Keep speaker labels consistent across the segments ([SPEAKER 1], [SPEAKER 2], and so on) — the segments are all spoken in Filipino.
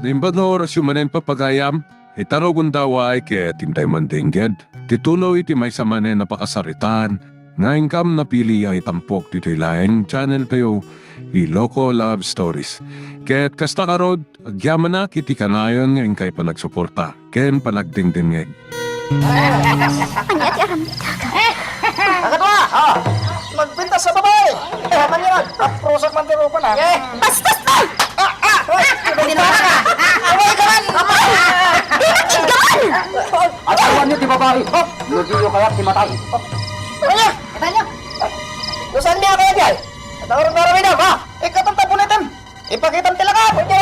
[SPEAKER 1] Nimbano oras yung manen papagayam, itarogon daw ay kaya tintay mandingged. Tituloy iti may samanen na pakasaritan, nga ingkam na pili ay tampok dito ilaeng channel kayo, Iloko Love Stories. Kaya't kasta karod, agyaman na kiti kanayon nga ingkay panagsuporta, ken panagdingdingeg.
[SPEAKER 2] Anya ti aram ka.
[SPEAKER 3] Nakatwa! Magpintas sa babae! Manyan! Prosak man tiro ko na!
[SPEAKER 2] Bastos mo!
[SPEAKER 3] Dinawa ka! Away ka man!
[SPEAKER 2] Di nakinggan!
[SPEAKER 3] Atawan niyo ti babae! Ludiyo kaya ti matay! Kaya! Kaya! Lusan niya kaya diyan! Tawag na rin ha! Ikatang tapulitin! Ipakitang tilaka! Pwede!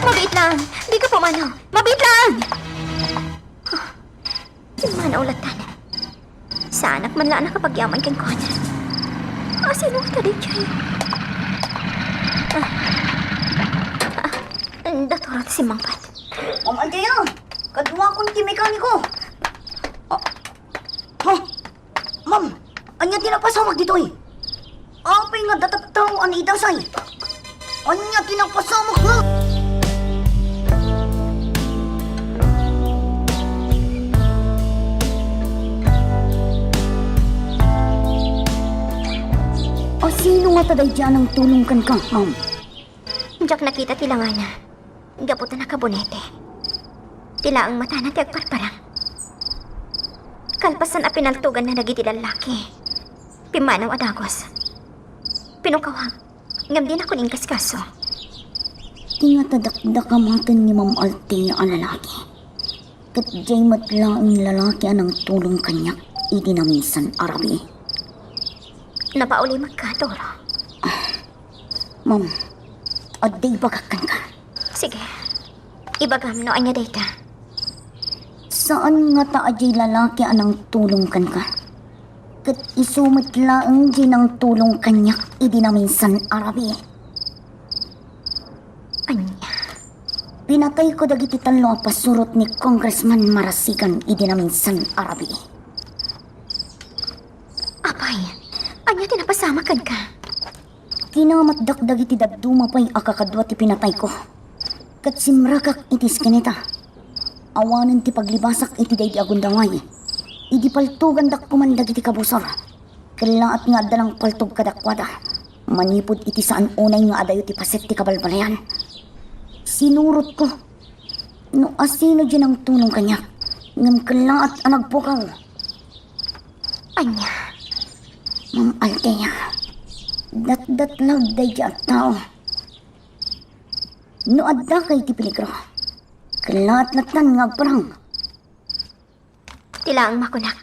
[SPEAKER 2] Mabait lang. Di ka pumanaw. Mabait lang! Yung mga naulatan. Sa anak man lang nakapagyaman kang kon. Sino ka din dyan? Datorot si Mangpat.
[SPEAKER 4] Ma'am Andrea, kadwa ko ni mekaniko. Ma'am, anya tinapasawag dito eh. Apay nga datataw ang idasay. Anya tinapasawag nga. O sino nga taday dyan ang tulungkan ka, ma'am?
[SPEAKER 2] Diyak nakita tila nga na. Gaputan na kabunete. Tila ang mata na ti agparparang. Kalpasan a pinaltugan na nagiti lalaki. Pimanaw adagos. Pinukawang. Ngam din ako ning kaskaso.
[SPEAKER 4] Tingatadakdakamatan ni Ma'am Althea ang lalaki. Kat jay matla ang lalaki anang tulong kanya. Idi na minsan arabi.
[SPEAKER 2] Napauli magkatoro.
[SPEAKER 4] Ma'am, aday bagakan ka.
[SPEAKER 2] Sige. Ibagam no anya data.
[SPEAKER 4] Saan nga ta ajay lalaki anang tulong kan ka? Kat isumit laang di ng tulong kanya. Idi na minsan arabi.
[SPEAKER 2] Anya.
[SPEAKER 4] Pinatay ko dagiti talo pasurot ni Congressman Marasigan. Idi na minsan arabi.
[SPEAKER 2] Apay. Anya tinapasama kan ka.
[SPEAKER 4] Kinamatdakdag iti daduma pa'y akakadwa ti pinatay ko. Kat simrakak itis kanita. Awanan ti paglibasak iti day di agundangay. Idi paltugan dak kumandag iti kabusor. Kailangat nga dalang paltog kadakwada. Manipod iti saan unay nga adayo ti paset ti kabalbalayan. Sinurot ko. No asino dyan ang tulong kanya. Ngam kailangat anagpukaw.
[SPEAKER 2] Anya.
[SPEAKER 4] Ma'am Althea. Dat nagday di at tao. No adda kay ti peligro. Kalat-latan nga parang.
[SPEAKER 2] Tila ang makunak.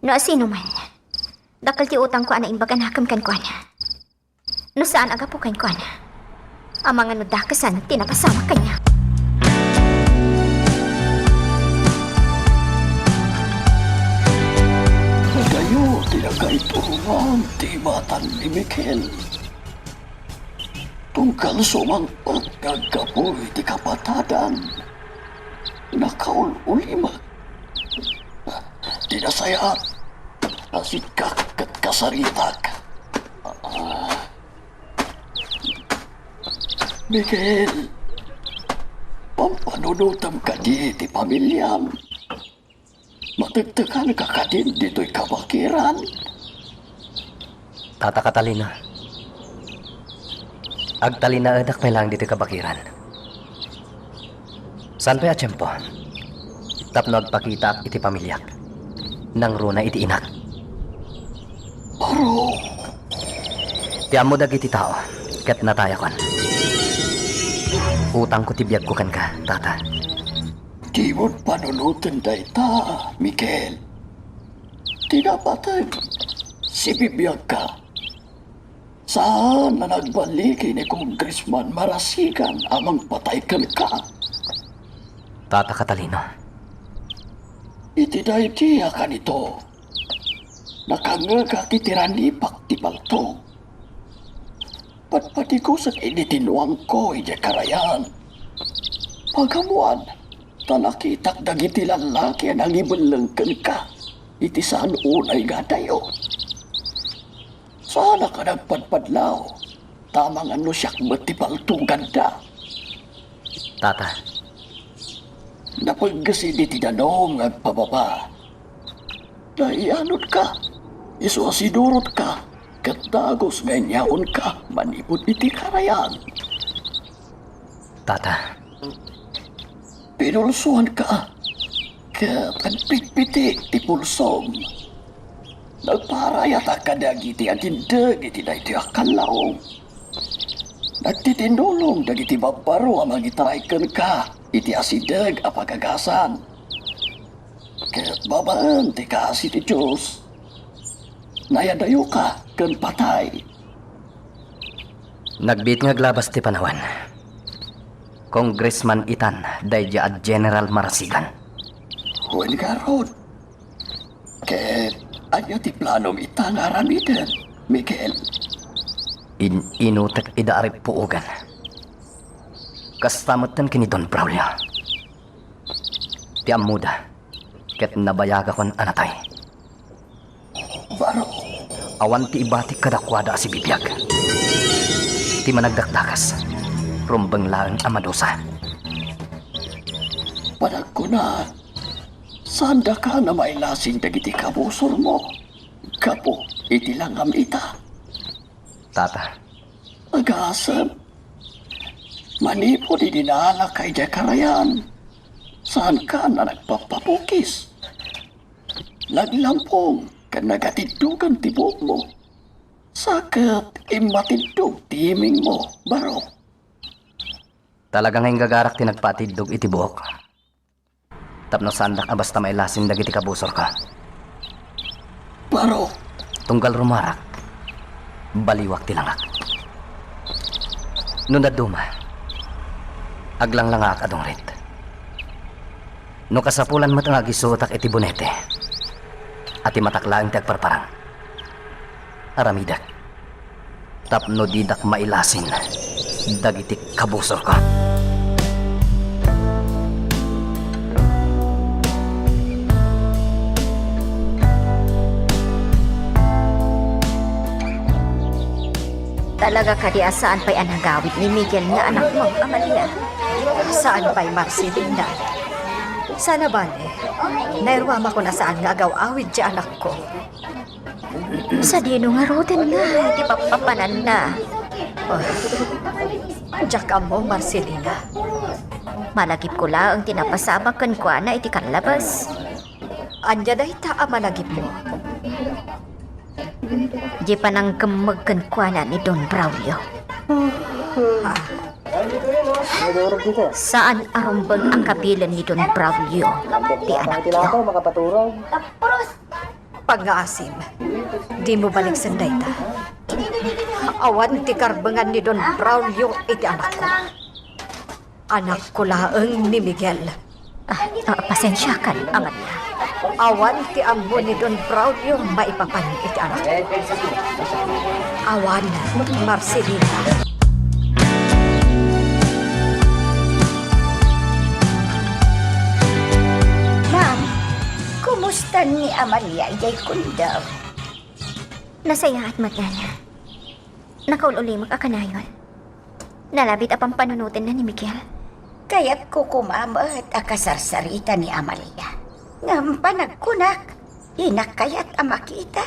[SPEAKER 2] No asino man. Dakal ti utang ko ana imbagan hakam kan ko ana. No saan aga po kan ko ana. Ang mga nudakasan tinapasama kanya.
[SPEAKER 5] Kayo, tinagaitungan, ti matan ni Mikel. Tungkal sumangkot gagapoy ti kapatadan. Nakaululimat. Tinasayat. Nasikak kat kasaritak. Mikel, pampanunutam ka di ti pamilyam. Matagtagan ka ka din dito'y kabakiran.
[SPEAKER 6] Tata Catalina. Agtalina edak may lang dito kabakiran. San pa tiyempo? Tapno agpakita iti pamilyak. Nang runa iti inak.
[SPEAKER 5] Aro,
[SPEAKER 6] Tiyan mo dagiti tao. Ket nataya kon. Utang ko tibiyag ko kan ka, tata.
[SPEAKER 5] di mo't panunutan day ta, Mikel. Tinapatag, si bibiyag ka. Saan na nagbaliki ni Congressman Marasigan amang patay kan ka?
[SPEAKER 6] Tata Catalino.
[SPEAKER 5] Iti day tiya ka nito. Nakangga titiranipak ti palto. Patpatikusan initinuang ko iti karayan. Pagamuan, tanakitak dagiti lalaki ang ibalangkan ka. iti saan unay gadayo. Sana ka nagpadpadlaw. Tamang ano siyak matipang ganda.
[SPEAKER 6] Tata,
[SPEAKER 5] Napagkasi di tinanong at pababa. Naianod ka, isuasidurot ka, katagos ngayon ka, manipod iti karayan.
[SPEAKER 6] Tata,
[SPEAKER 5] Pinulsuhan ka, kat agpitpiti ti pulsom. Nagparayata ka dagiti atindag iti na iti akalaong. Nagtitindulong dagiti babaro ang magitraikan ka iti asidag a pagagasan. Ket babaan ti kasi ti Diyos. Nayadayo ka ken patay.
[SPEAKER 6] nagbit nga glabas ti panawan. Congressman Itan, dayja at General Marasigan.
[SPEAKER 5] Huwag ka ron. Ket anya ti planom itangaramiden, Miguel.
[SPEAKER 6] Inutek idaarip puugan. Kastamutan kini Don Braulio. Ti amuda, ket nabayaga kon anatay.
[SPEAKER 5] Baro,
[SPEAKER 6] Awan ti ibatik kadakwada si bibiyag. Ti managdakdakas, rumbeng laeng amadosa.
[SPEAKER 5] padag ko na. Sanda ka na may lasing dagiti kabusor mo. Kapo, iti langam ita.
[SPEAKER 6] Tata,
[SPEAKER 5] Agasam. Manipo di dinala kay Jakarayan. Saan ka na nagpapapukis? Naglampong ka nagatiddugan tibok mo. Sakat imatidug timing mo, baro.
[SPEAKER 6] talagang ngayong gagarak ti nagpatidog iti buok. Tapno sandak basta may lasin dagiti kabusor ka.
[SPEAKER 5] Baro,
[SPEAKER 6] Tunggal rumarak, baliwak ti langak. Nung naduma, aglang langak adong rit. No kasapulan mo nga gisutak iti bonete, ati mataklaan ti agparparang. Aramidak, tapno didak mailasin, dagiti kabusor ka.
[SPEAKER 2] Talaga ka di asaan pa'y anagawit ni Miguel nga anak mo, Amalia.
[SPEAKER 7] Saan ba'y Marcelina? Sana bale, nairwama ko na saan nga agaw-awid di anak ko.
[SPEAKER 2] Sa dino nga roten nga, di papapanan na.
[SPEAKER 7] Oh, Diyak mo, Marcelina.
[SPEAKER 2] Malagip ko lang ang tinapasabak kan kwa na iti karlabas.
[SPEAKER 7] Anya dahi ta amalagip mo.
[SPEAKER 2] Di pa nang kamagkan kwa na ni Don Braulio. Saan arumbang ang kabilan ni Don Braulio, di anak niyo?
[SPEAKER 7] Pag-aasim, di mo balik sanday ta. Awan ti karbangan ni Don Braulio iti anak ko. Anak ko laeng ni Miguel.
[SPEAKER 2] Pasensya ka, Amalia.
[SPEAKER 7] Awan ti ambo ni Don Braulio maipapan iti anak ko. Awan, Marcelina.
[SPEAKER 4] Ma'am, kumusta ni Amalia ijay kundaw?
[SPEAKER 2] Nasaya at matana. Nakaulimak akanayon. Nalabit apang panunutin na ni Miguel.
[SPEAKER 4] Kaya't ko kumamat akasarsarita ni Amalia. Ngampa nagkunak, inak kayat amakita.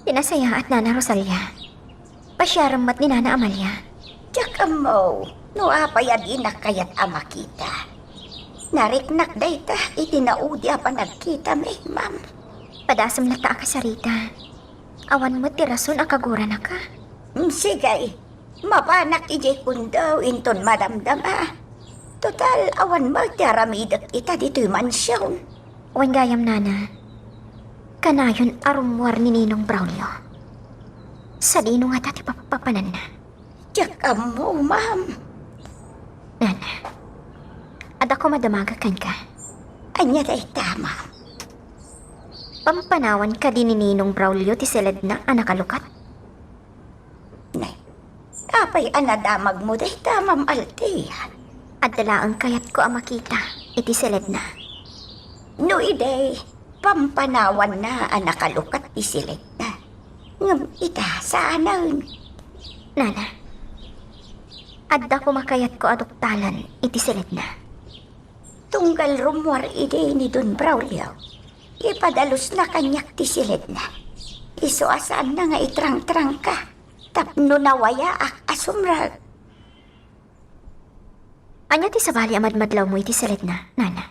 [SPEAKER 2] Pinasaya at Nana Rosalia. Pasyarammat ni Nana Amalia.
[SPEAKER 4] Diyak mo, no apayad inak kayat amakita. Nariknak dayta, itinaudi pa nagkita may ma'am.
[SPEAKER 2] Padasam na ta akasarita. Awan mo tirason akagura na ka.
[SPEAKER 4] Sigay, mapanak ijay kundaw inton madamdama. Total, awan mo tiaramidat ita dito'y mansyon.
[SPEAKER 2] Wan gayam, Nana. Kanayon arumwar ni Ninong Braulio. Sa dino nga tati papapanan na.
[SPEAKER 4] Diyak mo, ma'am.
[SPEAKER 2] Nana, at ako madamagakan ka.
[SPEAKER 4] Anya day tama.
[SPEAKER 2] Pampanawan ka din ni Ninong Braulio ti seled na anakalukat.
[SPEAKER 4] Nay, kapay anadamag mo day tamam altihan.
[SPEAKER 2] At dalaang kayat ko ang makita iti seled na.
[SPEAKER 4] No iday, pampanawan na ang nakalukat isilit na. Ngam ita saanan.
[SPEAKER 2] Nana, adda ko makayat ko adoptalan iti silid na.
[SPEAKER 4] Tunggal rumwar ide ni Don Braulio. Ipadalos na kanyak ti silid na. Isuasaan na nga itrang-trang ka. Tapno nawaya ak asumrag.
[SPEAKER 2] Anya ti sabali amadmadlaw mo iti silid na, Nana?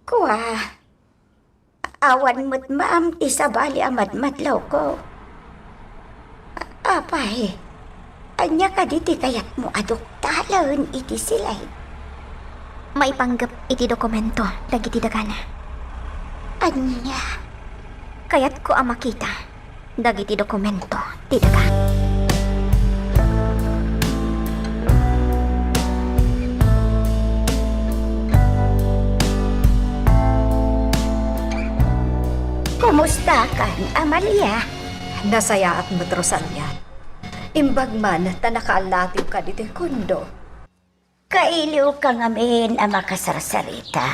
[SPEAKER 4] Kuha. Awan mo't maam ti sabali amadmadlaw ko. Apay. Anya ka diti kayat mo adoptalan iti silay.
[SPEAKER 2] Maipanggap iti dokumento dagiti dagana.
[SPEAKER 4] Anya.
[SPEAKER 2] Kayat ko ang makita dagiti dokumento ti daga.
[SPEAKER 4] Kumusta kan, Amalia?
[SPEAKER 7] Nasaya at Rosalia. Imbag man ta nakaalatib ka dito kundo.
[SPEAKER 4] Kailiw ka ngamin ang makasarsarita.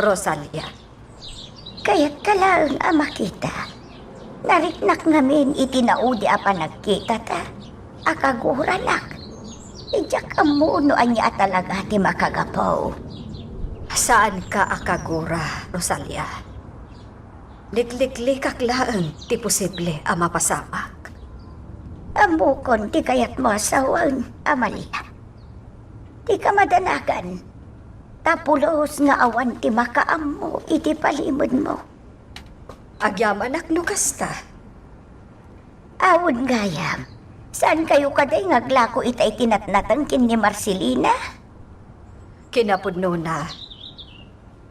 [SPEAKER 7] Rosalia,
[SPEAKER 4] Kaya't ka lang ang makita. Nariknak ngamin itinaudi apa nagkita ta. Akaguranak. Ijak ang muno anya talaga ti makagapaw.
[SPEAKER 7] saan ka akagura, Rosalia? Likliklikak laeng ti posible ang mapasamak.
[SPEAKER 4] Ambukon ti kayat mo asawan, Amalia. Ti ka madanagan. Tapulos nga awan ti makaammo iti palimod mo.
[SPEAKER 7] Agyam anak no kasta.
[SPEAKER 4] Awon gayam. Saan kayo kaday ngaglako itay tinatnatan kin ni Marcelina?
[SPEAKER 7] Kinapudno na.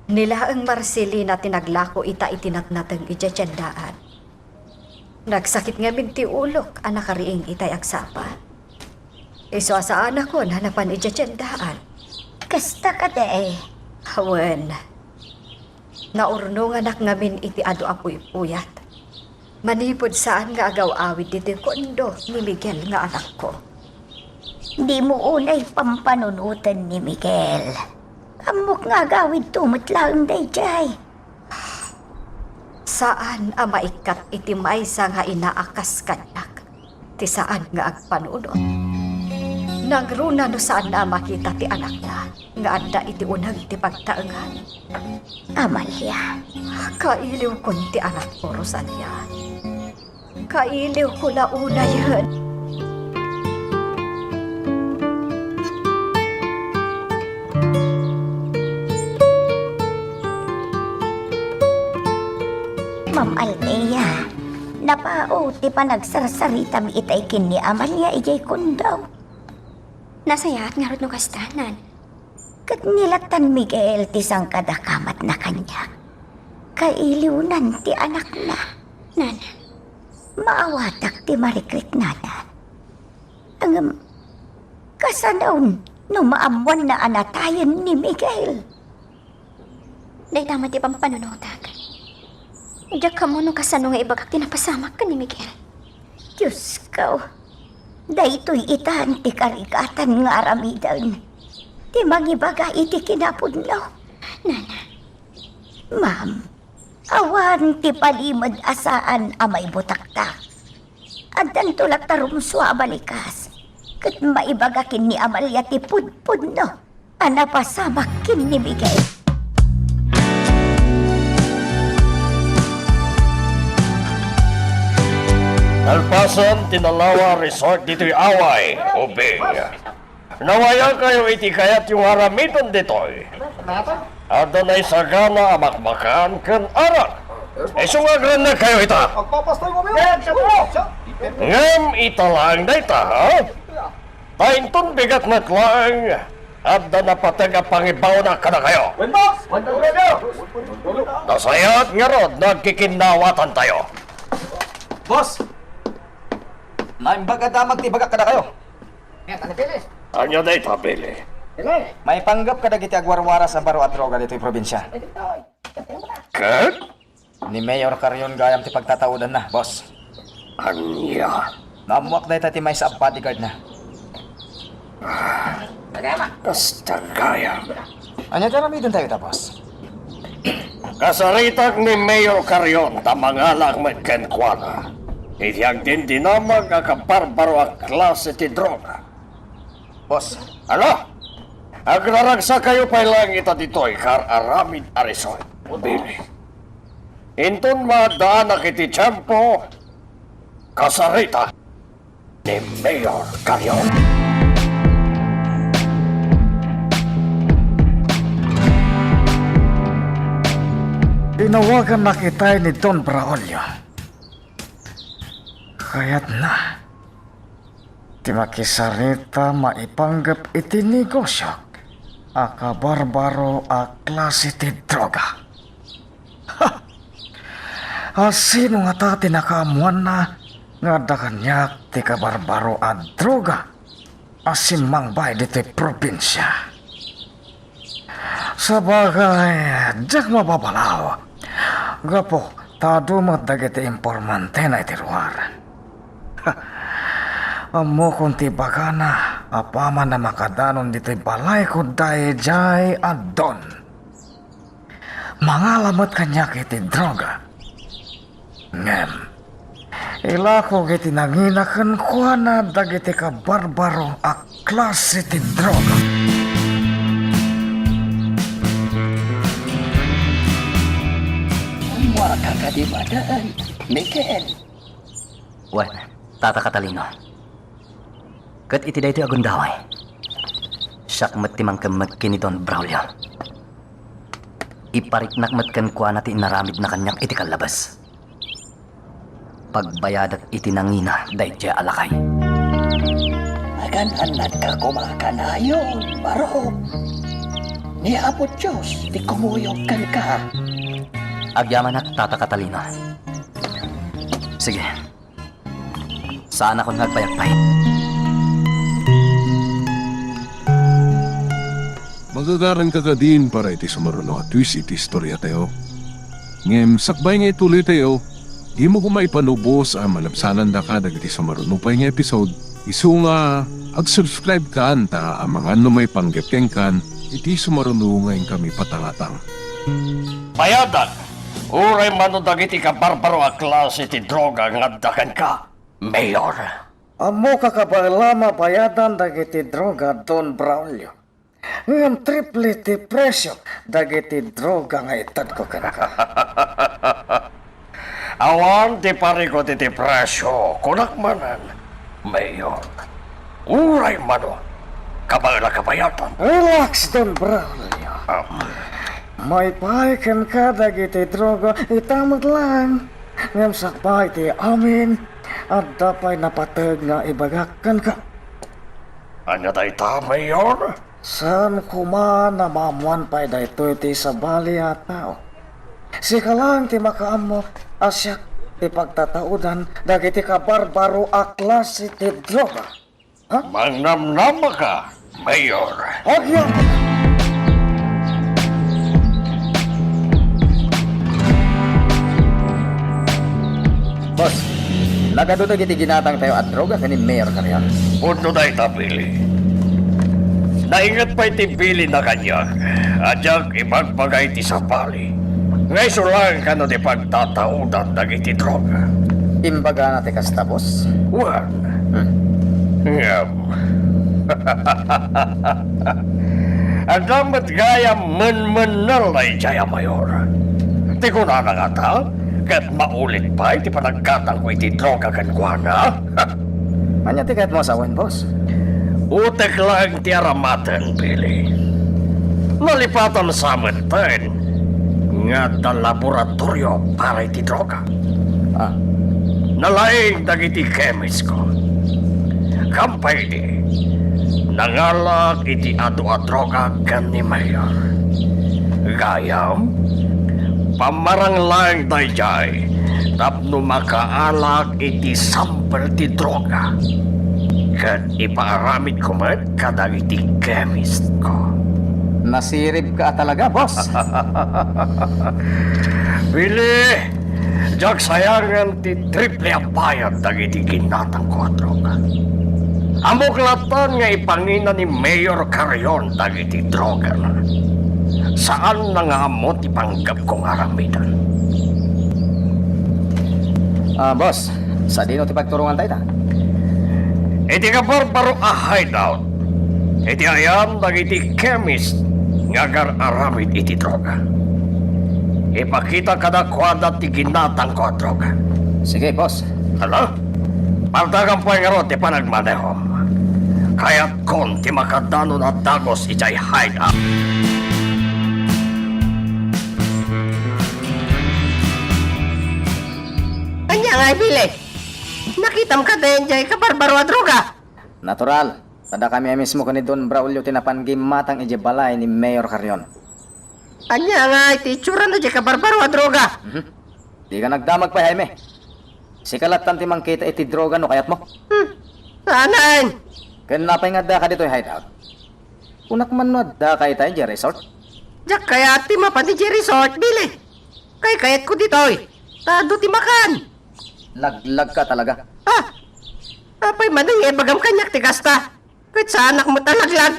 [SPEAKER 7] Nila ang Marcelina tinaglako ita itinatnatang ijadyandaan. Nagsakit nga minti ulok ang nakariing itay agsapa. Iso sa anak ko hanapan ijadyandaan.
[SPEAKER 4] Kasta ka day.
[SPEAKER 7] Hawen. Naurno nga ngamin iti ado apoy puyat. Manipod saan nga agaw awid dito kondo ni Miguel nga anak ko.
[SPEAKER 4] Di mo unay pampanunutan ni Miguel. Amok nga gawid tumutlang day jay.
[SPEAKER 7] Saan ang maikat iti maysa nga inaakas kanyak? Ti saan nga agpanunod? Nagruna no saan na makita ti anak na nga adda iti unag ti pagtaengan.
[SPEAKER 4] Amalia.
[SPEAKER 7] Kailiw ko ti anak ko, Rosalia. Kailiw ko na una yan.
[SPEAKER 4] Ma'am Althea, napao ti panagsarsarita mi itay kin ni Amalia ijay kundaw.
[SPEAKER 2] Nasaya at nga rod no kastanan.
[SPEAKER 4] Kat nilatan Miguel ti sangkadakamat na kanya. Kailiwnan ti anak na.
[SPEAKER 2] Nana,
[SPEAKER 4] Maawatak ti marikrik nana. Ang kasanaon no maamuan na anatayan ni Miguel.
[SPEAKER 2] day tama ti pampanunotag. Diyak ka mo no kasano nga ibagak tinapasamak ka ni Miguel.
[SPEAKER 4] Diyos ko, daytoy itahan ti karikatan nga aramidan. Ti mangibaga iti kinapudlaw.
[SPEAKER 2] Nana,
[SPEAKER 4] Ma'am, awan ti palimad asaan amay butaktak. Addan tulak tarumswa balikas. Kat maibagakin ni Amalia ti pudpud no. Anapasamak kin ni Miguel.
[SPEAKER 5] Alpasan Tinalawa Resort dito'y away, ubing. Nawaya kayo iti kayat yung haramiton dito'y. Adonay sagana amakmakan kan arak. Sungagran na kayo ita. Ngam ita lang na ita, ha? Tainton bigat na klang. Adda na patag pangibaw na ka na kayo. Nasayat nga rod, nagkikinawatan tayo.
[SPEAKER 3] Boss! Naimbaga damag ti bagak kada kayo.
[SPEAKER 5] Anya na ita, Billy?
[SPEAKER 3] May panggap kada giti agwarwara sa baro at droga dito'y probinsya.
[SPEAKER 5] Kat?
[SPEAKER 3] Ni Mayor Carion gayam ti pagtataudan na, boss.
[SPEAKER 5] Anya?
[SPEAKER 3] Namuak na ita ti may sa bodyguard na.
[SPEAKER 5] Kasta gaya.
[SPEAKER 3] Anya dyan namin tayo tapos.
[SPEAKER 5] Kasaritak ni Mayor Carion tamangalang magkankwana. Itiyang din dinamag ang barbaro ang klase ti droga.
[SPEAKER 3] Boss,
[SPEAKER 5] Ano? Agraragsa kayo pa lang ita dito'y kar aramid arisoy. Bili. Inton madaan na kiti tiyempo, kasarita ni Mayor Carion.
[SPEAKER 3] tinawagan na kita ni Don Braulio. Kaya't na. Ti makisarita maipanggap iti negosyo. Aka barbaro a klase ti droga. Ha! Asino nga ta tinakamuan na nga dakanyak ti kabarbaro a droga. Asimang bay dito probinsya. Sabagay, diyak mababalaw. Gapo, tadumat dagiti impormante na iti lugar. Amo kung ti bagana, apama na makadanon dito'y balay ko dahi jay adon. Mangalamat kanya kiti droga. Ngem, ila ko kiti nanginakan ko na dagiti ka barbaro a klase ti droga.
[SPEAKER 5] Waka ka di badaan, Miguel.
[SPEAKER 6] Wan, Tata Catalino. Kat iti dahi iti agundaway. Siyak matimang kamad kini Don Braulio. Ipariknak matkan kwa na ti inaramid na kanyak iti kalabas. Pagbayadat iti nangina dahi tiya alakay.
[SPEAKER 5] Maganhanat ka kumakanayon, baro. Ni Apo Diyos, di kumuyog kan ka.
[SPEAKER 6] Agyaman at Tata Catalino. Sige. Saan ako nagpayagpay?
[SPEAKER 1] Magagaran ka din para iti sumaruno at twist iti istorya tayo. Ngem, sakbay nga ituloy tayo, di mo kumaipanubos ang malabsanan da ka dagiti sumaruno pa nga episode. Isu nga, ag-subscribe ka anta ang mga numay panggapkeng kan, iti sumaruno ngayon kami patangatang.
[SPEAKER 5] Bayadan, uray manudag iti ka barbaro a klase ti droga nga dakan ka, Mayor.
[SPEAKER 3] Amo kakabalama bayadan dagiti droga Don Braulio. Ngam triple ti presyo dagiti droga nga itad ko kanaka.
[SPEAKER 5] Awan ti parigo ti presyo, kunakmanan, Mayor. Uray mano, kabala kabayatan.
[SPEAKER 3] Relax Don Braulio. May paikan ka dagiti droga itamad lang. Ngam sakbay ti amin at dapay napatag nga ibagakan ka.
[SPEAKER 5] Anya tayo ta, Mayor?
[SPEAKER 3] San kuma na mamuan pa daytoy ti sa bali at tao. Sika lang ti makaamo asyak ti pagtataudan dagiti ka barbaro a klase ti droga.
[SPEAKER 5] Mangnamnama ka, Mayor.
[SPEAKER 3] Agya! Boss, nagaduto kiti ginatang tayo at droga kanin Mayor Carion.
[SPEAKER 5] Punto na itabili. Naingat pa iti bili na kanya. Adyak ibagbagay ti sapali. Ngay sulang kano di pagtataudan dagiti droga.
[SPEAKER 3] Imbaga na ti kasta, boss.
[SPEAKER 5] Wan. Ngam. Ang damat gaya men-menal na ijaya, Mayor. Di ko na nangata, kat maulit pa iti panagkatang ko iti droga kankwana.
[SPEAKER 3] Anya tikat mo sa awan, boss?
[SPEAKER 5] Utek lang ti aramatan, Billy. Nalipatan sa amatan nga da laboratorio para iti droga.
[SPEAKER 3] Ah,
[SPEAKER 5] Nalaing dagiti chemist ko. Kampay di, nangalak iti ado a droga kan ni Mayor. Gayam, pamarang lang dayjay, tapno makaalak iti sampel ti droga. Kat ipaaramid ko man kadag iti chemist ko.
[SPEAKER 3] nasirip ka talaga, boss.
[SPEAKER 5] Bili, jak sayangan ti triple abayad dagiti ginatang ko a droga. Amok latan nga ipangina ni Mayor Carion dagiti droga na. Saan na nga mo tipanggap kong aramidan?
[SPEAKER 3] Boss, sa dino ti pagturungan tayo ta?
[SPEAKER 5] Iti ka barbaro a hideout. Iti ayam dagiti chemist nga aramid iti droga. Ipakita kada kwada ti ginatang ko a droga.
[SPEAKER 3] Sige, boss.
[SPEAKER 5] Hala? Pardagan po nga ro ti panagmaneho. Kaya't kon ti makadanon at dagos ijay hideout.
[SPEAKER 3] Anya nga ibili. Nakita mo ka din jay kabarbaro a droga. Natural. Tada kami mismo ko ni Don Braulio tinapanggim matang ijebalay ni Mayor Carrion.
[SPEAKER 8] Anya nga iti itsura na di ka barbaro a droga.
[SPEAKER 3] Di ka nagdamag pa, Jaime. Sikalatan ti mangkita iti droga no kayat mo.
[SPEAKER 8] Saanan?
[SPEAKER 3] Kaya napay nga da ka dito hideout. Unak man no da kay tayo di resort.
[SPEAKER 8] Diyak kaya ti mapati di resort, bili. Kay kayat ko dito tado ti makan.
[SPEAKER 3] Laglag ka talaga.
[SPEAKER 8] Apay manang bagam kanyak ti kasta. Kahit sa anak mo talaglag.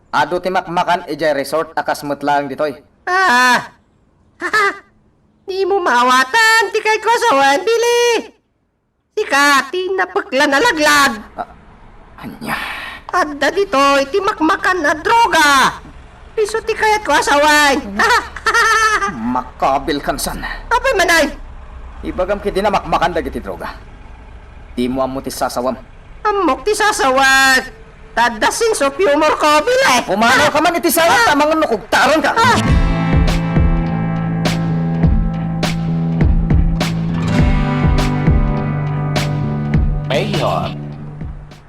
[SPEAKER 3] Ado ti makmakan ijay resort akas mutlang ditoy.
[SPEAKER 8] Di mo maawatan ti kay kosawan, bili. Sika, ti napakla na laglag.
[SPEAKER 3] Anya.
[SPEAKER 8] Adda dito, iti makmakan na droga. Piso ti kayat ko asawan.
[SPEAKER 3] Makabil kansan.
[SPEAKER 8] Apay manay,
[SPEAKER 3] Ibagam kiti na makmakan dagiti droga. Di mo amo ti sasawam.
[SPEAKER 8] amok ti sasawag. Tadasing so humor ko, bili.
[SPEAKER 3] Umano ka man iti sawa tamang nukugtaron ka.
[SPEAKER 6] Mayor,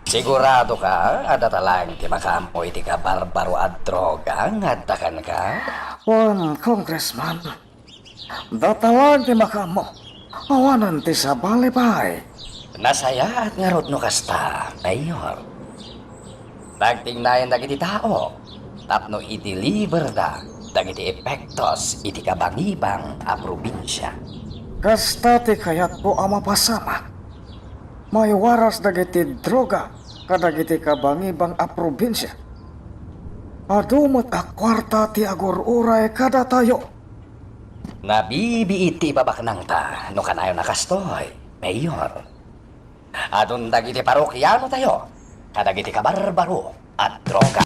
[SPEAKER 6] sigurado ka, ada talang ti makamoy ti ka barbaro at droga, ngadakan ka?
[SPEAKER 5] Wan, Congressman. Datawag ti makamo. Awanan ti sa balibay.
[SPEAKER 6] Nasaya at ngarot no kasta, Mayor. Nagtingnayan dagiti tao, tapno i-deliver da dagiti epektos iti kabangibang a probinsya.
[SPEAKER 5] Kasta ti kayat po ama pasama. May waras dagiti droga kadagiti kabangibang a probinsya. Adumot a kwarta ti agur-uray kada tayo.
[SPEAKER 6] Nabibiit ti babaknang ta, no kanayo nakastoy, Mayor. Adun dagiti parokyano tayo, kadagiti kabarbaro at droga.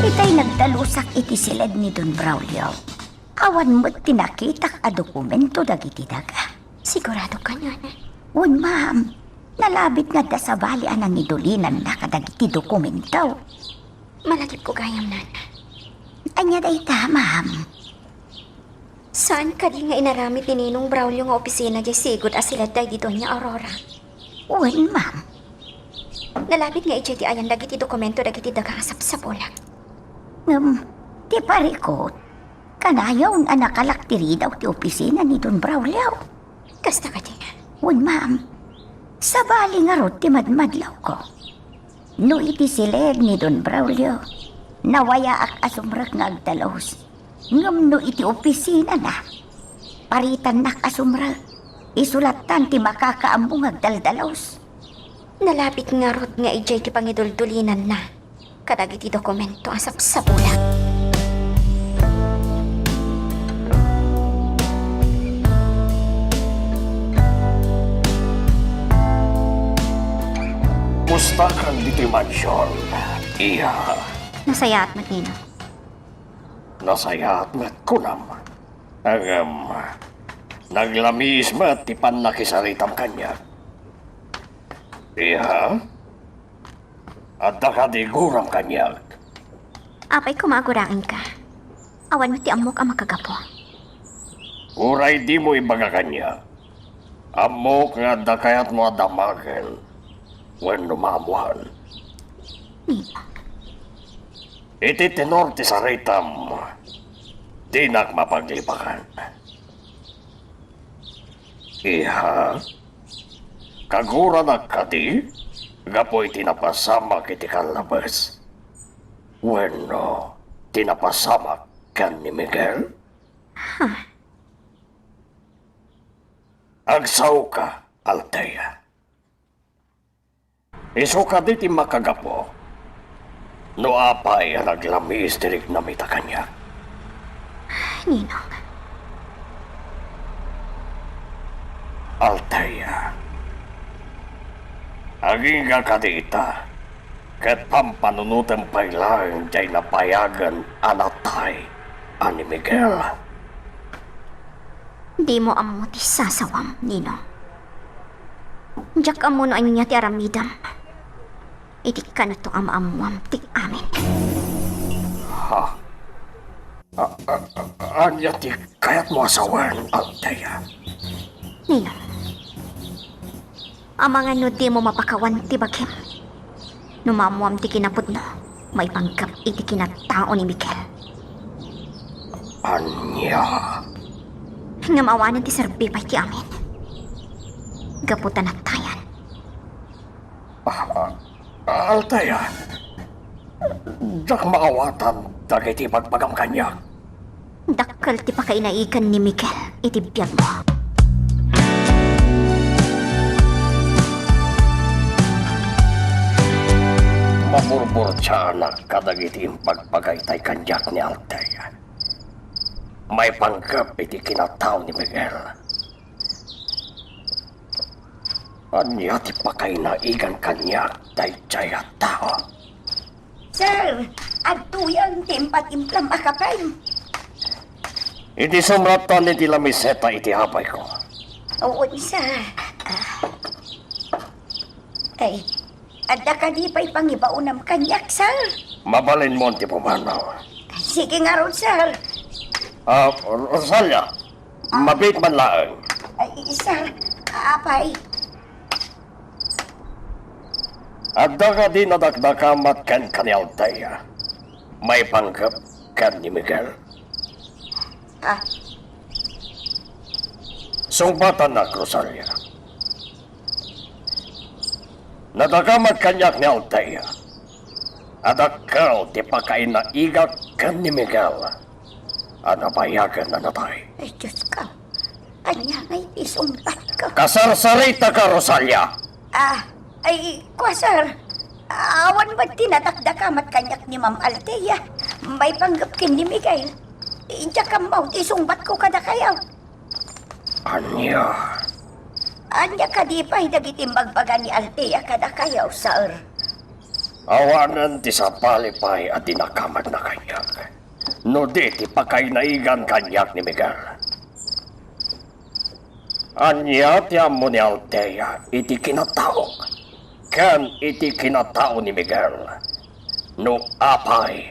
[SPEAKER 4] Itay nagdalusak iti silid ni Don Braulio. Awan mo't tinakitak a dokumento dagiti daga.
[SPEAKER 2] Sigurado ka niyan.
[SPEAKER 4] Un ma'am, nalabit nga da sa bali anang idulinan na kadagiti dokumento.
[SPEAKER 2] Malagip ko gayam nan.
[SPEAKER 4] Anya day ta, ma'am.
[SPEAKER 2] Saan ka di nga inaramit ni Ninong Braulio nga opisina di sigod asila day di Doña Aurora?
[SPEAKER 4] Un ma'am.
[SPEAKER 2] Nalabit nga iti ayan dagiti dokumento dagiti dagasap sa bulag.
[SPEAKER 4] Ti parikot. Kanayaw nga nakalaktiri daw ti opisina ni Don Braulio.
[SPEAKER 2] Kasta ka di nga.
[SPEAKER 4] Un ma'am, sa bali nga rod ti madmadlaw ko. No iti silid ni Don Braulio, nawaya ak asumrak nga agdalos. Ngam no iti opisina na. Paritan nak asumrak, isulatan ti makakaambong agdaldalos.
[SPEAKER 2] Nalapit nga rod nga ijay ti pangiduldulinan na. Kadagiti dokumento asap sa bulag.
[SPEAKER 5] Musta kang dito'y mansyon? Iya,
[SPEAKER 2] Nasaya at matino.
[SPEAKER 5] nasaya at matkunam. Naglamis mat tipan nakisaritam kanya. Iya, at nakadiguram kanya.
[SPEAKER 2] Apay kumagurangin ka. Awan mo ti amok ang makagapo.
[SPEAKER 5] Uray di mo ibaga kanya. Amok nga dakayat mo adamagan. When lumamuhan.
[SPEAKER 2] Nino,
[SPEAKER 5] Iti tenor ti saritam. Di nak mapaglipakan. Iha, kagura na kati, gapoy tinapasamak iti kalabas. Bueno, tinapasamak kan ni Miguel? Agsaw ka, Althea. Iso ka di ti makagapo. No apay ang naglamis dirig na mita kanya.
[SPEAKER 2] Ninong,
[SPEAKER 5] Althea. Aging nga kadita. Kat pampanunutan pa'y lang jay napayagan anatay ani Miguel.
[SPEAKER 2] di mo amo ti sasawam, Ninong. Diyak amo no ay niya ti aramidam. Iti ka na to amaamuam ti amin.
[SPEAKER 5] Anya ti kayat mo asawan, Althea.
[SPEAKER 2] Ninong, ang mga no di mo mapakawan ti bagim. Numamuam ti kinapudno, may panggap iti kinatao ni Miguel.
[SPEAKER 5] Anya.
[SPEAKER 2] Ngamawanan ti serbi pa'y ti amin. Gaputan at tayan.
[SPEAKER 5] Althea. Dak maawatan dagiti pagpagam kanya.
[SPEAKER 2] Dakkel ti pakainaikan ni Miguel iti biyag mo.
[SPEAKER 5] Maburbur siya anak kadagiti pagpagaytay kanyak ni Althea. May panggap iti kinataw ni Miguel. Anya ti pakainaigan kanya day jaya tao.
[SPEAKER 8] Sir, agtuyang timpat-implam akapay.
[SPEAKER 5] Iti sumratan iti lamiseta iti hapay ko.
[SPEAKER 8] Oo, sir. Ay, adda ka di pa'y pangibaunam kanyak, sir.
[SPEAKER 5] Mabalin mo ti pumanaw.
[SPEAKER 8] Sige nga ron, sir.
[SPEAKER 5] Rosalia, mabit man laang.
[SPEAKER 8] Ay, sir, apay.
[SPEAKER 5] Adda ka di nadakdakamat kan kani Althea. May panggap kan ni Miguel.
[SPEAKER 8] Ah,
[SPEAKER 5] Sumbatan na, Rosalia. Nadakamat kanyak ni Althea. Adakaw ti pakainaigak kan ni Miguel. Anabayagan na natay.
[SPEAKER 8] ay, Diyos ka. Anya ngay isumpat ka.
[SPEAKER 5] Kasarsarita ka, Rosalia.
[SPEAKER 8] Ay, kwa, sir. Awan ba tinadakdakamat kanyak ni Ma'am Althea? May panggap kin ni Miguel. Idiya ka mo, isumbat ko kada kayaw.
[SPEAKER 5] Anya.
[SPEAKER 8] Anya ka di pa'y dagitimbagbaga ni Althea kada kayaw, sir.
[SPEAKER 5] Awanan ti sa palipay at dinakamat na kanyak. No di ti pakainaigan kanyak ni Miguel. Anya ti amo ni Althea iti kinatao. Kan iti kinatao ni Miguel. No apay,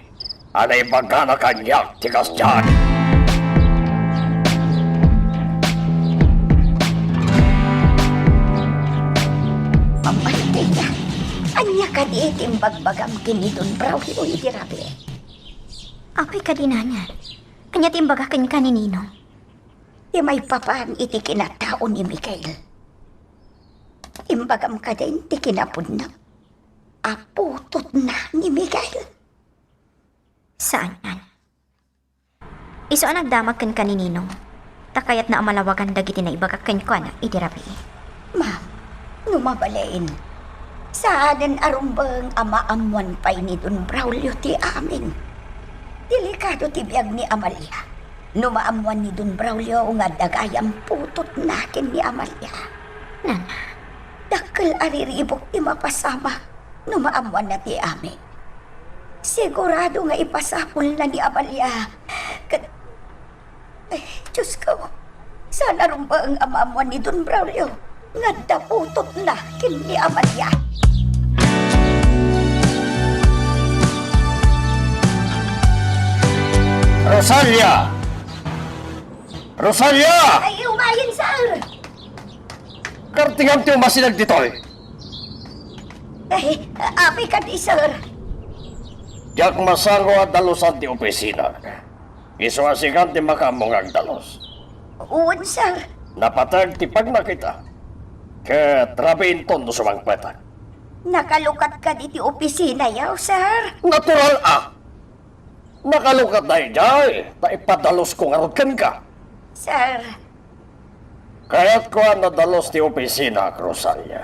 [SPEAKER 5] anay bagana kanyak ti kasyan.
[SPEAKER 8] Ma'am Althea, anya ka di itimbagbagang kinidon Braulio iti rabi.
[SPEAKER 2] Ako'y kadinanya. Kanya timbagakin ka ni Ninong.
[SPEAKER 8] Di may papaan iti kinatao ni Miguel. Timbagam ka din ti kinapudnap. Aputot na ni Miguel.
[SPEAKER 2] Saan yan? Iso ang nagdamag kan ka ni Ninong. Takayat na amalawagan dagiti na ibagakan ko na idirabi.
[SPEAKER 8] Ma'am, numabalain. Saanan arumbang amaamuan pa'y ni Don Braulio ti amin. Delikado ti biyag ni Amalia. Numaamuan ni Don Braulio nga dagayang putot nakin ni Amalia.
[SPEAKER 2] Nana,
[SPEAKER 8] Dakkel ariribok ti mapasama. Numaamuan na ti amin. Sigurado nga ipasapol na ni Amalia. Ay, Diyos ko. Sana rin ba ang amamuan ni Don Braulio? Nga daputot na kin ni Amalia.
[SPEAKER 5] Rosalia! Rosalia!
[SPEAKER 8] Ay, umayin, sir!
[SPEAKER 5] Kartingam ti umasinag ditoy.
[SPEAKER 8] Ay, apay ka di, sir.
[SPEAKER 5] Diyak masango at dalusan ti opisina. Isuasikan ti makamong agdalos.
[SPEAKER 8] Uwan, sir.
[SPEAKER 5] Napatag ti pagnakita. Ket rabiin tondo sumang petag.
[SPEAKER 8] Nakalukat ka di ti opisina yaw, sir.
[SPEAKER 5] Natural Nakalukat na ijay. Naipadalos ko nga ken ka.
[SPEAKER 8] Sir,
[SPEAKER 5] Kaya't ko ang nadalos ti opisina, Rosalia.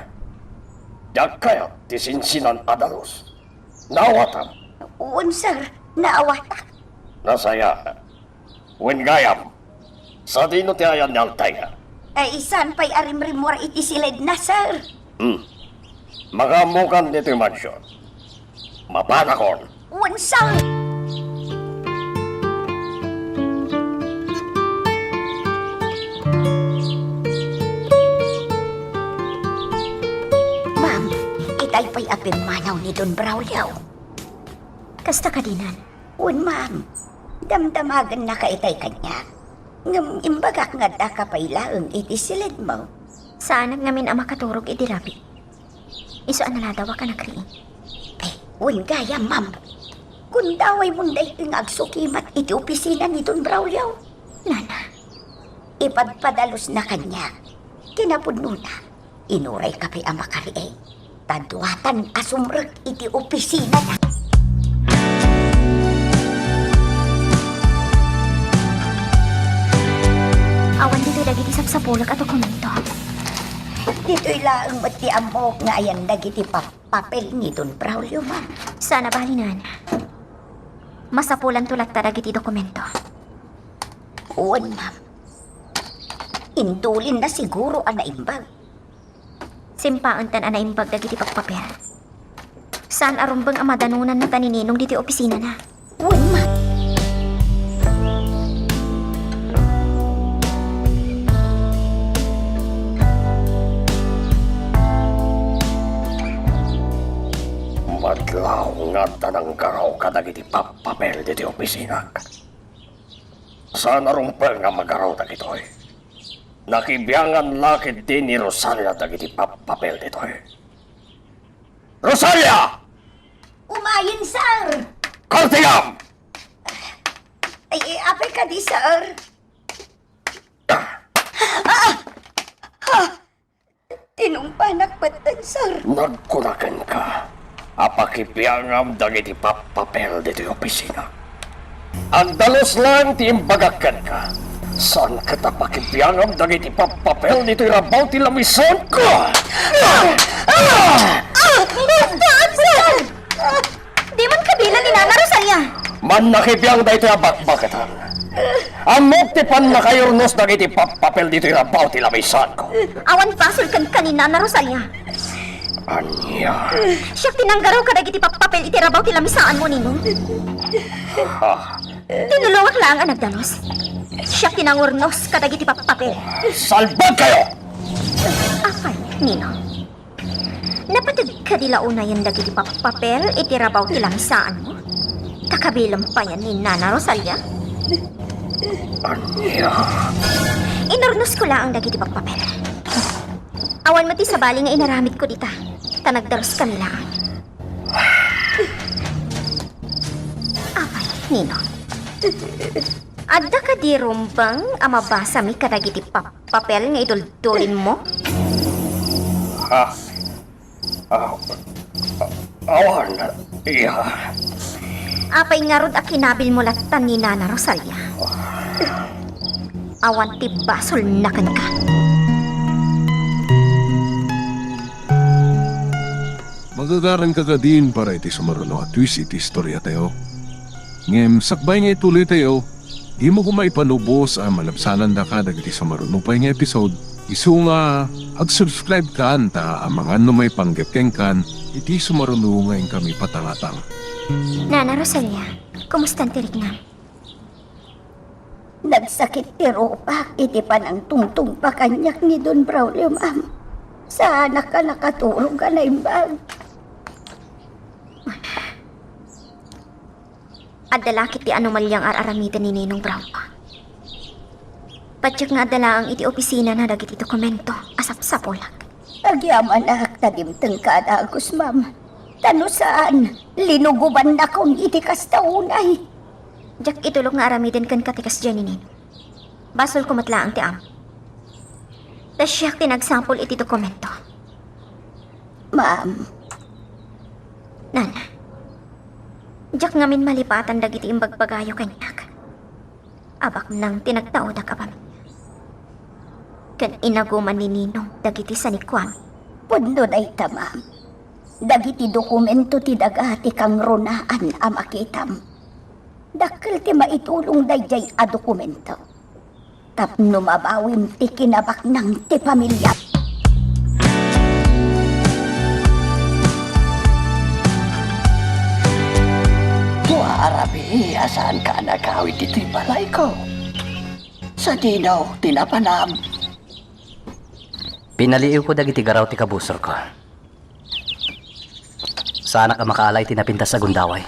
[SPEAKER 5] Dakaya ti sinsinan adalos. Nawatan,
[SPEAKER 8] Uwan, sir. Naawata.
[SPEAKER 5] nasaya. Wen gayam, sa dino ti ayan ni Altaya.
[SPEAKER 8] Ay, isan pa'y arimrimor iti silid na, sir.
[SPEAKER 5] Magamukan dito yung mansyon. Mapanakon.
[SPEAKER 8] Uwan, sir. Ma'am, itay pa'y apimanaw ni Don Braulio.
[SPEAKER 2] Kasta ka dinan.
[SPEAKER 8] Un, ma'am, damdamagan na ka itay kanya. Ngam imbagak nga da ka pa'y laeng iti silid mo.
[SPEAKER 2] Saan ngamin ang makaturog iti rabi? Iso anala daw ka nakriin.
[SPEAKER 8] Ay, un gaya, ma'am. Kung daway munday ingagsukimat iti opisina ni Don Braulio.
[SPEAKER 2] Nana,
[SPEAKER 8] Ipadpadalos na kanya. Kinapudno na. Inuray ka pa'y ang makariay. Taduatan asumrek iti opisina na.
[SPEAKER 2] awan dito dagiti sapsapulak at dokumento.
[SPEAKER 8] Dito'y laeng mati amok nga ayan dagiti papel ni Don Braulio, ma'am.
[SPEAKER 2] Sana balinan. Masapulan tulak ta dagiti dokumento.
[SPEAKER 8] Uwan, ma'am. Indulin na siguro ang naimbag.
[SPEAKER 2] Simpaan tan anaimbag dagiti pagpapel. Saan arumbang ang madanunan na tanininong diti opisina na?
[SPEAKER 8] Uwan, ma'am.
[SPEAKER 5] Madlaw nga tanang garaw kadagiti papapel diti opisina. Saan arumpel nga magaraw dagitoy? Nakibiyangan lakit din ni Rosalia dagiti papapel ditoy. Rosalia!
[SPEAKER 8] Umayin, sir!
[SPEAKER 5] Kartigam!
[SPEAKER 8] Ay, apay ka di, sir. Tinumpanak batan, sir.
[SPEAKER 5] Nagkurakan ka. Apakipiyangam dagiti papapel dito opisina. Ang dalos lang ti imbagakan ka. Saan ka tapakipiyangam dagiti papapel dito irabaw ti lamison ko?
[SPEAKER 2] Daan, sir! Di man kabila ni Nana Rosalia.
[SPEAKER 5] Man nakipiyang dito abakbakatan. Amok ti pan nakayurnos dagiti papapel dito irabaw ti lamison ko.
[SPEAKER 2] Awan pasol kan kanina na Rosalia.
[SPEAKER 5] Anya?
[SPEAKER 2] Siya tinanggaraw ka dagiti papapel itirabaw ti lamisaan mo ninong.
[SPEAKER 5] Ha?
[SPEAKER 2] Tinulungan lang ang nagdanos. Siya tinangurnos ka dagiti papapel.
[SPEAKER 5] Salbag kayo!
[SPEAKER 2] Akay, Nino. Napatid ka dila una yung dagiti papapel itirabaw ti lamisaan mo. Kakabilang pa yan ni Nana Rosalia.
[SPEAKER 5] Anya?
[SPEAKER 2] Inurnos ko lang ang dagiti papapel. Awan mo ti sabali nga inaramit ko dita. Tanagdaros kami lang. Apay, Nino. Adda ka di rumbang amabasa mi kadagiti papel nga iduldulin mo?
[SPEAKER 5] Ha? Awan. Iya.
[SPEAKER 2] Apay nga rod a kinabil mo latan ni Nana Rosalia. Awan ti basol na kan ka.
[SPEAKER 1] Magagaran ka ka din para iti sumaruno at twist iti istorya tayo. Ngem, sakbay nga ituloy tayo, di mo kumaipanubos ang malabsalan da ka dagiti sumaruno pa nga episode. Isu nga, ag-subscribe ka anta ang mga may panggapkeng kan, iti sumaruno ngayon kami patangatang.
[SPEAKER 2] Nana Rosalia, kumusta ang tirik na?
[SPEAKER 8] Nagsakit ti Ropa, iti pa ng tungtung pa kanyak ni Don Braulio, ma'am. Sana ka nakaturong ka na imbag.
[SPEAKER 2] Adalakit ti anomalyang araramitan ni Ninong Brown pa. Patsyak nga adala ang iti opisina na dagiti dokumento, asap-sapolak.
[SPEAKER 8] Agyaman na tadimteng ka na, Agus, ma'am. Tano saan? Linuguban na kong iti kastaunay.
[SPEAKER 2] Diyak itulog nga aramitin kan katikas dyan ni Ninong. Basol kumatla ang ti am. Tas siyak tinagsampol iti dokumento.
[SPEAKER 8] Ma'am,
[SPEAKER 2] Nana, diyak ngamin malipatan dagiti imbagbagayo kanyak. Abak nang tinagtao da ka pa. Kan inaguman ni Ninong dagiti sanikwan.
[SPEAKER 8] pundo na ita, ma'am. Dagiti dokumento ti daga ti kang runaan a makitam. Dakkel ti maitulong dayjay a dokumento. Tapno mabawim ti kinabaknang ti pamilya.
[SPEAKER 5] Tua arabi, asan ka nagawid dito'y balay ko? Sa dinaw, tinapanam.
[SPEAKER 6] Pinaliiw ko dagiti garaw ti kabusor ko. Sana ka makaalay tinapintas sa gundaway.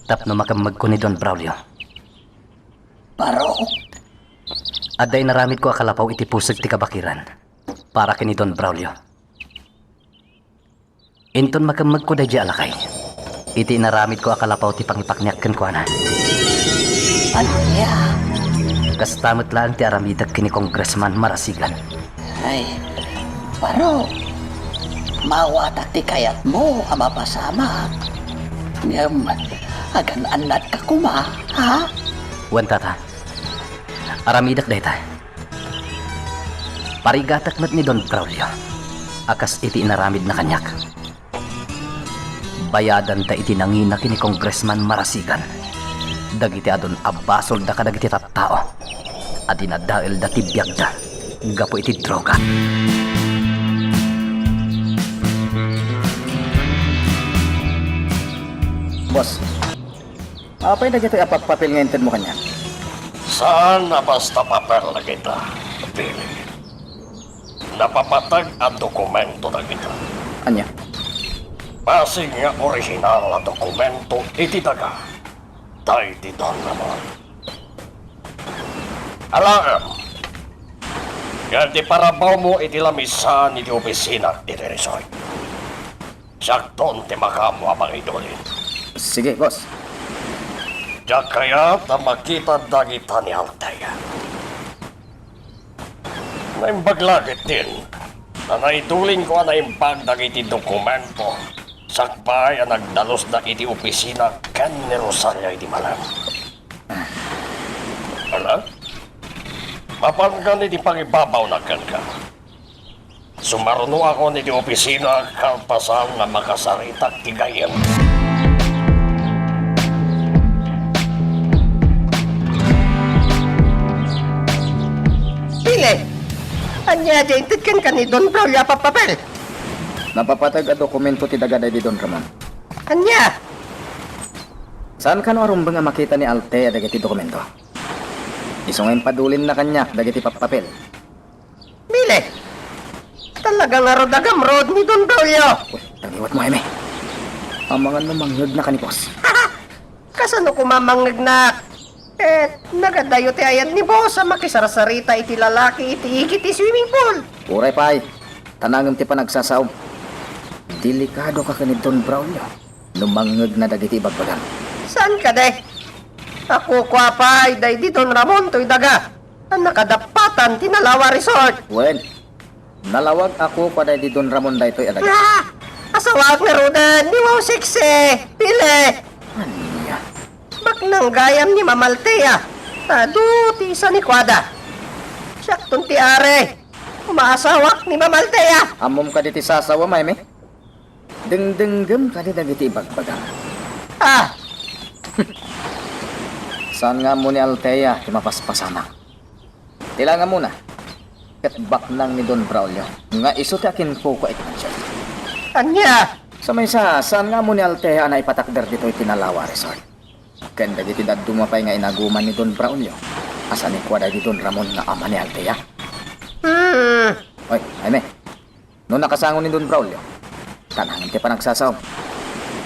[SPEAKER 6] Tapno makamag ko ni Don Braulio.
[SPEAKER 5] Paro,
[SPEAKER 6] Aday naramid ko akalapaw iti pusag ti kabakiran. Para kini Don Braulio. Inton makamag ko dahi alakay. Iti naramid ko akalapaw ti pangipakniak ken kuana.
[SPEAKER 5] ano niya?
[SPEAKER 6] Kastamot lang ti aramidag kini Congressman Marasigan.
[SPEAKER 5] Ay, paro, mawatak ti kayat mo ang mapasama. Ngam, agan anad ka kuma, ha?
[SPEAKER 6] Wan tata. Aramidak dayta. Parigatak met ni Don Braulio. Akas iti inaramid na kanyak. Bayadan ta iti nangina kini Congressman Marasigan. Dagiti adon abasol da kadagiti tattao. Adina dahil da tibiyag da. Gapo iti droga.
[SPEAKER 3] Boss, apay na kita papapil nga inted mo kanya?
[SPEAKER 9] Saan na basta papel na kita, Pili? Napapatag ang dokumento na kita.
[SPEAKER 3] Anya?
[SPEAKER 9] Basig nga original na dokumento iti daga. Tay di doon naman. Alam, ganti parabaw mo iti lamisan iti opisina iti resort. Sakton ti makamu abang idolin.
[SPEAKER 3] Sige, boss.
[SPEAKER 9] Diyak kaya na makita dagita ni Altaya. Naimbagлагit din na naituling ko na impag dagiti dokumento sakbay ang nagdalos na iti opisina kan ni Rosalia iti malam. Ala? Mapanggan iti pangibabaw na kan ka. Sumaruno ako niti opisina kalpasan na makasaritak ti gayem.
[SPEAKER 3] Pili! Anya, jainted kan ni Don Braulio papapel. Napapatag a dokumento ti dagaday di Don Ramon. Anya? Saan ka no arumbang nga makita ni Altea dagiti dokumento? Isungay padulin na kanya dagiti papapel. Pili! Talagang arodagam rod ni Don Braulio. Uy, tangiwat mo, Eme. Ang mga namanghag na kanipos. Kasano kumamangag na? Nagadayo ti ayan ni boss sa makisarasarita iti lalaki iti higit ti swimming pool. Uray pay, tanangam ti panagsasaw. Delikado ka kanid Don Braulio. Numangag na dagiti ibagbagang. Saan ka de? Ako kwa pay, day di Don Ramon to'y daga. Ang nakadapatan ti Nalawa Resort. Well, nalawag ako kwa day di Don Ramon day to'y adaga. Asawag na rodan, di mo sikse. Pili. Anya? Baknang gayam ni Mamaltea. Ti isa ni Kwada. Siyaktong ti are. Umaasawak ni Mamaltea. Amom ka diti sasawa, Mayme. Dengdenggem ka di dagiti ibagbagang. Saan nga mo ni Altea mapaspasama? Tila nga muna. Katbak nang ni Don Braulio. Nga iso ti akin po ko ito. Anya? Sa may saan nga mo ni Altea na ipatakder dito itinalawa resort? Kanda diti dumapay nga inaguman ni Don Braulio. Asa ni Kwada di Don Ramon nga ama ni Altea? Oy, Jaime. Noong nakasangon ni Don Braulio, tanangin ti panagsasaw.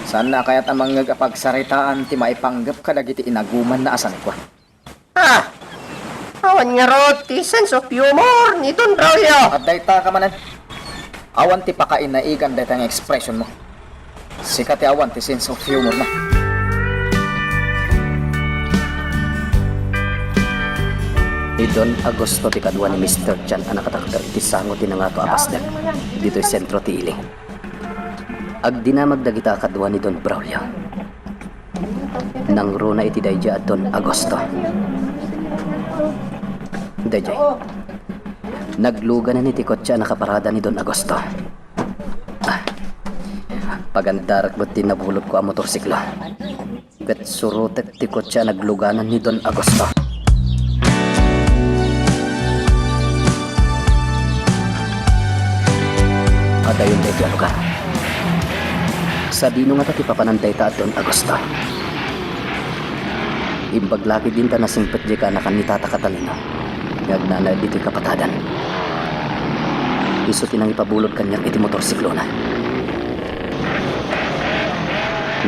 [SPEAKER 3] Saan na kaya't amang nagapagsaritaan ti maipanggap ka dagiti inaguman na asa ni Kwa? Awan nga rod ti sense of humor ni Don Braulio. At dayta ka manan. Awan ti pakain na igan dayta nga expression mo. Sikat ti awan ti sense of humor na.
[SPEAKER 6] Idon Agosto ti kadwa ni Mr. Chan ang nakatakder iti sango ti nangato apasdag. Dito'y sentro ti iling. Agdinamag dagita kadwa ni Don Braulio. Nang runa iti dayja at Don Agosto. Dayjay. Nagluga na ni ti kotsa nakaparada ni Don Agosto. Pagandarak ba't tinabulot ko ang motorsiklo? Kat surutet ti kotse nagluganan ni Don Agosto. Adayon tayo ang lugar. Sa dino nga ti papanantay ta at Don Agosto. Imbaglaki din ta na singpet di ka nakan ni Tata Catalina. Ngagnanay dito'y kapatadan. Iso tinang ipabulot kanyang iti motorsiklo na.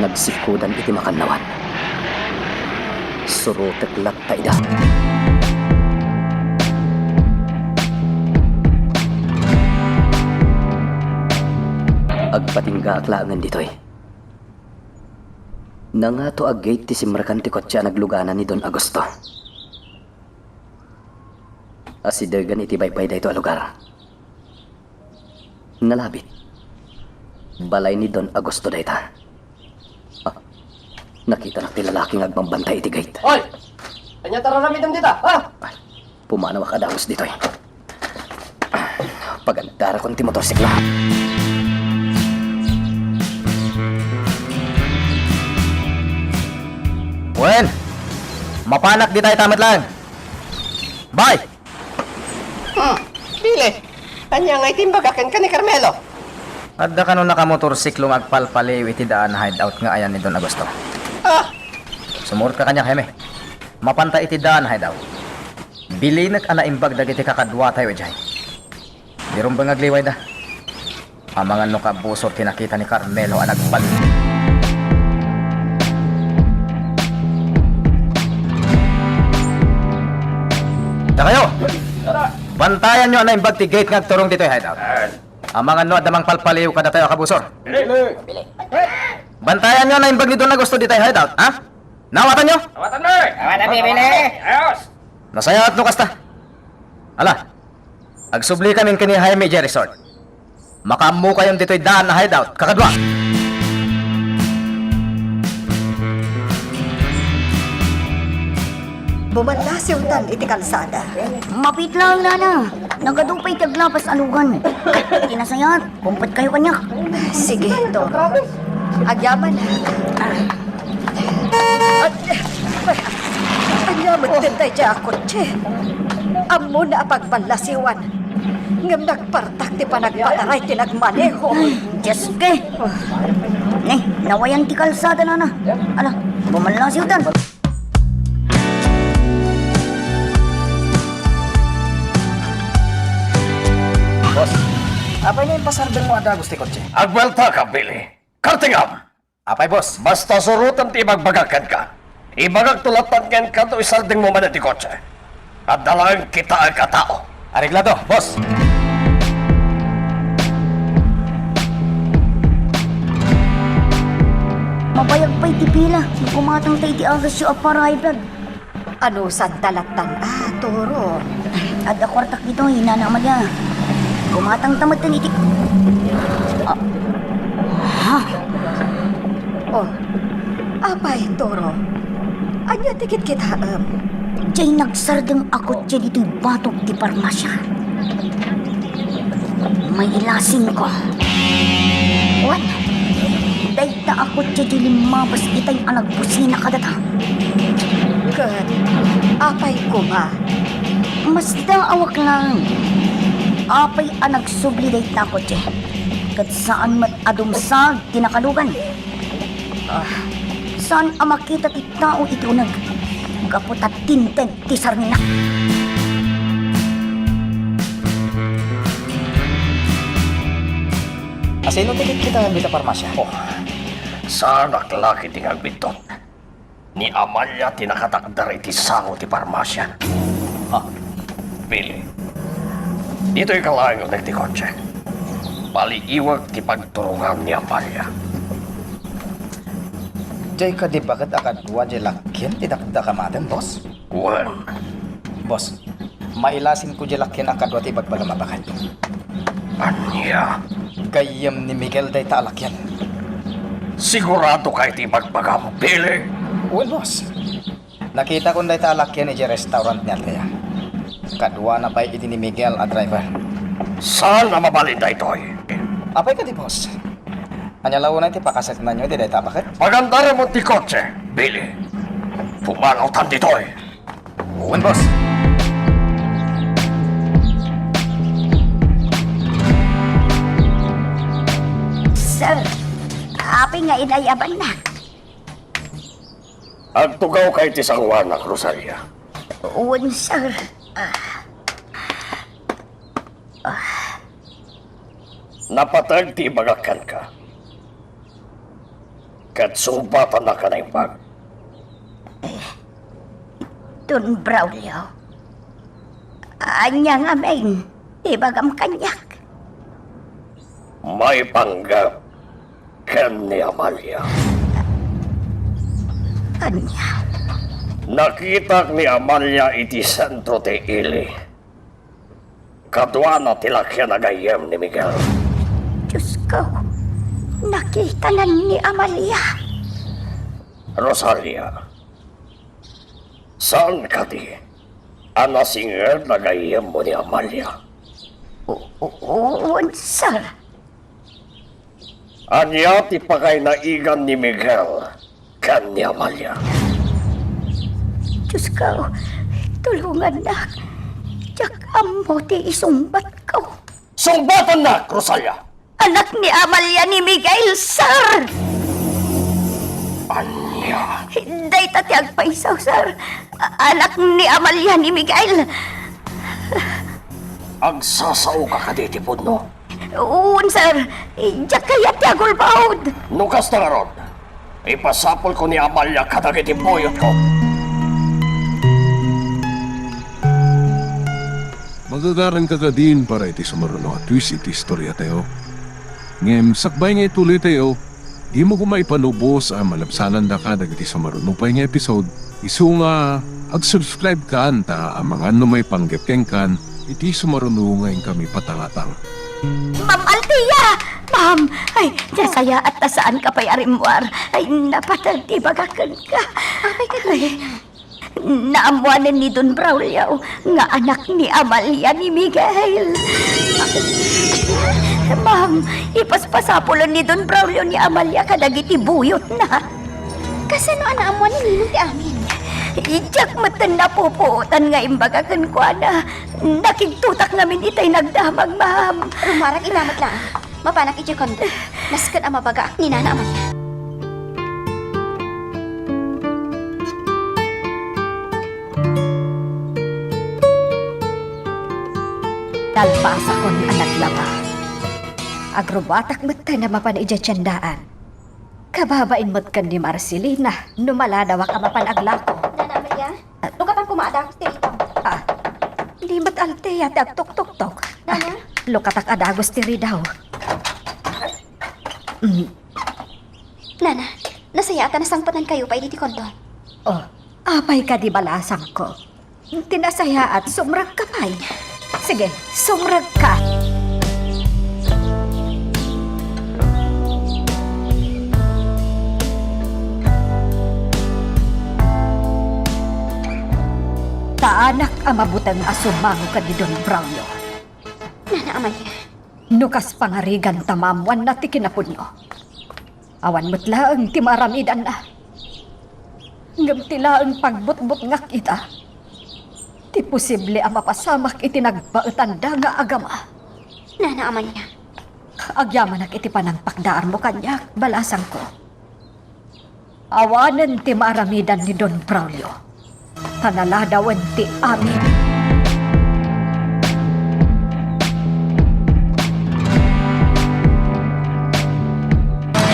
[SPEAKER 6] Nagsikudan iti makannawan. Surutek lat taida. Agpatingga aklangan dito'y. Nangato agay ti simrakan ti kotsa nagluganan ni Don Agosto. Asidegan iti baypay da ito a lugar. Nalabit. Balay ni Don Agosto da ita. Nakita na ti lalaking agbambantay iti gate.
[SPEAKER 3] Hoy! Kanya tararamidam dita, ha?
[SPEAKER 6] Pumanawak adangos dito'y. Pagandara kon ti motorsikla.
[SPEAKER 3] Wen! Mapanak di tayo tamat lang. Bye!
[SPEAKER 10] Bile, kanya nga itimbagakan ka ni Carmelo.
[SPEAKER 3] Adda ka nung nakamotorsiklo agpalpaliw iti daan hideout nga ayan ni Don Agosto.
[SPEAKER 10] Ah,
[SPEAKER 3] Sumur ka kanya heme. Mapanta iti daan hideout. Bilinak ana imbag dagiti kakadwa tayo ejay. Dirong bang agliway da? Amangan no kabusor tinakita ni Carmelo ang nagpal. Da kayo! Bantayan nyo na imbag ti gate nga turong dito hideout. Amangan no adamang palpaliw kada tayo kabusor. Bantayan nyo na imbag ni Don Agosto dito hideout, ha? Nawatan nyo?
[SPEAKER 10] awatan mo! Awatan, bibili! Ayos!
[SPEAKER 3] Nasayat no kasta. Ala, agsubli kami kini Jaime J. Resort. Makamu kayong dito'y daan na hideout, kakadwa.
[SPEAKER 7] Bumanda si Utan iti kalsada.
[SPEAKER 4] Mapit lang, Lana. Nagadupay taglapas alugan. Tinasayat, kumpet kayo kanya.
[SPEAKER 7] Sige, Toro. Agyaman na. Agyaman din tayo dyan ako, Che. Amo na apagbalasiwan. Ngam nagpartak ti panagpataray ti nagmaneho.
[SPEAKER 4] Diyos ke. Nawayan ti kalsada, Lana. Ala, bumanla si Utan.
[SPEAKER 3] Boss, apay na yung pasardan mo ada gusti kotse?
[SPEAKER 9] Agwelta ka, Billy. Kartingam!
[SPEAKER 3] Apay, boss.
[SPEAKER 9] Basta surutan ti ibagbagakan ka. Ibagag tulatan ken ka to isalding mo man ti kotse. At dalang kita ang katao.
[SPEAKER 3] Areglado, boss.
[SPEAKER 4] Mabayag pa'y ti pila. Kumatang tayo ti agas yung aparay vlog.
[SPEAKER 7] Ano santalatan? Toro.
[SPEAKER 4] At akwartak dito, hinana niya. Kumatang tamad iti.
[SPEAKER 7] Oh, apay, Toro. Anya tikit kita,
[SPEAKER 4] Diya'y nagsardeng ako dyan dito'y batok ti parmasya. May ilasin ko. What? Dahita ako dyan di limabas itay ang nagbusina kadata.
[SPEAKER 7] Kat, apay ko ba?
[SPEAKER 4] Mas daawak lang. Apay ang nagsubli dahita ako dyan. Kat saan mat adumsag tinakalugan. Saan ang makita ti tao itunag? Kapot at tinted ti sarnina.
[SPEAKER 3] Asino tikit kita ng dita parmasya?
[SPEAKER 9] Oh, saan naklaki ti agbintot? Ni Amalia tinakatakdar iti sango ti parmasya. Billy, dito ikalayo nagti kotse. Paliiwag ti pagturungan ni Amalia.
[SPEAKER 3] Jay ka di bakit akadwa jay lakyan tidakda ka matem, boss?
[SPEAKER 9] Well,
[SPEAKER 3] Boss, mailasin ko jay lakyan akadwa ti bagbalamabakan.
[SPEAKER 9] anya,
[SPEAKER 3] Gayam ni Miguel day taalakyan.
[SPEAKER 9] sigurado kay ti magbagam, Billy.
[SPEAKER 3] Well, boss. Nakita ko day taalakyan iti restaurant niya kaya. Kadwa na pa'y iti ni Miguel a driver.
[SPEAKER 9] Saan na mabalita ito'y?
[SPEAKER 3] Apay ka di, boss. Anyalaw na iti pakasat na nyo, di dahil bakit?
[SPEAKER 9] Pagandara mo ti kotse, Billy. Pumalaw tan dito eh.
[SPEAKER 3] Uwan, boss.
[SPEAKER 8] Sir, api nga inayaban na.
[SPEAKER 9] Agtugaw kay ti Sangwanak, Rosalia.
[SPEAKER 8] Uwan, sir.
[SPEAKER 9] Napatag ti bagakan ka. Kat sumbatan na ka na impag.
[SPEAKER 8] Don Braulio. Anya nga main, ibagam kanyak.
[SPEAKER 9] May panggap kan ni Amalia.
[SPEAKER 8] Anya,
[SPEAKER 9] Nakita ni Amalia iti sentro ti Ili. Kadwa na tilakya nagayem ni Miguel.
[SPEAKER 8] Diyos ko, nakita na ni Amalia.
[SPEAKER 9] Rosalia, saan ka di? Anasinged nagayem mo ni Amalia.
[SPEAKER 8] Uwan, sir.
[SPEAKER 9] Anya ti pakay na igan ni Miguel kan ni Amalia.
[SPEAKER 8] Diyos ko, tulungan na. Tiyak amo ti isumbat ko.
[SPEAKER 9] Sumbatan na, Rosalia!
[SPEAKER 8] Anak ni Amalia ni Miguel, sir!
[SPEAKER 9] Anya?
[SPEAKER 8] Hindi tati agpaisaw, sir. Anak ni Amalia ni Miguel.
[SPEAKER 9] Agsasaw ka kaditipod, no?
[SPEAKER 8] Uwan, sir. Diyak kaya ti agulbaod.
[SPEAKER 9] Nukas na nga ron. Ipasapol ko ni Amalia kadagitipuyot ko.
[SPEAKER 1] Magagaran ka ka din para iti sumaruno at twist iti istorya tayo. Ngem, sakbay nga ituloy tayo, di mo kumaipanubos ang malapsanan da ka dagiti sumaruno pa nga episode. Isu nga, ag-subscribe ka anta ang mga may panggepkeng kan, iti sumaruno ngayon kami patangatang.
[SPEAKER 8] Ma'am Althea! Ma'am! Ay, nasaya at tasaan ka pa'y arimwar. Ay, napatagdi bagakan ka. Ay, naamuanan ni Don Braulio nga anak ni Amalia ni Miguel. Ma'am, ipaspasapulon ni Don Braulio ni Amalia kadagiti buyot na.
[SPEAKER 2] Kasano anaamuan ni Ninong ti amin?
[SPEAKER 8] Ijak matan na puputan nga imbagakan ko na. Nakigtutak namin itay nagdamag, ma'am.
[SPEAKER 2] Rumarag inamat lang. Mapanak iti kondo. Naskan ang mabaga ni Nana Amalia.
[SPEAKER 7] Talpasa kon anak laba. Agrobatak mata na mapan ija tiyandaan. Kababain mo't kan ni Marcelina, numaladawa ka mapan aglako.
[SPEAKER 2] Nana Amalia, lukapan pumaada ko dito.
[SPEAKER 7] Di mo't Althea ti agtok-tok-tok.
[SPEAKER 2] Nana?
[SPEAKER 7] Lukatak adagos tiri daw.
[SPEAKER 2] Nana, nasaya ata nasangpatan kayo pa iti kondo.
[SPEAKER 7] Oh, apay ka di balasang ko. Tinasaya at sumrag ka pa'y. Sige, sumrag ka. Taanak ang mabutang asumango ka ni Don Braulio.
[SPEAKER 2] Nana Amalia,
[SPEAKER 7] Nukas pangarigan tamamuan na ti kinapudno. Awan mo't laang ti maramidan na. Ngam ti laang pagbutbut nga kita. Ti posible ang mapasamak iti nagbaetanda nga agama.
[SPEAKER 2] Nana Amalia.
[SPEAKER 7] Agyaman ak iti panangpakdaan mo kanyak, balasang ko. Awanan ti maramidan ni Don Braulio. Panaladawan ti amin.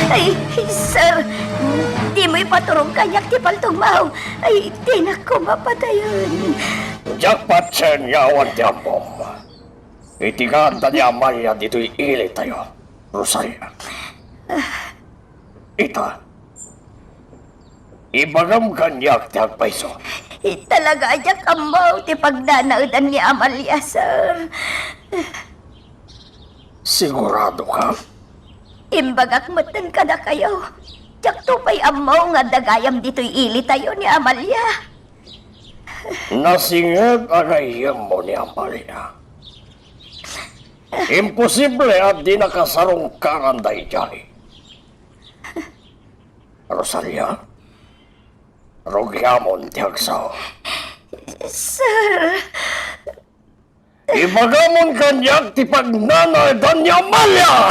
[SPEAKER 8] Ay, sir, di mo ipaturong kanyak ti paltugmaw. Ay, di na ko mapatayon.
[SPEAKER 9] Jackpot sen yawan ti ambom. Itiganda ni Amalia dito'y ili tayo, Rosalia. Ita, ibagam kanyak ti agpaiso.
[SPEAKER 8] Talaga ajak amaw ti pagdanaudan ni Amalia, sir.
[SPEAKER 9] Sigurado ka?
[SPEAKER 8] Imbagak matan ka na kayo. Tiyak tupay amaw nga dagayam dito'y ili tayo ni Amalia.
[SPEAKER 9] Nasinged agayem mo ni Amalia. Imposible at di nakasarong karanday jay. Rosalia? Rogyamon ti agsaw.
[SPEAKER 8] Sir,
[SPEAKER 9] Ibagamon kanyak ti pagnanay dan ni Amalia!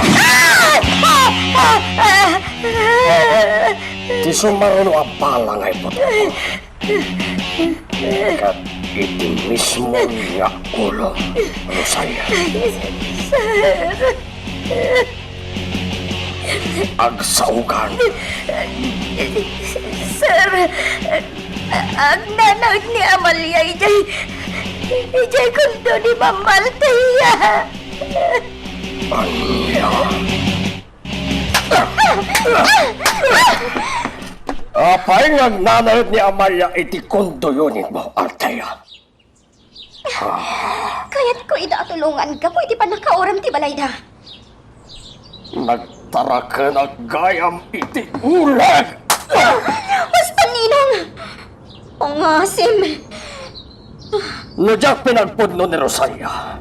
[SPEAKER 9] Ti sumaruno ang palang ay puto. Kat iti mismo nga ulo, Rosalia. Agsaugan.
[SPEAKER 8] sir, ang nanag ni Amalia, ijay kundo ni Mamaltaya.
[SPEAKER 9] Anya. Apay nga nanayot ni Amalia iti kondoyonin mo, Althea.
[SPEAKER 2] Kaya't ko idaatulungan ka, pwede pa nakauram ti balay da.
[SPEAKER 9] Nagtara ka na gayam iti ulag!
[SPEAKER 2] Basta ninong! O nga, Sim.
[SPEAKER 9] Nadyak pinagpudno ni Rosalia.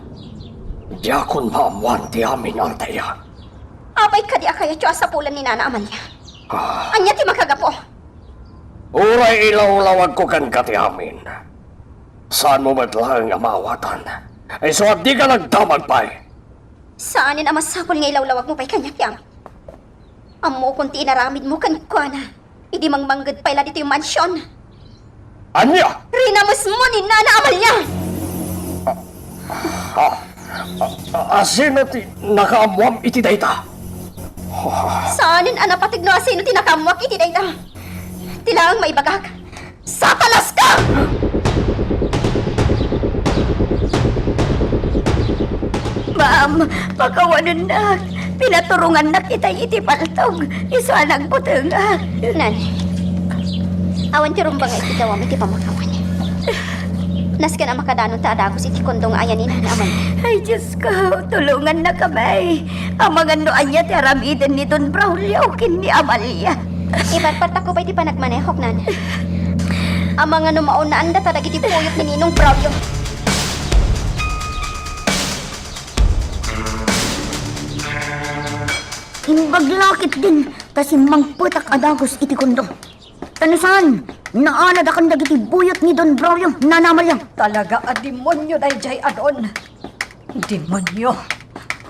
[SPEAKER 9] Diyakon maamuan ti amin, Althea.
[SPEAKER 2] Abay ka di akaya tiyo sa pulan ni Nana Amalia. Anya ti makagapo.
[SPEAKER 9] Uray ilawlawag ko kan ka ti amin. Saan mo madlang amawatan? Ay so di ka nagdamag pa'y.
[SPEAKER 2] Saanin ang masapol nga ilawlawag mo pa'y kanyak yang? Amo kung tinaramid mo kan kuana. Idi mangmanggad pa'y dito yung mansyon.
[SPEAKER 9] Anya?
[SPEAKER 2] Rinamos mo ni Nana Amalia!
[SPEAKER 9] Asino ti nakaamuam iti dayta?
[SPEAKER 2] Saanin ang napatigno asino tinakamwak iti dayta? Tilang maibagak. Satalas ka!
[SPEAKER 8] Ma'am, pagkawanan na. Pinaturungan na kita iti paltog. Isa nagputanga.
[SPEAKER 2] Nan, awan ti rumbang iti dawam iti pamakawan. Nas ka na makadanon ta adagos iti kondong ayan ni Nana Amalia.
[SPEAKER 8] Ay, Diyos ko, tulungan na kamay. Ang mga noan niya, tiaramidan ni Don Braulio, kini Amalia.
[SPEAKER 2] Ibarparta ko ba iti panagmanehok, Nan? Ang mga numaon na anda tadag iti puyot ni Ninong Braulio.
[SPEAKER 4] Imbaglakit din, kasi mangputak adagos iti kondo. Tanusan, naanad akong dagiti buyot ni Don Braulio, nanamalya.
[SPEAKER 7] Talaga a demonyo na ijay adon. Demonyo.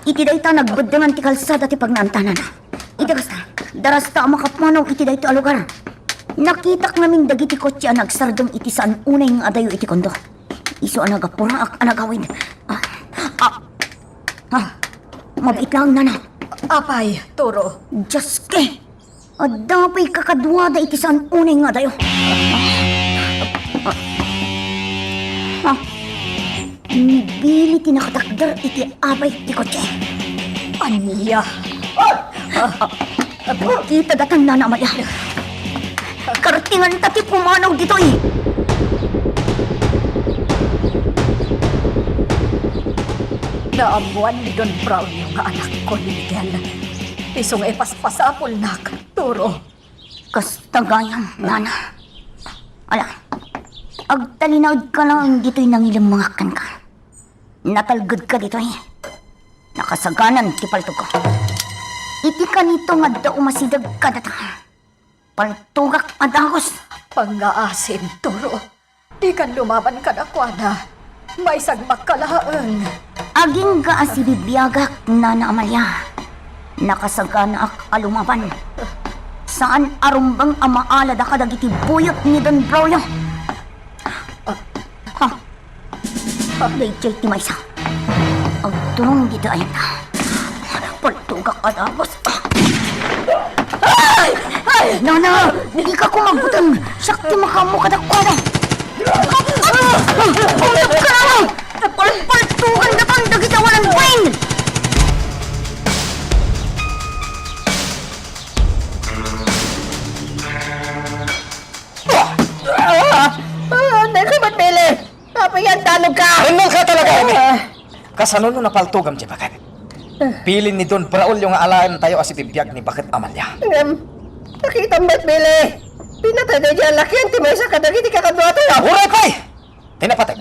[SPEAKER 4] Iti dayta nagbuddangan ti kalsada ti pagnaantanan. Iti kasta, darasta ang makapmanaw iti dayto a lugar. Nakitak namin dagiti kotse ang nagsardong iti saan unay ng adayo iti kondo. Iso ang nagapuraak ang nagawid. Mabait lang, nana.
[SPEAKER 7] Apay, Turo.
[SPEAKER 4] Diyos ke! Adapay kakadwada iti saan unay nga dayo. Nibili ti nakatakdar iti abay ti kotse.
[SPEAKER 7] Anya.
[SPEAKER 4] Kita datang na namaya. Kartingan tati pumanaw dito eh.
[SPEAKER 7] Naamuan ni Don Braulio nga anak ko ni Miguel. Isong ipaspasapol nak, Turo.
[SPEAKER 4] Kastagayang, nana. Ala, agtalinawid ka lang dito'y nangilang mga kan ka. Natalgod ka dito eh. Nakasaganan ti paltog ko. Iti ka nito nga da umasidag ka data. Paltugak adagos.
[SPEAKER 7] Pangaasim, Turo. Di kan lumaban ka na kuana. May sagmak kalaang.
[SPEAKER 4] Aging ga si bibiyagak, Nana Amalia. Nakasagana ak alumaban. Saan arumbang amaala da kadagiti buyot ni Don Braulio? Dayjay ti maysa. Agturong dito ayan na. Paltugak adagos. Ay! Nana! Di ka kumagbutan! Sakti makamu kadakwada! Umag ka na! Paltugan na pang dagita walang buwing!
[SPEAKER 10] Naku, ba't Bele? Papayan, tanog ka!
[SPEAKER 3] Ano ka talaga, Emi? Kasano no napaltugam di bakit? Pilin ni Don Braulio nga alayan tayo as ibibiyag ni Bakit Amalia.
[SPEAKER 10] Nakita mo ba't Bele? Pinatay na dyan lakyan, timay sa kadagi, di kakadwa tayo.
[SPEAKER 3] Huray pa'y! Tinapatag.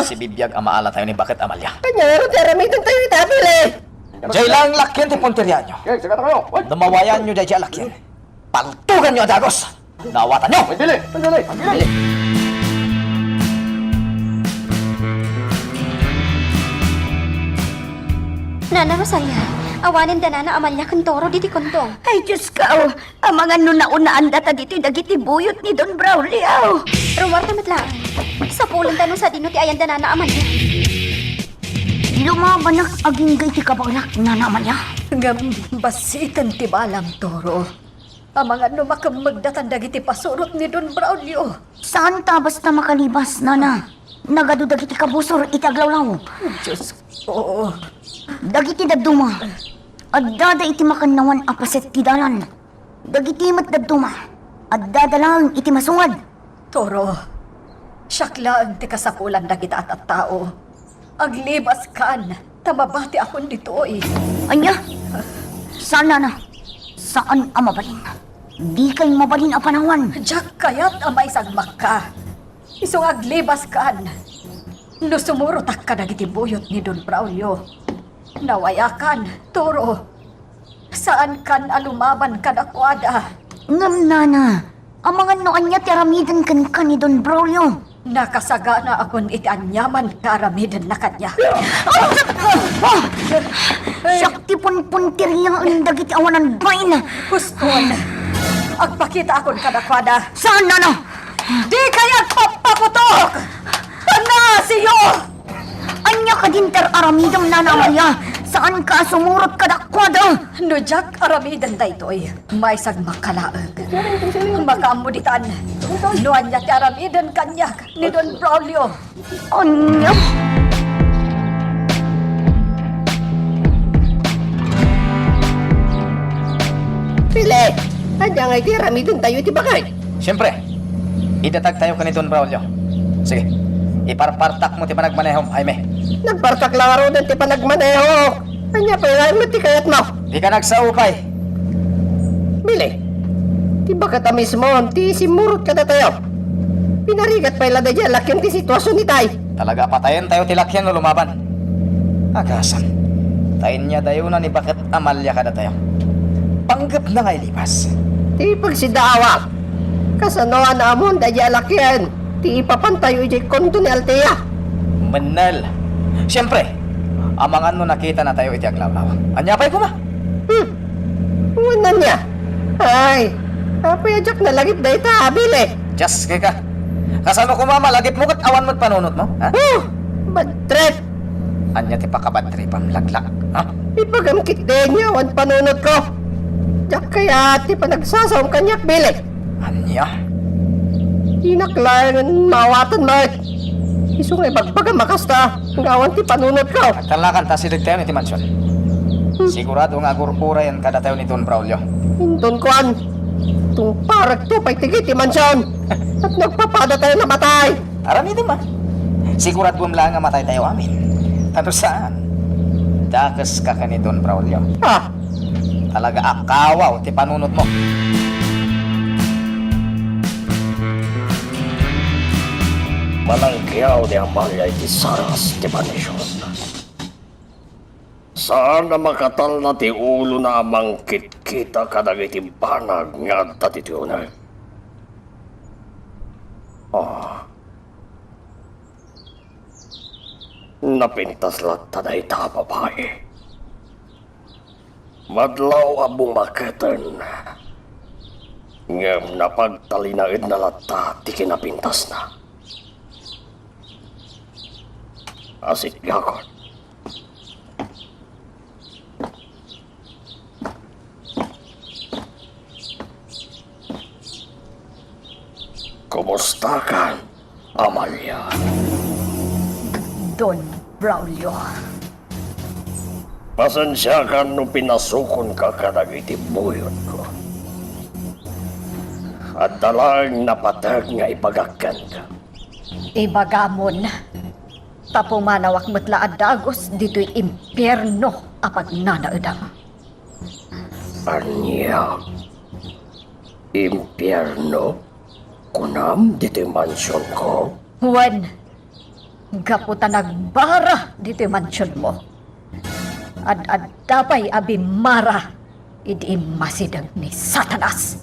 [SPEAKER 3] Si bibiyag ang maala tayo ni Bakit Amalia.
[SPEAKER 10] Kanya nga rin, taramitan tayo ita, Bele.
[SPEAKER 3] Jay lang lakyan ti punteriya nyo. Namawayan nyo jay lakyan. Paltugan nyo, Dagos! Nawatan nyo! Pagdili! Pagdili!
[SPEAKER 2] Nana Rosalia, awanin da na Amalia kan Toro diti kondong.
[SPEAKER 8] Ay, Diyos ka, ang mga nunaunaan data dito dagiti buyot ni Don Braulio.
[SPEAKER 2] Rumar tamat lang. Sa pulong tanong sa dino ti ayan da na Amalia.
[SPEAKER 4] Lumaban na aging gay ti kabalak na naman niya.
[SPEAKER 7] Ngam basitan ti balang Toro. Ang mga numakamagdatan dagiti pasurot ni Don Braulio.
[SPEAKER 4] Saan ta basta makalibas, nana? Nagadudag iti kabusor iti aglawlaw.
[SPEAKER 7] Diyos ko.
[SPEAKER 4] Dagiti daduma. Addada iti makanawan apaset ti dalan. Dagiti matdaduma. Addada lang iti masungad.
[SPEAKER 7] Toro, syaklaan ti kasapulan na kita at tao. Aglibas kan, tamabati akon dito
[SPEAKER 4] Anya? Sana na? Saan ang mabalin? Di kay mabalin ang panawan.
[SPEAKER 7] Jack kayat amay sagmak ka. Isong aglibas kan. No sumurutak ka dagiti buyot ni Don Braulio. Nawayakan, Toro. Saan kan alumaban ka dakwada?
[SPEAKER 4] Ngam nana, ang mga noan niya tiramidan kan ni Don Braulio.
[SPEAKER 7] Nakasagana akon iti anyaman karamidan na kanya.
[SPEAKER 4] Sakti puntiriyang ang dagiti awanan bain.
[SPEAKER 7] Huston, agpakita akon kadakwada.
[SPEAKER 4] Saan nana?
[SPEAKER 7] Di kaya't papaputok! Panasiyo!
[SPEAKER 4] Anya ka din aramidam na Amalia. Saan ka sumurot kadakwada?
[SPEAKER 7] No Jack aramidan daytoy, may sagmakalaag. Makaamuditan, no anya ti aramidan kanyak ni Don Braulio.
[SPEAKER 4] Anya?
[SPEAKER 10] Pili! Anya nga iti ramidon tayo iti bagay.
[SPEAKER 3] Siyempre, idatag tayo ka ni Don Braulio. Sige, iparpartak mo ti panagmanehom, Jaime.
[SPEAKER 10] Nagpartak lang araw ng ti panagmaneho. Anya pa ilan mo ti kayat mo.
[SPEAKER 3] Di ka nagsaupay.
[SPEAKER 10] Bili, ti baka ta mismo, ti simurot ka na tayo. Pinarigat pa ilada dyan, lakyan ti sitwasyon ni tay.
[SPEAKER 3] Talaga patayin tayo tilakyan o lumaban. Agasan, tayin niya dayo na ni bakit Amalia ka na tayo. Panggap na nga ilipas.
[SPEAKER 10] Ti pagsidaawa. Kasanoan na amon da dyan lakyan. Ti ipapantayo ijay konto ni Altea.
[SPEAKER 3] Manal. Siyempre, amang ano nakita na tayo iti aglaw-law. Anya pa'y kuma?
[SPEAKER 10] Una niya. Ay, apayajak na lagip da ita, Bili.
[SPEAKER 3] Just kay ka. Kasano kumama, lagip mo kat awan mo't panunot mo? Ha?
[SPEAKER 10] Bad trip.
[SPEAKER 3] Anya ti pakabadripang laglak. Ha?
[SPEAKER 10] Ipagamkit din niya, wan panunod ko. Diyak kaya ti panagsasawang kanyak, Bili.
[SPEAKER 3] Anya?
[SPEAKER 10] Inaklayan mawatan mo. Iso nga bagbaga makasta. Ngawan ti panunod ko.
[SPEAKER 3] Talakan ta silig tayo ni ti mansyon. Sigurado nga agurura yan kada tayo ni Don Braulio.
[SPEAKER 10] Hindon kuan. Tung parag to pa'y tigit ti mansyon. At nagpapada tayo na matay.
[SPEAKER 3] Arami din ba? Sigurado mo lang nga matay tayo amin. Ano saan? Dakas ka ka ni Don Braulio.
[SPEAKER 10] Ha?
[SPEAKER 3] Talaga akawaw ti panunot mo.
[SPEAKER 9] Malangkyaw ni Amalia iti saras ti manisyon. Saan na makatal na ti ulo na amangkit kita kadag iti banag nga tatitiunay. Napintas lang taday ta babae. Madlaw abong maketen. Ngem napagtalinaid na lata ti kinapintas na. Asit gakon. Kumusta ka, Amalia?
[SPEAKER 7] Don Braulio.
[SPEAKER 9] Pasensya ka nung pinasukon ka kadag iti buyot ko. At dalang napatag nga ipagakan ka.
[SPEAKER 7] Ibagamon. Tapumanawak matla adagos dito'y impyerno apag nanaudang.
[SPEAKER 9] Anya? Impyerno? Kunam dito'y mansyon ko?
[SPEAKER 7] Juan, gaputa nagbara dito'y mansyon mo. Ad-ad tapay abimara, idi masidag ni Satanas.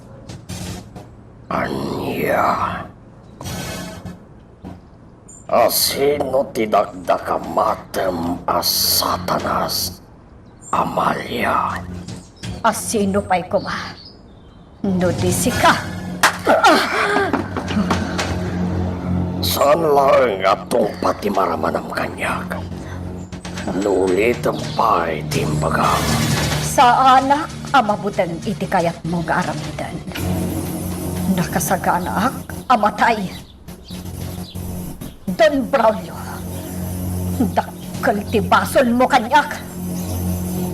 [SPEAKER 9] Anya. Asino tidagdaka matem as Satanas, Amalia.
[SPEAKER 7] Asino pa'y kuma? Nudisi ka.
[SPEAKER 9] Saan lang atong pati maramanam kanyag? Nulit ang pa'y timbaga.
[SPEAKER 7] Sa anak, amabutang iti kayat mo nga aramidan. Nakasaganak, amatay. Don Braulio, dakkel ti basol mo kanyak.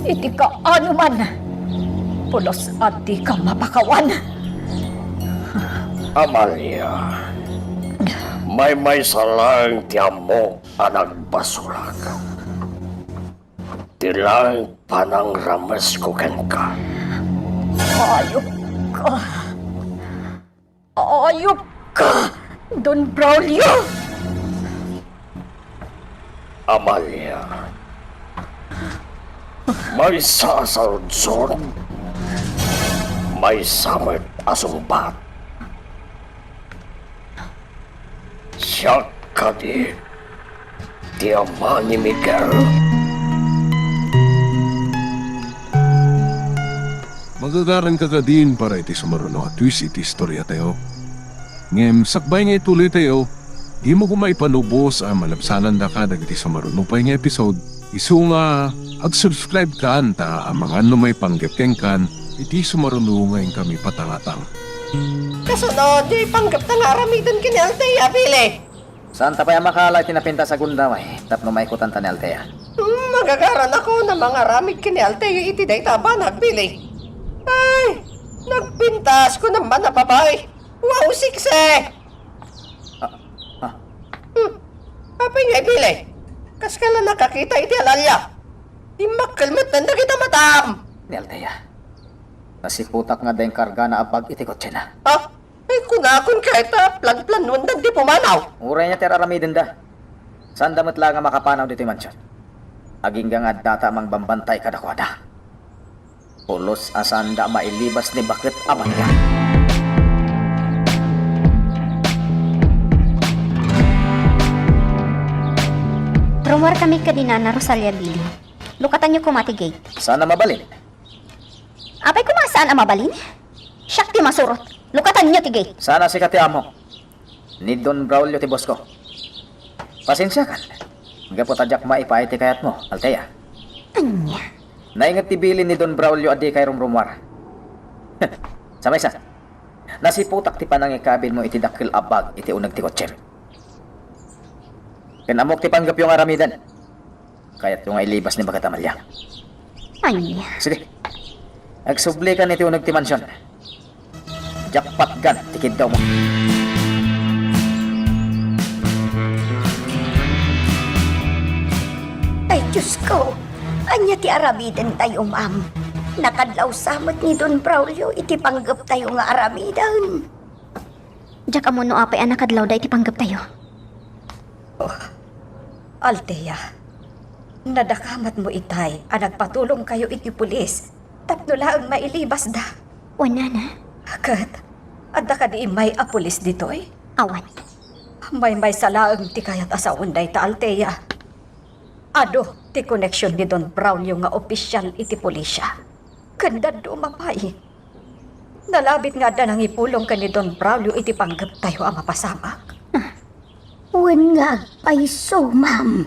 [SPEAKER 7] Iti ka ano man, pulos at di ka mapakawan.
[SPEAKER 9] Amalia, may salang ti amo ang nagbasulak. Tilang panang ramas ko ka.
[SPEAKER 7] Ayop ka. Ayop ka, Don Braulio.
[SPEAKER 9] Amalia, may sasarudson, may samit asumbat. Siya kadi, ti ama ni Miguel.
[SPEAKER 1] Magagaran ka ka din para iti sumaruno at twist iti istorya tayo. Ngem, sakbay nga ituloy tayo, di mo kumay panubos ang malabsanan da ka dagiti sumaruno pa nga episode. Isu nga, ag-subscribe ka anta ang mga may panggapkeng kan, iti sumaruno ngayon kami patangatang.
[SPEAKER 10] Kasunod, di panggap na nga aramidan kini Altea, Pili.
[SPEAKER 3] Saan tapay ang makala tinapinta sa gundaway? Tapno maikutan ta ni Altea.
[SPEAKER 10] Magagaran ako na mga ramid kini Altea iti day tabanag, Pili. Ay, nagpintas ko naman na babae. Wow, sikse! Apay nga, Pili. Kas ka lang nakakita iti alalya. Di makalmat na nakita matam.
[SPEAKER 3] Ni Altea. Nasiputak nga dahil karga na abag iti kotse na.
[SPEAKER 10] Ha? Ay, kunakon kahit plan-planuan na di pumanaw.
[SPEAKER 3] Uray niya tiraramidin da. Saan damat lang nga makapanaw dito mansyon? Aging nga data mang bambantay kadakwada. Pulos asanda mailibas ni bakit aman niya.
[SPEAKER 2] Rumor kami kadina na Rosalia Billy. Lukatan niyo kumati gate.
[SPEAKER 3] Sana mabalin.
[SPEAKER 2] Apay kumasaan ang mabalin? Siyak ti masurot. Lukatan niyo ti gate.
[SPEAKER 3] Sana si kati amo. Ni Don Braulio ti boss ko. Pasensya kan. Gapot adyak maipay ti kayat mo, Altea.
[SPEAKER 2] Anya?
[SPEAKER 3] Naingat ti bilin ni Don Braulio adi kay rumrumwar. Samay sa. Nasiputak ti panangikabin mo iti dakil abag iti unag ti kotsem. Kanamok ti panggap yung aramidan. Kaya't yung ilibas ni Bagat Amalia.
[SPEAKER 2] Anya?
[SPEAKER 3] Sige. Nagsubli ka niti unag ti mansyon. Jackpot gun, tikid daw mo.
[SPEAKER 8] Ay, Diyos ko. Anya ti aramidan tayo, ma'am. Nakadlaw samot ni Don Braulio, iti panggap tayo nga aramidan.
[SPEAKER 2] Diyak amo no apay anak adlaw da iti panggap tayo.
[SPEAKER 7] Altea, nadakamat mo itay, nagpatulong kayo iti pulis. Tapno lang mailibas da.
[SPEAKER 2] Wala na.
[SPEAKER 7] Agad, adda ka di may apulis ditoy.
[SPEAKER 2] Awan.
[SPEAKER 7] May salaang ti kayat asaon day ta Altea. Ado, ti koneksyon ni Don Braulio nga opisyal iti pulisya. Kanda dumapay. Nalabit nga da nang ipulong ka ni Don Braulio iti panggap tayo ang mapasamak.
[SPEAKER 8] Wen nga paiso, ma'am.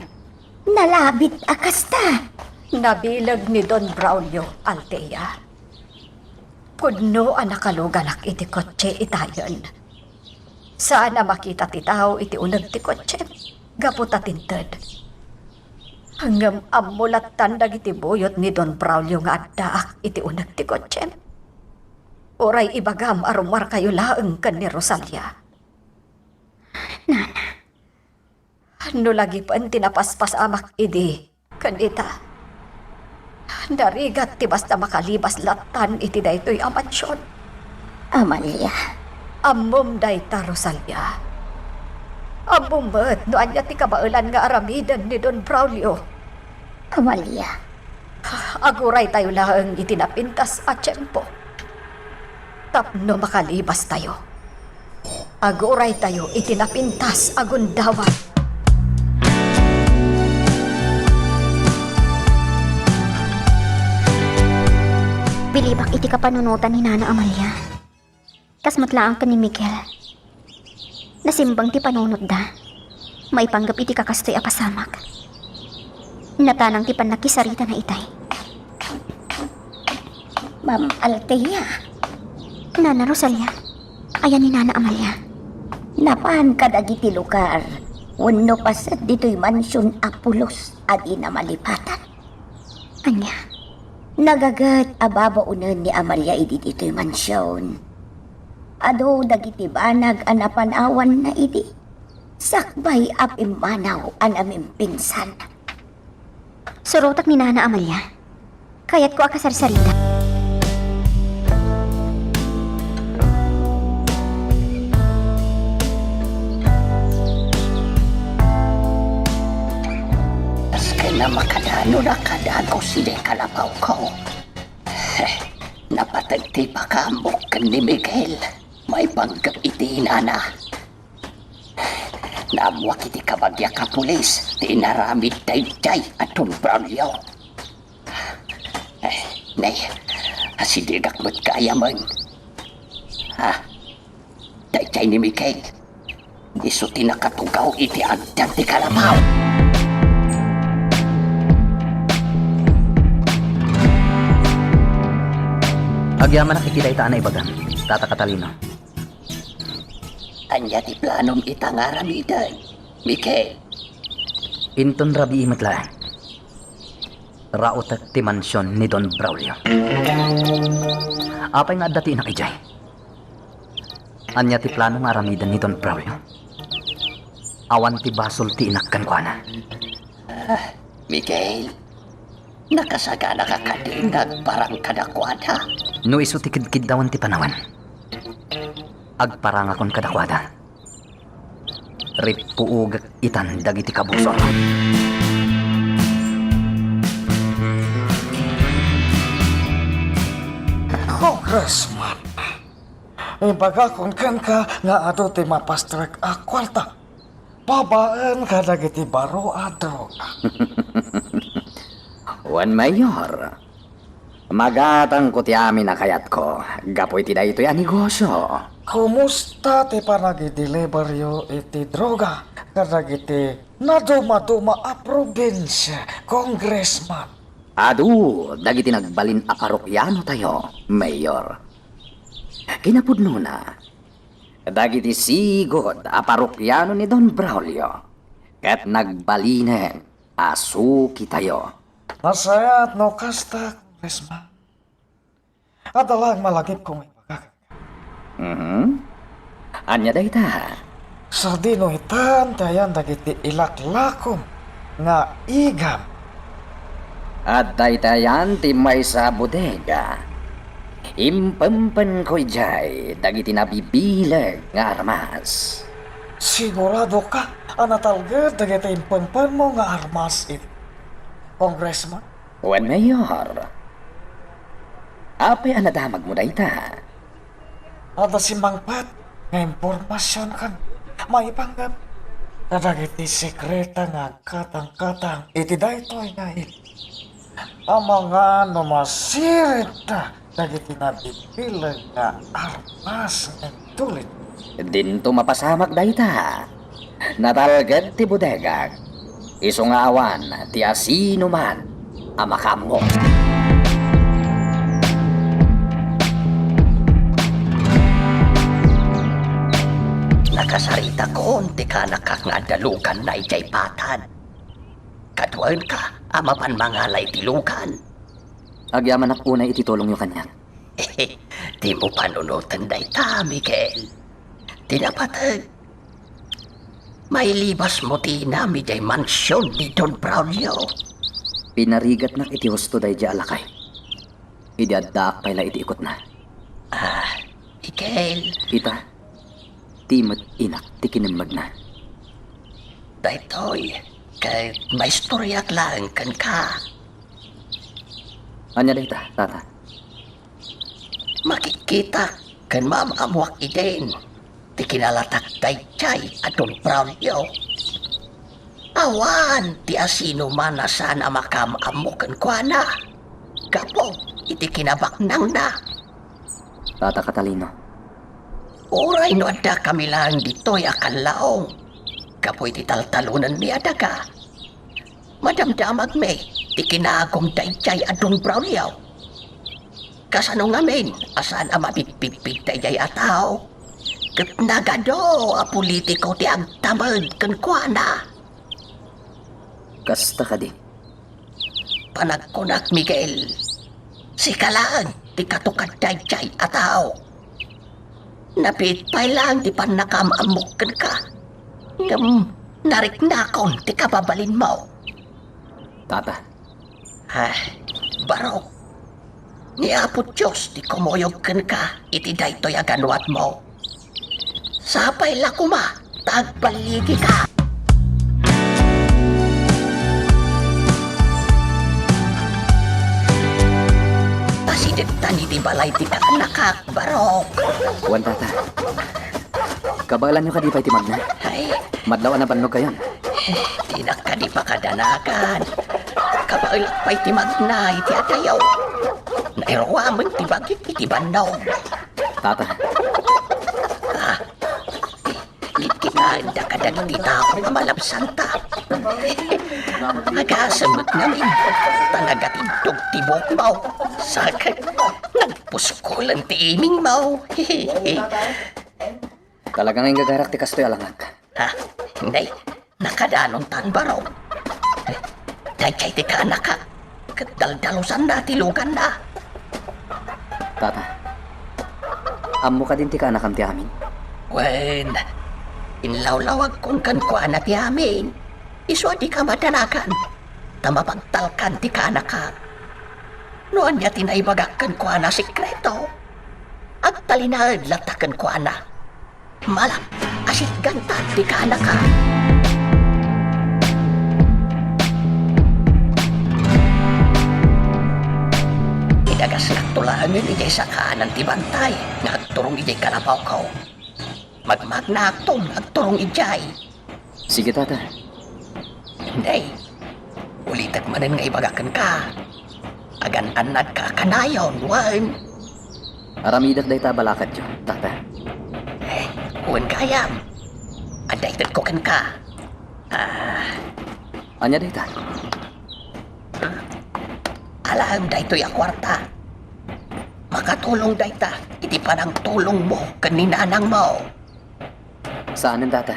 [SPEAKER 8] Nalabit akasta.
[SPEAKER 7] Nabilag ni Don Braulio, Altea. Kudno ang nakaluganak iti kotse itayon. Sana makita ti tao iti unag ti kotse. Gaputa tinted. Hanggang amulat tandag iti buyot ni Don Braulio nga addaak iti unag ti kotse. Oray ibagam arumar kayo laeng kan ni Rosalia.
[SPEAKER 2] Nana.
[SPEAKER 7] No lagi pa ang tinapaspas amak idi, kanita. Narigat ti basta makalibas latan iti daytoy amansyon.
[SPEAKER 8] Amalia.
[SPEAKER 7] Amom dayta Rosalia. Amom met no anya ti kabailan nga aramidan ni Don Braulio.
[SPEAKER 8] Amalia.
[SPEAKER 7] Aguray tayo lang itinapintas at tiyempo. Tapno makalibas tayo. Aguray tayo itinapintas agundawa.
[SPEAKER 2] Bilibak iti kapanunutan ni Nana Amalia. Kasmatlaang ka ni Miguel. Nasimbang ti panunod da. Maipanggap iti kakastoy apasamak. Natanang ti panakisarita na itay.
[SPEAKER 8] Ma'am Althea,
[SPEAKER 2] Nana Rosalia, ayan ni Nana Amalia.
[SPEAKER 8] napaan ka dagiti lugar. Wano pasat dito'y mansyon Apulos adi na malipatan.
[SPEAKER 2] Anya,
[SPEAKER 8] Nagagat ababaunan ni Amalia idi dito'y mansyon. Ado dagiti banag anapanawan na idi. Sakbay apimanaw anaming pinsan.
[SPEAKER 2] surutak ni Nana Amalia. Kaya't ko akasarsarita.
[SPEAKER 5] Tas ka na makadano na kadano sila kalabaw ko. Napatagti pa ka kan ni Miguel. May panggap iti inana. Naamwak iti kabagya ka pulis. Di naramid dayjay at Braulio. Nay, asidigak mo't kaya man. Dayjay ni Miguel. Iso tinakatugaw iti agdan ti kalabaw.
[SPEAKER 6] Agyaman nakikita itaan na ibagan. Tata Catalino.
[SPEAKER 5] Anya ti planom itangaramidan. Miguel.
[SPEAKER 6] Inton rabi imatla. Raot at ti mansyon ni Don Braulio. Apay nga dati nakijay. Anya ti planong aramidan ni Don Braulio. Awan ti basol ti inakkan ko na.
[SPEAKER 5] Miguel. Nakasagana ka kadinag parang kadakwada.
[SPEAKER 6] No iso ti kidkid dawan ti panawan. Agparang akon kadakwada. Ripuug itan dagiti kabuso.
[SPEAKER 3] Congressman. Imbaga kung kan ka nga ado ti mapastrek a kwarta. Babaan ka dagiti baro a droga.
[SPEAKER 6] Juan Mayor. Magatang ko ti amin na kayat ko. Gapoy ti daytoy a negosyo.
[SPEAKER 3] Kumusta ti panagideliveryo iti droga kadagiti naduma-duma a probinsya, Congressman?
[SPEAKER 6] Adu, dagiti nagbalin a parokyano tayo, Mayor. Kinapudno na. Dagiti sigod a parokyano ni Don Braulio. Ket nagbalinen asuki tayo.
[SPEAKER 3] Nasayat no kasta, Congressman. Adalang malagip kong ipagkakit.
[SPEAKER 6] Anya dayta?
[SPEAKER 3] Sa dinuitan tayan dagiti ilaklakom nga igam.
[SPEAKER 6] At daytayan ti may sa bodega. Impampan ko jay dagiti nabibilag nga armas.
[SPEAKER 3] Sigurado ka, anatalgad dagiti impampan mo nga armas it. Congressman?
[SPEAKER 6] Juan Mayor. Apay anadamag mo dayta?
[SPEAKER 3] Ada simangpat nga impormasyon kan maipanggap kadagiti sekreta nga katang-katang iti daytoy nga it. Ang mga numasirit na dagiti nabibilang nga armas ng tulit.
[SPEAKER 6] Dinto mapasamak dayta. Natalgad ti bodega. Iso nga awan ti asino man amakamo.
[SPEAKER 5] Nakasarita ko, ti ka nakakngadalukan na ijay patan. Katuan ka, amapan mangalay tilukan.
[SPEAKER 6] Agyaman ak unay ititulong yung kanya.
[SPEAKER 5] Di mo panunutan dayta, Miguel. Tinapatag. May libas mo ti nami jay mansyon ni Don Braulio.
[SPEAKER 6] Pinarigat na iti husto day di alakay. Idiaddaak pala iti ikot na.
[SPEAKER 5] Miguel,
[SPEAKER 6] Ita, timot inak ti kinimag na.
[SPEAKER 5] daytoy, kay may storyak lang kan ka.
[SPEAKER 6] Anya dayta, tata.
[SPEAKER 5] Makikita kan mamamuak iden.
[SPEAKER 3] ti kinalatak dayjay adon Braulio. Awan ti asino man na sana makamamukan kwa na. Gapo, iti kinabaknang na.
[SPEAKER 6] Tata Catalino,
[SPEAKER 3] Oray no ada kami lang dito'y akan laong. Gapo iti taltalunan mi adaga. Madamdamag me, ti kinagong dayjay adon Braulio. Kasano ngamin, asan ang mapitpitpit dayjay ataw. Kat nagado a politiko ti agtamad kan kwa na.
[SPEAKER 6] kasta ka di.
[SPEAKER 3] Panagkunak Miguel. Sikalaan, ti katukad dayjay ataw. Napitpay lang ti panakamamukan ka. Nariknakon ti kababalin mo.
[SPEAKER 6] Tata,
[SPEAKER 3] Barok. Ni Apo Diyos ti kumuyog ka iti daytoy aganwat mo. Sapay la kuma, tagbaligi ka. Pasidita ni di balay ti kaanakak, Barok.
[SPEAKER 6] Wan tata. Kabalan nyo ka di pa iti magna.
[SPEAKER 3] Ay,
[SPEAKER 6] Madlaw na bannog kayon.
[SPEAKER 3] di na ka di pakadanakan. Kabailak pa iti magna iti atayaw. Nairowaman ti bagit iti bandaw.
[SPEAKER 6] Tata,
[SPEAKER 3] Kinahanda ka dagiti tao nga malabsanta. Agasamot namin. Tanagatintog tibok mo. Sakit. Nagpuskulan ti iming mo.
[SPEAKER 6] talagang ang gagarak ti kastoy alangag.
[SPEAKER 3] Hindi. Nakadanon tan baraw. Dayjay ti kaanak ka. Kadaldalusan na tilugan na.
[SPEAKER 6] Tata, amo ka din ti kaanakam ti amin.
[SPEAKER 3] Wen, inlawlawag kong kankwa na ti amin. Iso di ka madanakan. Tamapagtalkan ti kaanak ka. Noon niya tinaibagakan ko na sikreto. At talinahid latakan ko na. Malak, asit ganta ti kaanak ka. Idagas nagtulaangin ijay sa kanan ti bantay. Nagturong ijay kalapaw ko. Magmagnakton nagturong ijay.
[SPEAKER 6] Sige tata,
[SPEAKER 3] Hindi. Ulitak manin nga ibagakan ka. Agan-anad ka kanayon, wan.
[SPEAKER 6] aramidak day ta balakad yo, tata.
[SPEAKER 3] Wan kayam. Anday ko kan ka.
[SPEAKER 6] Anya day ta?
[SPEAKER 3] Alam day to'y akwarta. Makatulong day ta. Iti pa ng tulong mo kaninanang mo.
[SPEAKER 6] Saanin tata?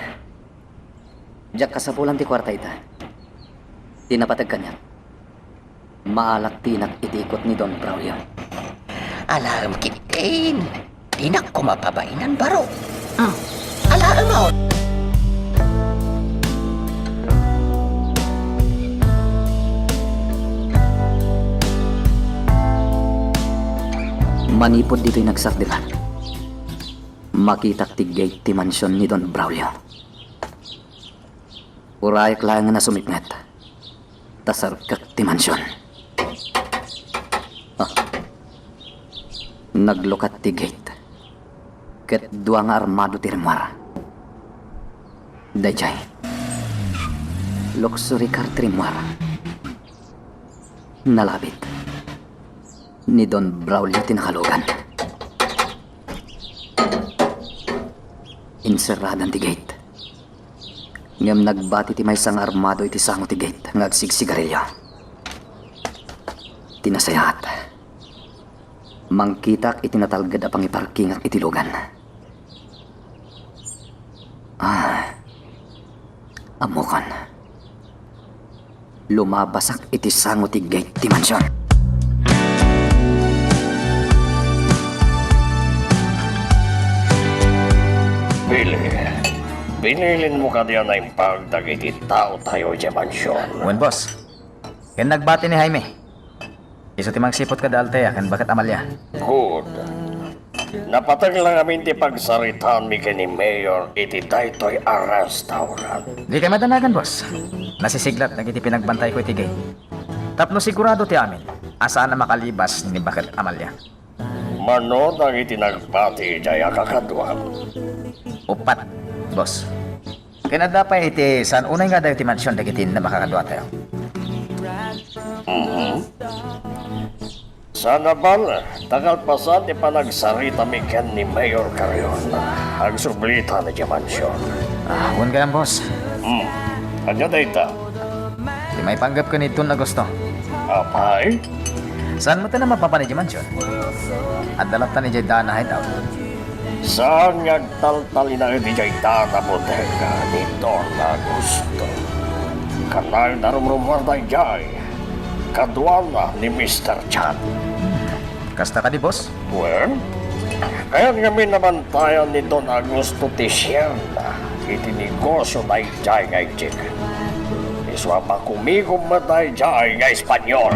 [SPEAKER 6] Diyak kasapulan ti kwarta ita. Tinapatag kanya. Maalak tinak itikot ni Don Braulio.
[SPEAKER 3] Alam kitin. Dinak ko mapabainan baro. Alam mo.
[SPEAKER 6] Manipod dito'y nagsakdilan. Makitak ti gate ti mansyon ni Don Braulio. Urayak lang nga nasumipngat. Tasarkat ti mansyon. Naglukat ti gate. Ket dua nga armado ti rimwar. Dayjay. Luxury car ti rimwar. Nalabit. Ni Don Braulio tinakalugan. Inseradan ti gate. Ngam nagbati ti may sang armado iti sango ti gate nga agsigsigarilyo. Tinasayahat. Mangkitak itinatalgad apang iparking at itilugan. Amukan. Lumabasak iti sango ti gate ti mansyon.
[SPEAKER 9] Binilin mo ka diyan na yung pagdagiti tao tayo dyan mansyon.
[SPEAKER 11] Wen boss, ken nagbati ni Jaime. Iso ti magsipot ka dalteya ken bakat Amalia.
[SPEAKER 9] Good. Napatag lang amin ti pagsaritaan mi ni Mayor iti daytoy a restaurant.
[SPEAKER 11] Di kay madanagan boss. Nasisiglat nagiti pinagbantay ko iti gate. Tapno sigurado ti amin asaan na makalibas ni bakat Amalia.
[SPEAKER 9] Manod ang itinagbati jay kakadwa.
[SPEAKER 11] Upat, boss. Kaya dapat iti saan unay nga dayo ti mansyon dagiti na makakadwa tayo.
[SPEAKER 9] Sana bal, tagal pasan di panagsarita mi ken ni Mayor Carrion. Ang sublita na di mansyon.
[SPEAKER 11] Huwag ka lang, boss.
[SPEAKER 9] Anya data?
[SPEAKER 11] Di may panggap ka ni Tun Agosto.
[SPEAKER 9] Apay?
[SPEAKER 11] Saan mo ta na mapapanay di mansyon? At dalap ta ni Jay Dana hideout.
[SPEAKER 9] Saan nga taltali na di jay dana bodega ni Don Agosto? Kanal na rumrumar na jay. Kadwana ni Mr. Chan.
[SPEAKER 11] Kasta ka di, boss?
[SPEAKER 9] Well, kaya kami nabantayan ni Don Agosto Tisiana. Itinegosyo na jay nga itik. Iswa pa kumigom matay jay nga Espanyol.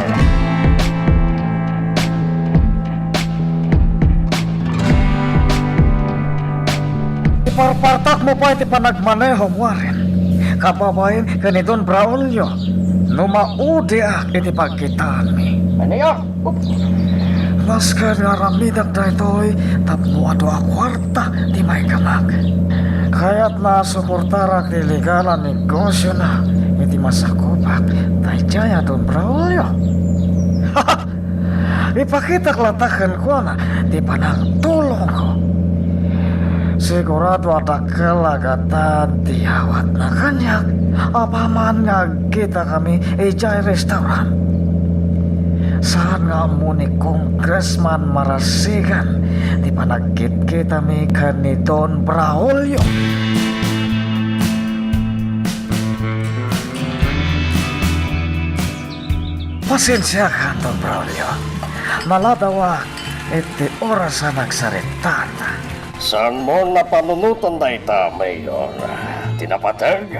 [SPEAKER 3] Iparpartak mo pa iti panagmaneho mo rin. Kababayan ka ni Don Braulio. Numaudi iti pagkitaan mi.
[SPEAKER 10] Ano yun?
[SPEAKER 3] Mas ka nga ramidak na ito'y tapno ato a kwarta di may kamag. Kaya't nasuportarak ti legalan negosyo na iti masakupak tayo jaya Don Braulio. Ipakita klatakan ko na di panang tulong ko. Sigurado ada kalagatan tiyawat na kanyak. Apaman nga kita kami ijay restaurant. Saan nga mo ni Congressman Marasigan di panagkit kita mi kan ni Don Braulio. Pasensya ka Don Braulio. Naladawa iti oras na nagsaritan.
[SPEAKER 9] Saan mo napanunutan na ita, Mayor? Tinapatag?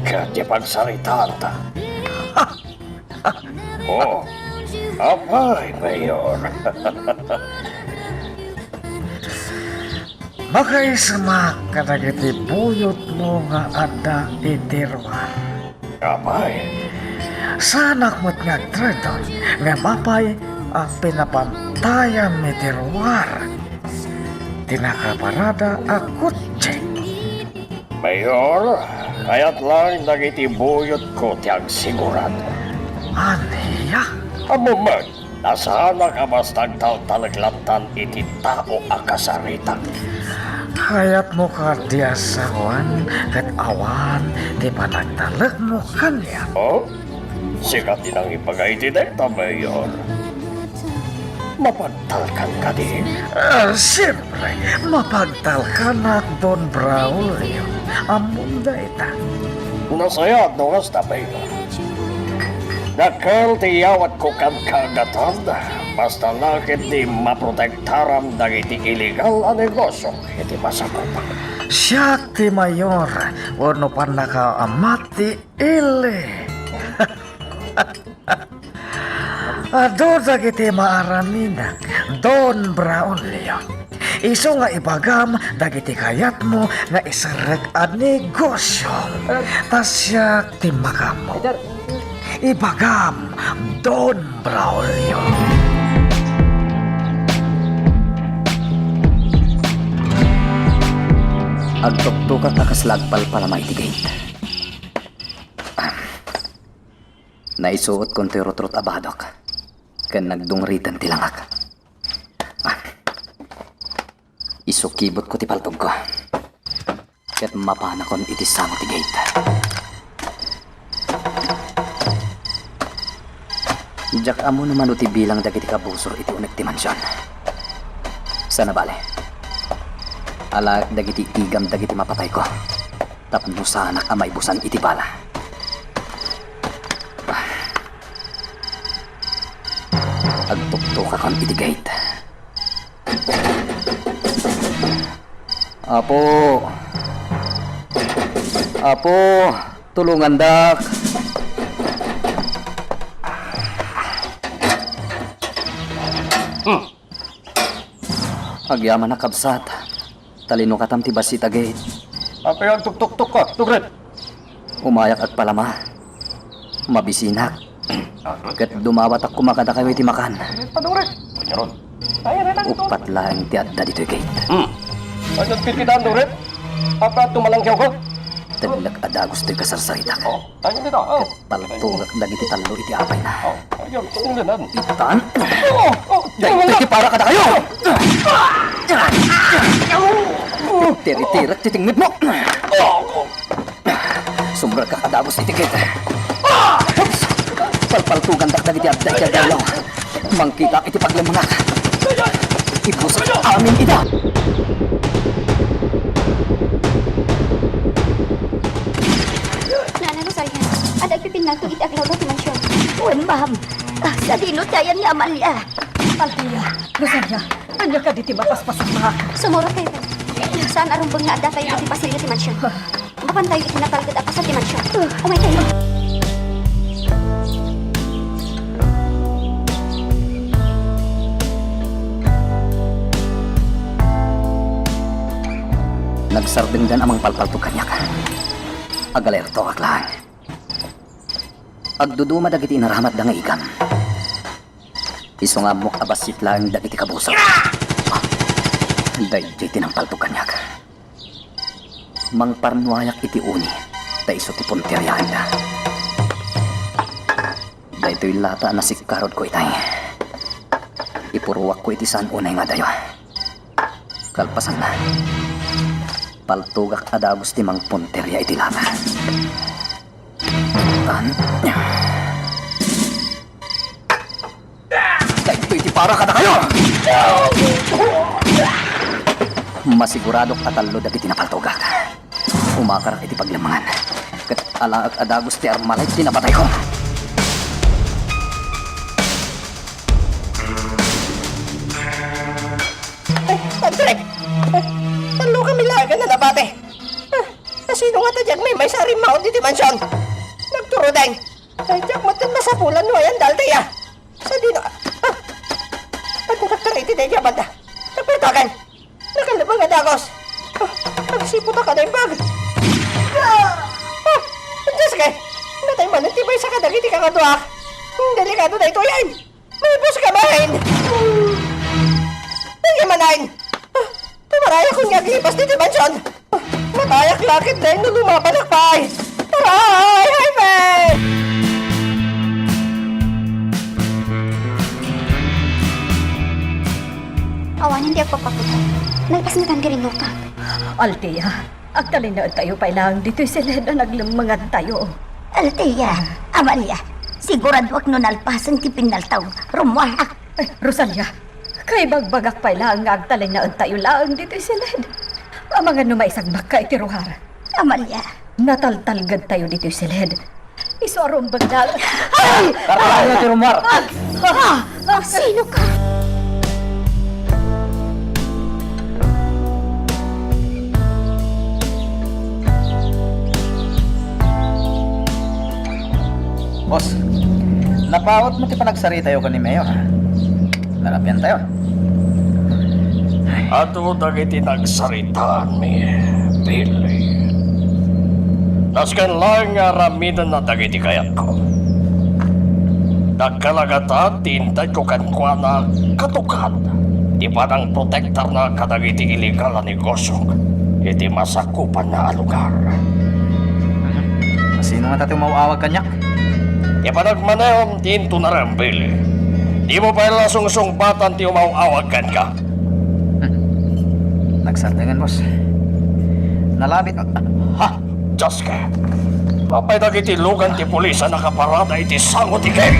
[SPEAKER 9] Kaya pagsaritaan ta. Oh, apay, Mayor.
[SPEAKER 3] Makaisama ka na iti buyot mo nga ada itirwan.
[SPEAKER 9] Apay,
[SPEAKER 3] Sanak mo't nga tredon nga mapay ang pinapantayan ni Terwar. Tinakaparada ang kutsi.
[SPEAKER 9] Mayor, kaya't lang nagitibuyot ko tiyang sigurado.
[SPEAKER 3] Aniya?
[SPEAKER 9] Amo man, nasaan ka bastang tao talaglatan iti tao akasaritan.
[SPEAKER 3] Kaya't mo ka diasawan kat awan di pa nagtalag mo kanya.
[SPEAKER 9] Oh, sikat din ang ipagaiti dito, Mayor. Mapagtalkan ka din.
[SPEAKER 3] Siyempre, mapagtalkanak Don Braulio. Amunda ita.
[SPEAKER 9] Nasayad no hasta, Mayor. Nakal tiyawat ko kan kagatan, basta lakit di maprotektaram dagiti illegal a negosyo, iti masakupak.
[SPEAKER 3] Siya ti mayor, wano pa nakaamati ili. Ado dagiti maaraminak, Don Braulio. Iso nga ibagam dagiti kayat mo nga isarek a negosyo. Tasya ti makamo. Ibagam, Don Braulio.
[SPEAKER 6] Agtuktukat akaslagpal pala maitigay. Naisuot kong tirutrot abadok. Kan nagdungritan tilangak. Isukibot ko ti paltog ko. Kat mapana kon itisamo ti gate. Jak amo naman uti bilang dagiti kabusor iti unek ti mansyon. Sana bale. Ala dagiti igam dagiti mapatay ko. Tapno sana amay busan iti bala. Agtuktok akong iti gate. Apo! Apo! Tulungan dak! Agyaman na kabsat. Talino katam ti basita gate.
[SPEAKER 9] Apay ang tuk-tuk-tuk ka, tugret.
[SPEAKER 6] Umayak at palama. Mabisinak. Kat dumawat ak kumakada kayo iti makan.
[SPEAKER 9] Panyaron.
[SPEAKER 6] Upat lang ti adda dito'y gate.
[SPEAKER 9] Ano pipitan doon rin? Apa tumalangkyaw ko?
[SPEAKER 6] Taglag ada gusto'y kasarsarita.
[SPEAKER 9] Ayun dito.
[SPEAKER 6] Paltugak dagiti talo iti apay na.
[SPEAKER 9] Ayun, tingnan.
[SPEAKER 6] Itan? Dagiti para ka na kayo! Tiri-tirak titingmid mo! Sumbrag ka kadagos iti gate. Palpaltugan dagiti adda iti adalaw. Mangkita iti paglamangak. Ibusak amin ida!
[SPEAKER 2] Nana Rosalia, ada pipinang to iti aglaw ti mansyon.
[SPEAKER 8] Uy, ma'am. Sa dinot dayan ni Amalia.
[SPEAKER 7] Altia, Rosalia, anya ka diti mapaspasak mga.
[SPEAKER 2] Sumuro kayo. Saan arumbang na ada tayo iti pasilyo ti mansyon? Mapan tayo iti natalgad at pasal ti mansyon. Umay tayo.
[SPEAKER 6] Nagsardenggan amang palpalto kanyak. Agalerto aklaan. Agduduma dagiti inaramat da nga igam. Isungabmok abasit lang dagiti kabuso. Dahil tinang palto kanyak. Mang parnuayak iti uni. Da iso ti punteriyahan da. Dahil ito'y lata na sikarod ko itay. Ipuruwak ko iti saan unay nga dayo. Kalpasan na. Paltugak adagos ti mang punterya iti lata. Dahil iti para ka na kayo! Masiguradok atalo dagiti napaltugak. Umakarak iti paglamangan. Kat alaak adagos ti armalay tinapatay ko.
[SPEAKER 10] Patrick! Talo kami laga na nabate. Sino nga ta dyan may sarim maon diti mansyon? Nagturo deng. Diyag matin masapulan mo ayan dalte ya. Sa dino. Nagdadaktar iti daya banda. Nagpertakan. Nakalabang nga dagos. Nagsipot ka na yung bag. Diyos ka. Natay manatibay sa kadagiti kakatuak. Delikado na ito yan. May bus ka mahin. Nagyamanain. Tumaraya kong naglipas dito mansyon. Matayak lakit na yung lumapanakpay. Taray! Jaime!
[SPEAKER 2] Awanan di agpapaputo. Nalpas na tangga rin pa.
[SPEAKER 7] Altia, agtalin na tayo pa lang dito'y sileda naglamangan tayo.
[SPEAKER 8] Altea, Amalia. Sigurado ak nun alpasan ti pinaltaw. Rumwala.
[SPEAKER 7] Ay, Rosalia, kay bagbagak pa lang agtalin na tayo lang dito'y sileda. Ang mga numaisag baka itiruhar.
[SPEAKER 8] Amalia.
[SPEAKER 7] Nataltalgad tayo dito'y siled. Isorong bagdal.
[SPEAKER 6] Karapaan ti Rumar!
[SPEAKER 2] Sino ka?
[SPEAKER 11] Boss, napawat mo ti panagsari tayo ka ni Mayor. Narapyan tayo.
[SPEAKER 9] Ato dagiti nagsaritaan mi, Billy. Naskan lang nga ramidan na dagiti kayat ko. Nagkalagata, tintay ko kankwa na katukan. Di pa nang protektar na kadagiti iligal na negosyo. Iti masakupan na lugar.
[SPEAKER 11] Sino nga tayo mauawag kanyak?
[SPEAKER 9] Di pa nagmanayom, tinto na rin, Billy. Di mo pa ilasong batan ti umauawagan ka.
[SPEAKER 11] Nagsardangan, boss. Nalabit.
[SPEAKER 9] Ha! Diyos ka! Mapay dagiti lugan ti pulis na nakaparada iti sangot ikay!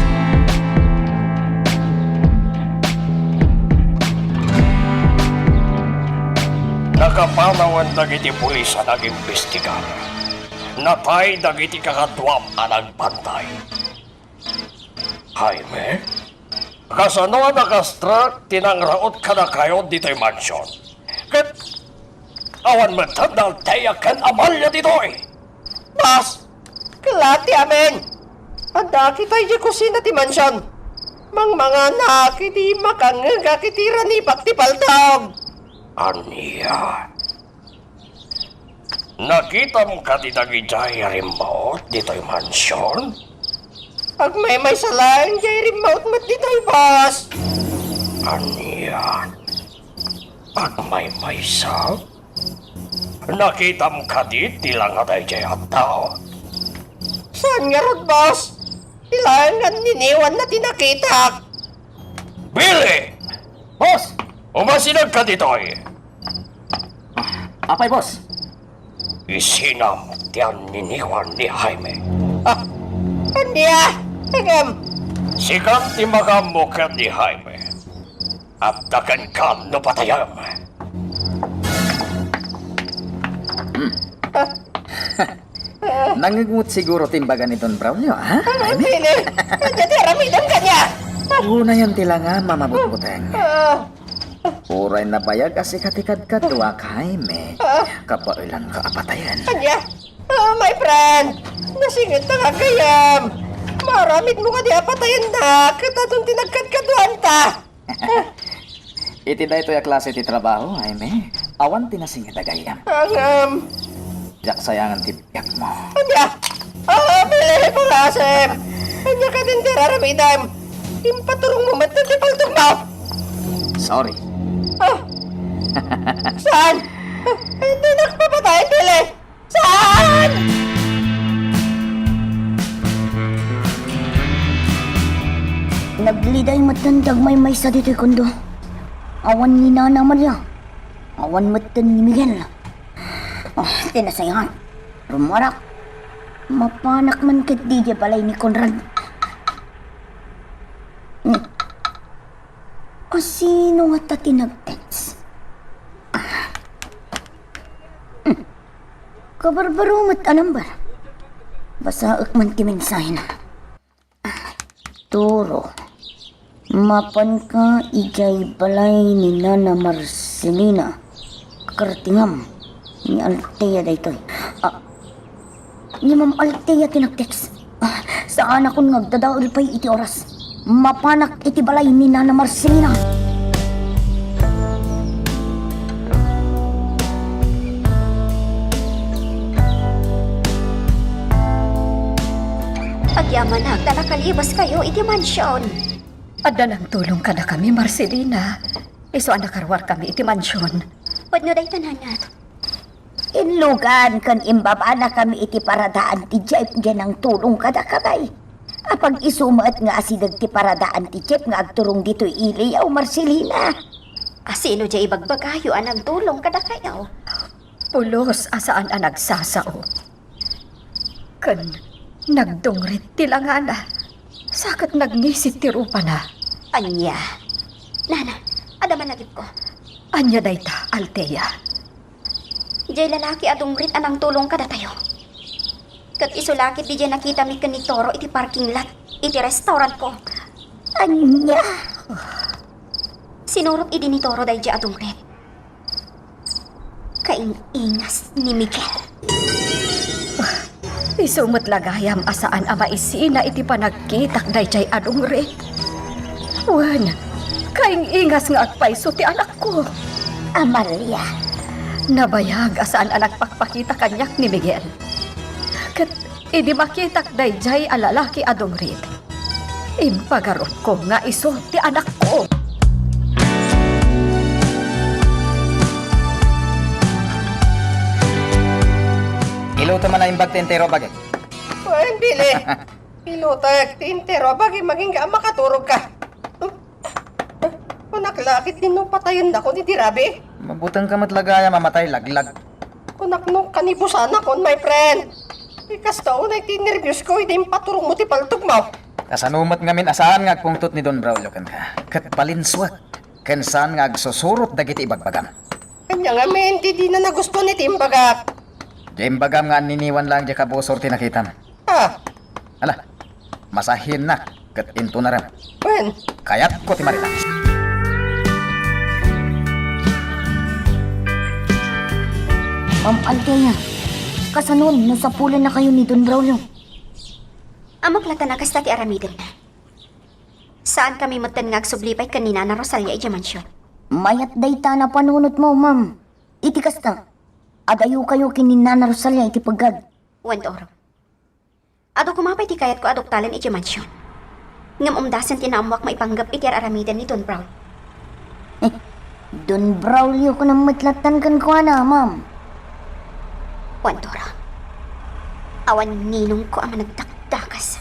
[SPEAKER 9] Nakapanawan dagiti pulis na nag-imbestigar. Natay dagiti kakadwam na nagbantay. Jaime? Kasano nakastrak tinangraot ka na kayo dito'y mansyon? Kat awan matandal tayo kan Amalia dito'y!
[SPEAKER 10] Bas! Kalati amin! Anda kita'y di kusina ti mansyon. Mang mga nakiti makangaga kitira ni paktipaltog.
[SPEAKER 9] Aniya? Nakita mo ka di dagijay remote dito'y mansyon?
[SPEAKER 10] Pag may salang jay remote mat dito'y boss.
[SPEAKER 9] Aniya? At may sa? Nakita mo ka di lang aday jay at tao.
[SPEAKER 10] Saan nga rod, boss? Ilangan niniwan na tinakita.
[SPEAKER 9] Billy!
[SPEAKER 5] Boss!
[SPEAKER 9] Umasinag ka dito eh.
[SPEAKER 5] Apay, boss?
[SPEAKER 9] Isinam tiyan niniwan ni Jaime.
[SPEAKER 10] Hindi ah. Agam.
[SPEAKER 9] Sigang timagam mo ka ni Jaime. At takan ka no patayam.
[SPEAKER 6] Nangingut siguro timbagan ni Don Braulio, ha?
[SPEAKER 10] Pili. Jadi aramidan ka niya.
[SPEAKER 6] Una yan tilangan, mamabut-buteng. Uray na bayag asi katikad kadwa Jaime. Kapailan ka apatayan.
[SPEAKER 10] Kanya. My friend. Nasingit na nga kayam. Maramit mo ka di apatayan na. Katatong tinagkadkaduan ta.
[SPEAKER 6] Iti da ito ya klase ti trabaho, Jaime. Awan tinasingit agayam.
[SPEAKER 10] Ang
[SPEAKER 6] Jak sayangan ti biyak mo.
[SPEAKER 10] Kanya. Pili pangasem. Kanya ka din aramidan. Impaturong mo matutipaltong mo.
[SPEAKER 6] Sorry.
[SPEAKER 10] Saan? Hindi nagpapatay, Pili. Saan?
[SPEAKER 4] Nagliday matandag may sa dito'y kundo. Awan ni Nana Amalia. Awan matan ni Miguel. Tinasayangan. Rumarak. Mapanak man kat DJ balay ni Conrad. Sino nga ta tinag-text? Kabarbarumat anambar. Basaak man ti mensahe na. Turo. Mapan ka ijay balay ni Nana Marcelina. Kartingam ni Altea daytoy. Ni Ma'am Altea tinag-text. Saan akong nagdadaol pa'y iti oras. Mapanak iti balay ni Nana Marcelina.
[SPEAKER 2] Agyaman na, nakalibas kayo, iti mansyon.
[SPEAKER 7] Adda ng tulong ka na kami, Marcelina. Iso nakarwar kami iti mansyon.
[SPEAKER 2] Pwede no day tananat.
[SPEAKER 8] Inlugan kan imbaba na kami iti paradaan ti Jeep dyan ang tulong kada kabay. Apag isumaat nga asidag ti paradaan ti Jeep nga agturong dito iliyaw, Marcelina.
[SPEAKER 2] Asino dya ibagbagayo ang nagtulong kada kayo?
[SPEAKER 7] Pulos asaan ang nagsasao. Kan nagdungrit tilangana. Sakat nagnisit ti rupa na.
[SPEAKER 2] Anya. Nana, adaman lagip ko.
[SPEAKER 7] Anya dayta, Altea.
[SPEAKER 2] Diyay lalaki adungrit anang tulong kada tayo. Kat isulakit di dyan nakita mi ni Toro iti parking lot, iti restaurant ko.
[SPEAKER 8] Anya.
[SPEAKER 2] Sinurot idi ni Toro day dyan adungrit. Kaing-ingas ni Miguel.
[SPEAKER 7] Isumot lagayam asaan ama isina iti panagkitak day jay adungrit. Wan, kaing ingas nga agpaiso ti anak ko.
[SPEAKER 8] Amalia.
[SPEAKER 7] Nabayag asaan anak pakpakita kanyak ni Miguel. Kat idi makitak day jay alalaki adungrit. Impagarot ko nga iso ti anak ko.
[SPEAKER 6] Iluto man na imbag tentero bagay.
[SPEAKER 10] Pwede, Pili. Pilutak, tintero, bagay maging ka makaturog ka. Kunaklakit din nung patayan na ko ni Tirabi.
[SPEAKER 6] Mabutang ka matlagaya mamatay laglag.
[SPEAKER 10] Kunak nung kanibusan ako, my friend. Ikas taon ay tinervyos ko, hindi paturong mo ti paltog mo.
[SPEAKER 6] Kasanumat ngamin asaan nga agpungtot ni Don Braulio kan ka. Kat palinswat. Ken saan nga agsusurot dagiti ibagbagam.
[SPEAKER 10] Kanya nga, men, di na nagusto ni Timbaga.
[SPEAKER 6] Diyan bagam nga niniwan lang di kabusor tinakitan. Ala, masahin na. Kat into na rin.
[SPEAKER 10] Ben,
[SPEAKER 6] Kayat ko ti Marila.
[SPEAKER 4] Ma'am Altea, kasanon no sa pulan na kayo ni Don Braulio.
[SPEAKER 2] Amok lata na kasta ti aramidin na. Saan kami matan nga agsublipay kanina na Rosalia iti mansyon?
[SPEAKER 4] Mayat dayta na panunot mo, ma'am. Iti kasta. Adayo kayo kini Nana Rosalia iti pagad.
[SPEAKER 2] Wend oro. Ado kumapay ti kayat ko adoktalan iti mansyon. Ngam umdasan tinamuak maipanggap iti aramidin ni Don Brown.
[SPEAKER 4] Don Braulio ko nang matlatan kan ko na, ma'am.
[SPEAKER 2] Wandora, awan ninong ko ang nagdakdakas.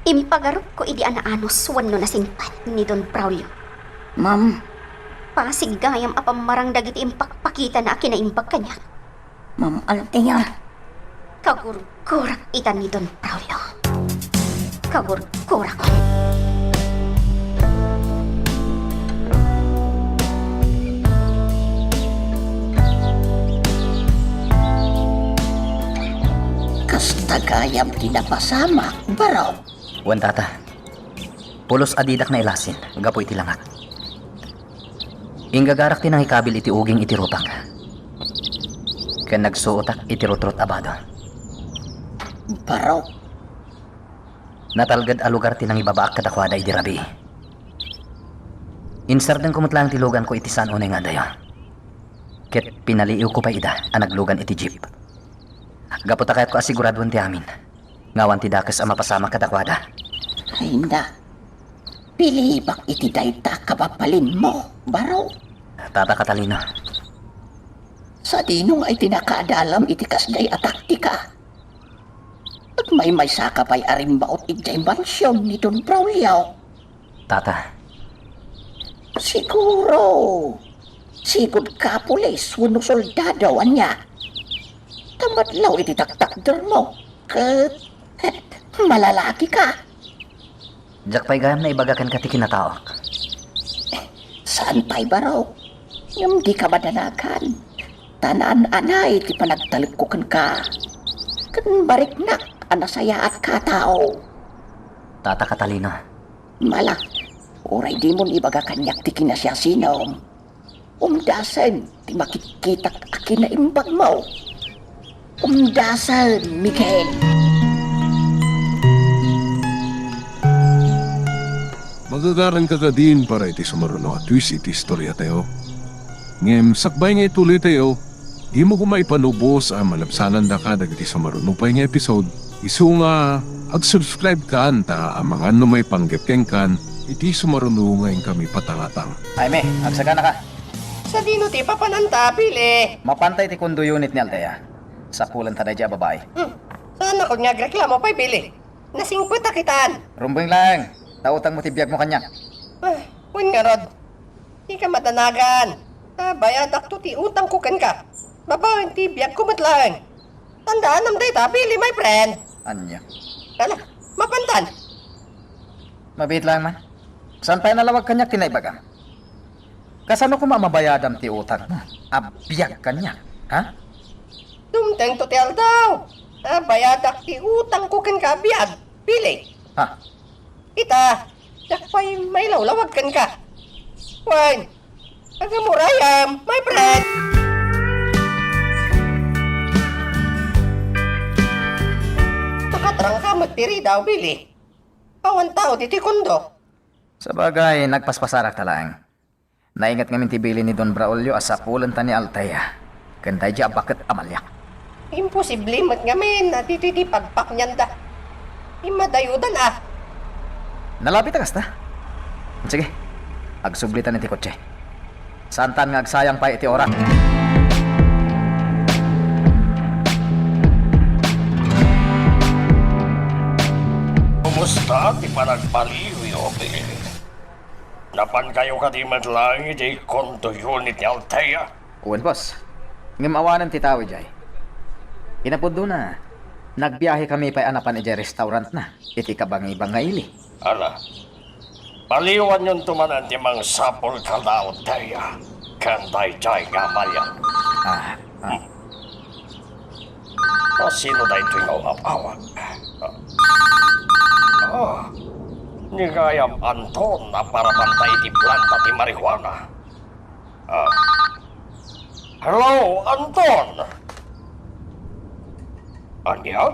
[SPEAKER 2] Impagarup ko idi anaanos wano na singpan ni Don Braulio.
[SPEAKER 4] Ma'am,
[SPEAKER 2] Pasigayam apamarang dagiti impakpakita na akinaimbag kanya.
[SPEAKER 4] Ma'am Althea.
[SPEAKER 2] Kagurgurak ita ni Don Braulio. Kagurgurak ko.
[SPEAKER 8] Kastagayam tinapasama, baraw.
[SPEAKER 6] Wan tata. Pulos adidak na ilasin, gapo iti langat. Ingagarak ti nang ikabil iti uging iti rupang. Ken nagsuotak iti rutrot abado.
[SPEAKER 8] Baraw,
[SPEAKER 6] Natalgad a lugar ti nang ibabaak kadakwada iti rabi. Insardan kumutlang ti lugan ko iti San Unay nga dayo. Ket pinaliiw ko pa ida ang naglugan iti jeep. Gaputa kayat ko asiguradwan ti amin. Ngawan ti dakes ang mapasama kadakwada.
[SPEAKER 8] ay na. Pilibak iti dayta kabapalin mo, baraw.
[SPEAKER 6] Tata Catalino,
[SPEAKER 8] Sa dinong ay tinakaadalam iti kasday at taktika. At may sakapay arimbaot iti mansyon ni Don Braulio.
[SPEAKER 6] tata,
[SPEAKER 8] Siguro. Sigod ka pulis, wano soldado anya. Tamadlaw iti taktakder mo. Kat, malalaki ka.
[SPEAKER 6] jak pa'y gayam na ibagakan ka ti kinataok.
[SPEAKER 8] Saan pa'y baraw? Yung di ka madanagan. Tanaan anay ti panagtalikukan ka. Kan bariknak anasaya at katao.
[SPEAKER 6] Tata Catalino,
[SPEAKER 8] Mala, oray di mon ibaga kanyak ti kinasyasinom. Umdasan, ti makikitak akin na imbag mo. Umdasan, Miguel.
[SPEAKER 1] Magagaran ka din para iti sumaruno at twist iti istorya tayo. Ngem, sakbay nga ituloy tayo, di mo kumay panubos ang malabsanan da ka dagiti sumaruno pa nga episode. Isu nga, ag-subscribe ka anta ang mga numay panggepkeng kan, iti sumaruno ngayon kami patangatang.
[SPEAKER 11] Jaime, agsagana ka.
[SPEAKER 10] Sa dino ti papananta, pili.
[SPEAKER 11] Mapantay ti kundo unit ni Althea. Sa pulan taday dya babae.
[SPEAKER 10] Saan ako nga reklamo pa'y pili? Nasingput akitan.
[SPEAKER 11] Rumboy lang. Tautang mo ti biyag mo kanya.
[SPEAKER 10] Win nga rod. Di ka matanagan. Bayadak to ti utang ko kan ka. Babaeng ti biyag kumatlang. Tandaan nam data, pili my friend.
[SPEAKER 11] Anya.
[SPEAKER 10] Kala, mapantan.
[SPEAKER 11] Mabit lang man. Saan pa'y nalawag kanya kinaibaga? Kasano ko mamabayadam ti utang mo? Abiyag kanya. Ha?
[SPEAKER 10] Dumteng to ti aldaw. Bayadak ti utang ko kan ka biyag. Pili.
[SPEAKER 11] Ha?
[SPEAKER 10] Ita, yakpay may lawlawag kan ka. Wine, agamurayam, my friend. Nakatrang ka magtiri daw, Billy. Pawan tao diti kundo.
[SPEAKER 11] Sa bagay, nagpaspasarak talang. Naingat ngamin ti bili ni Don Braulio asa pulan ta ni Althea. Kanday dya bakit amalyak.
[SPEAKER 10] Imposible mat ngamin na diti di pagpak niyan da. Imadayudan ah.
[SPEAKER 11] Nalabi ta kasta? Sige, agsublitan iti kotse. Santan nga agsayang pa iti oras.
[SPEAKER 9] Kumusta ti panagpaliwi o Billy? Napan kayo ka di madlang iti kondo unit ni Althea?
[SPEAKER 11] Uwan, boss. Ngimawanan ti tawid jay. Inapundo na. Nagbiyahe kami pa anapan iti restaurant na. Iti kabangi-bangaili.
[SPEAKER 9] Ala, paliwan yung tumanan ti mang sapol ka na Althea. Kanday jay nga malyan. O sino na ito yung awag? Ni Gayam Anton na para bantay ti planta ti marijuana. Hello, Anton! Anya?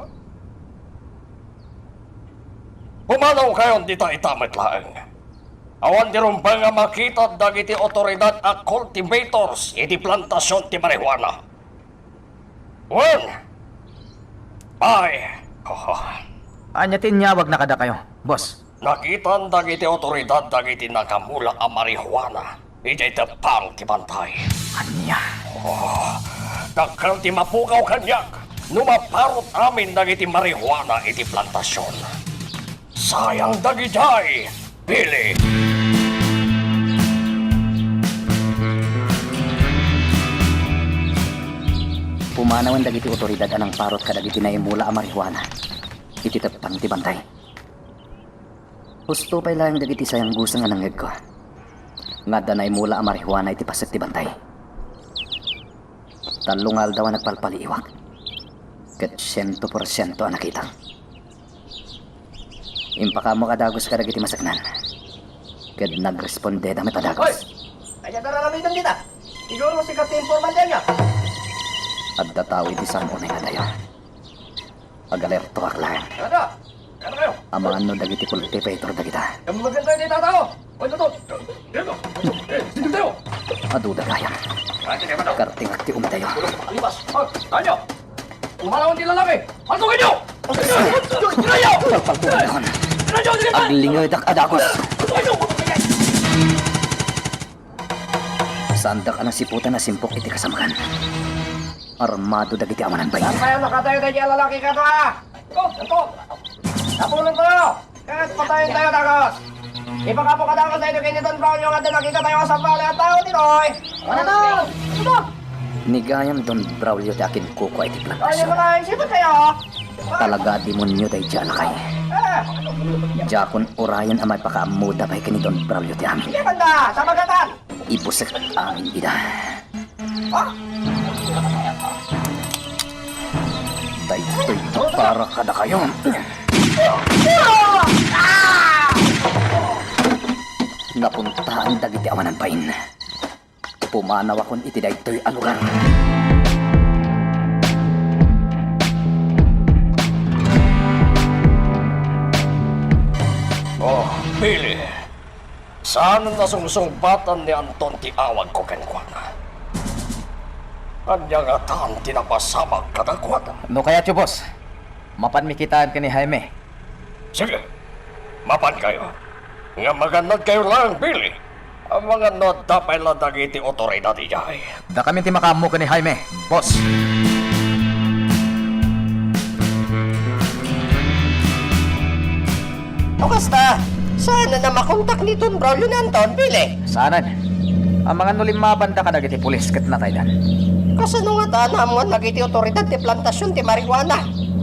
[SPEAKER 9] Pumanaw kayon dito itamat lang. Awan di rumpa nga makita dagiti otoridad at cultivators iti plantasyon ti marijuana. Well, bye.
[SPEAKER 11] Anya tinyawag na kada kayo, boss.
[SPEAKER 9] Nakitan dagiti otoridad dagiti nakamula ang marijuana. iti tapang ti bantay.
[SPEAKER 11] Anya.
[SPEAKER 9] Dakal ti mapukaw kanyak, numaparot amin dagiti marihuana iti plantasyon. Sayang dagijay, Billy.
[SPEAKER 6] Pumanawan dagiti otoridad anang parot kadagiti na imula a marihuana. Iti tapang ti bantay. Gusto pa'y lang dagiti sayang gusto nga nangyag ko. Nga da na imula a marihuana iti pasag ti bantay. Talungal daw ang nagpalpaliiwak. Kat 100% ang nakita. Impaka mo kadagos kadagiti masaknan. Kat nagresponde dami
[SPEAKER 3] Hoy!
[SPEAKER 6] padagos.
[SPEAKER 3] Kaya na lang dito kita. Siguro sikat yung informal niya.
[SPEAKER 6] At datawi di saan unay nga dayo. Pag-alerto aklaan.
[SPEAKER 3] Ano? Ano kayo?
[SPEAKER 6] Ang mga ano dagiti cultivator dagita.
[SPEAKER 3] Yung maganda yung tao. Hoy, ito. Dito. Dito tayo.
[SPEAKER 6] Aduda kaya. Karting at ti umadayo.
[SPEAKER 3] Alibas. Hoy, tayo. Umalawan din lalaki. Pasukin niyo! Tinayo!
[SPEAKER 6] Pagpapalpuhan.
[SPEAKER 3] Tinayo!
[SPEAKER 6] Aglingoy dak adakos. Sandak anang siputan na simpok iti kasamakan. Armado dagiti amanan bay.
[SPEAKER 3] Saan kayo nakatayo na dyan lalaki ka to ha? Ito. Napunan tayo. Kahit patayin tayo dagos. Ipakapo ka dagos na ito kay Don Brown yung ate nakita tayo sa bali at tao dito eh. Ano to? Ito.
[SPEAKER 6] Nigayam Don Braulio ti akin kuko iti
[SPEAKER 3] Ayun
[SPEAKER 6] plantasyon.
[SPEAKER 3] mo na isipin kayo.
[SPEAKER 6] Talaga demonyo day dyan na kay. Jakon orayan amay pakaamuda bay kini Don Braulio ti amin.
[SPEAKER 3] Hindi banda. Sa magatan.
[SPEAKER 6] Ibusek amin ida. Daytoy to para kada kayo. Napuntaan dagiti amanan pain. Pumanaw akon iti daytoy a lugar.
[SPEAKER 9] Oh, Billy. Saan ang nasungsungbatan ni Anton ti awag ko kenkwan? Anya nga taan tinapasamag kadakwat.
[SPEAKER 11] No kaya tiyo, boss? Mapan mikitaan ka ni Jaime.
[SPEAKER 9] Sige, mapan kayo. Nga maganod kayo lang, Billy. Ang mga not tapay lang dagiti otoridad iyay.
[SPEAKER 11] Da kami ti makamu ka ni Jaime, boss.
[SPEAKER 3] O basta. Sana na makontak ni Don Braulio ni Anton, Pili.
[SPEAKER 11] Saanan? Ang mga nulimma banda ka dagiti pulis kat natay dan.
[SPEAKER 3] Kasano nga taan hamuan nagiti otoridad ti plantasyon ti marihuana.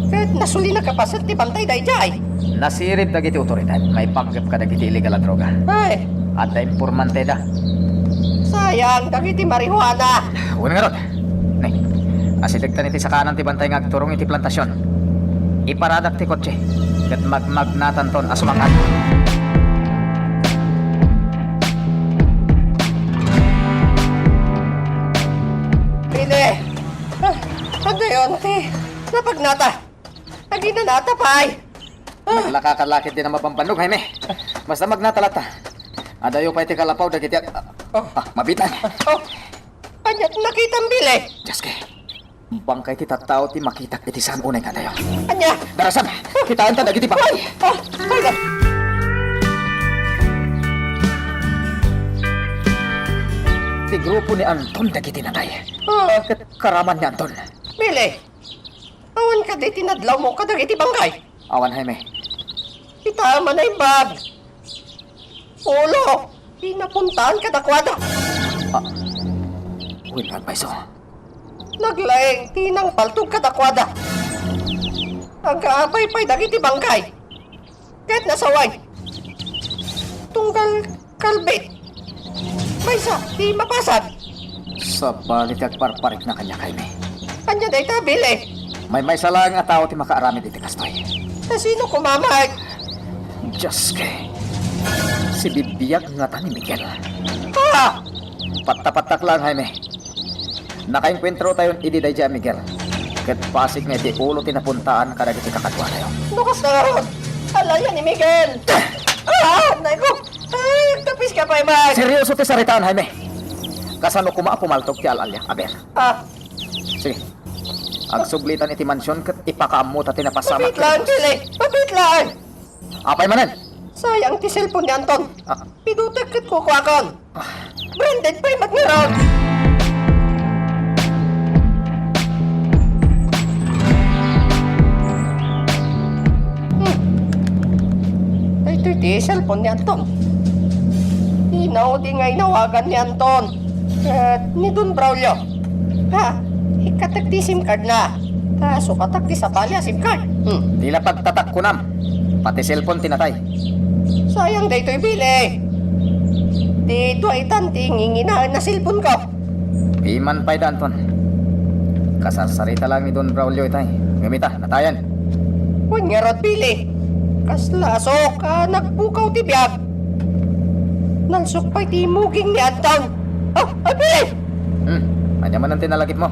[SPEAKER 3] Kahit nasuli na kapasat ti bantay dayjay.
[SPEAKER 11] Nasirip dagiti otoridad, may panggap ka dagiti illegal a droga.
[SPEAKER 3] Ay,
[SPEAKER 11] At da impormante da.
[SPEAKER 3] sayang dagiti marihuana.
[SPEAKER 11] Una nga ron. Nay, asiligtan iti sa kanan ti bantay nga agturong iti plantasyon. Iparadak ti kotse. Kat magmagnatan ton asumakan.
[SPEAKER 3] Pili. Ano yun, ti? Napagnata. Naginanata pa ay.
[SPEAKER 11] Naglakakalakit din ang mapampanlog, Jaime. Basta magnatalata. Adayo pa iti kalapaw dagiti mabitan.
[SPEAKER 3] Oh, kanya't nakitang Bili.
[SPEAKER 11] Jaske. Bangkay ti tattao ti makitak iti saan unay nga dayo.
[SPEAKER 3] Anya.
[SPEAKER 11] Darasan, kitaan ta dagiti bangkay.
[SPEAKER 3] Oh, kaya.
[SPEAKER 11] Ti grupo ni Anton dagiti natay.
[SPEAKER 3] Oh,
[SPEAKER 11] Kat karaman ni Anton.
[SPEAKER 3] Bili. Awan ka di tinadlaw mo ka dagiti bangkay.
[SPEAKER 11] Awan, Jaime.
[SPEAKER 3] Itama na yung bag. Ulo. Pinapuntaan ka dakwada.
[SPEAKER 11] Uy, nga paiso.
[SPEAKER 3] Naglaing tinang paltog ka dakwada. Ang kaapay-pay dagiti bangkay. Kahit nasaway. Tunggal kalbit. Maysa, di mapasad.
[SPEAKER 11] Sa balik ag parparik na kanya, Jaime.
[SPEAKER 3] Kanya day tabil eh.
[SPEAKER 11] May salang nga tao ti makaaramid iti kastoy.
[SPEAKER 3] Na sino kumamahag?
[SPEAKER 11] Jaske. Si bibiyag nga ta ni Miguel.
[SPEAKER 3] Ha!
[SPEAKER 11] Patapatak lang, Jaime. Nakainkwentro tayo ididay dyan, Miguel. Kat pasig nga iti ulo tinapuntaan kada iti kakadwa tayo.
[SPEAKER 3] Bukas na ron. Alaya ni Miguel. Ah! Naiko. Ay, tapis ka pa, Imag.
[SPEAKER 11] Seryoso ti saritaan, Jaime. Kasano kuma pumaltog ti alalya, aber.
[SPEAKER 3] Ah,
[SPEAKER 11] Sige. Agsuglitan iti mansyon kat ipakaammo ta tinapasama.
[SPEAKER 3] mabit lang, Pili. Mabit lang.
[SPEAKER 11] Apay manan.
[SPEAKER 10] Sayang ti cellphone ni Anton.
[SPEAKER 11] Ah.
[SPEAKER 10] Pidutek kat ko kwakon. Branded pa yung magniraw. Ito ti cellphone ni Anton. Inaw di nga inawagan ni Anton. At ni Don Braulio. Ha? Ikatak di SIM card na. Kaso katak di sa palya SIM card.
[SPEAKER 11] Tila pagtatak ko nam. Pati cellphone tinatay.
[SPEAKER 10] Sayang da ito'y bili. Dito ay tanting inginaan na cellphone ko.
[SPEAKER 11] Iman pa'y Danton. Kasarsarita lang ni Don Braulio itay. Ngamita, natayan.
[SPEAKER 10] Kunyarot bili. Kaslaso ka nagbukaw ti biyag. Nansok pa'y ti muging ni Anton. Oh, ay bili!
[SPEAKER 11] Anya man ang tinalagip mo.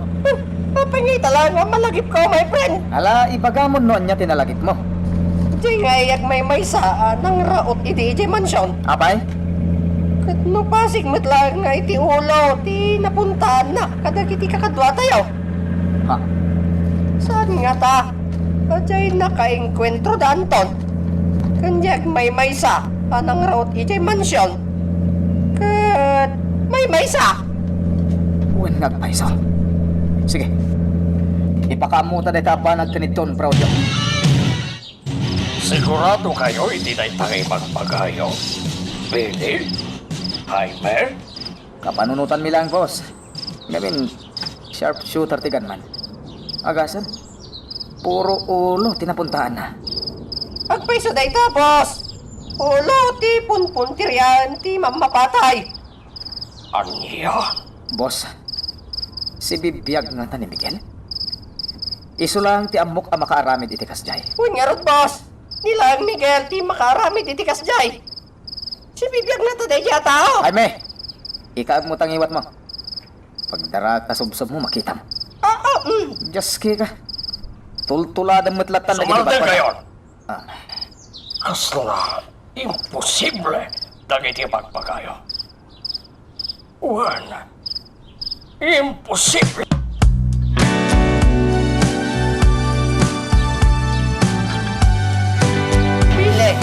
[SPEAKER 10] Papangay talaga malagip ko, my friend.
[SPEAKER 11] Ala, ibagamon noon niya tinalagip mo.
[SPEAKER 10] Di ngayak may saan ng raot iti iti mansyon.
[SPEAKER 11] Apay?
[SPEAKER 10] Kat no pasig matlag nga iti ulo, ti napuntaan na, kadag iti kakadwa tayo.
[SPEAKER 11] Ha?
[SPEAKER 10] Saan nga ta? Kajay nakaengkwentro da Anton. Kanyak may maysa, anang raot iti mansyon. Kat may maysa.
[SPEAKER 11] Uwan nagpaiso. Sige. Ipakamuta na itapanag ka ni Don Braulio.
[SPEAKER 9] Sigurado kayo hindi na itangay magpagayo. Billy? Jaime?
[SPEAKER 11] Kapanunutan mi lang, boss. Gamin, sharpshooter ti gunman. Agasan? Puro ulo tinapuntaan na.
[SPEAKER 10] Agpaiso day tapos. Ulo ti punpuntiryan ti mamapatay.
[SPEAKER 9] Anya?
[SPEAKER 11] Boss, si bibiyag nga ta ni Miguel. Iso lang ti amok ang makaaramid iti kasjay.
[SPEAKER 10] Kunyarot boss. Nilang Miguel ti makaramid iti kasjay. Si bibiyag na to day tao.
[SPEAKER 11] Jaime, ikaag mo tangiwat mo. Pagdara ka subsob mo, makita mo. Diyos ka. Tultulada matlatan na
[SPEAKER 9] Sumalde kayo!
[SPEAKER 11] Ah,
[SPEAKER 9] Kasla, imposible dagiti magpagayo. Uwan, imposible!
[SPEAKER 10] Bile.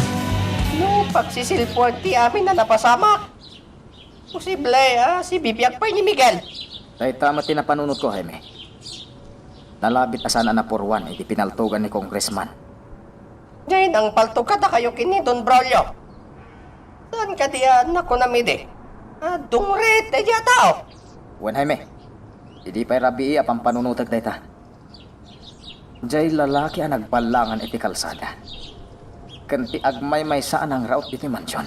[SPEAKER 10] No pagsisilpuan ti amin na napasamak. Posible si bibiyag pa ni Miguel.
[SPEAKER 11] dahil tama tinapanunod ko, Jaime. Nalabit na sana na purwan, iti pinaltugan ni Congressman.
[SPEAKER 10] Ngayon ang paltugkada kayo kini Don Braulio. Saan ka diyan ako namide? Dungret na diya tao.
[SPEAKER 11] Wen, Jaime, hindi pa'y rabii apang panunutag dayta. Diyay lalaki ang nagbalangan iti kalsada. Kanti agmay may saan ang raot iti mansyon.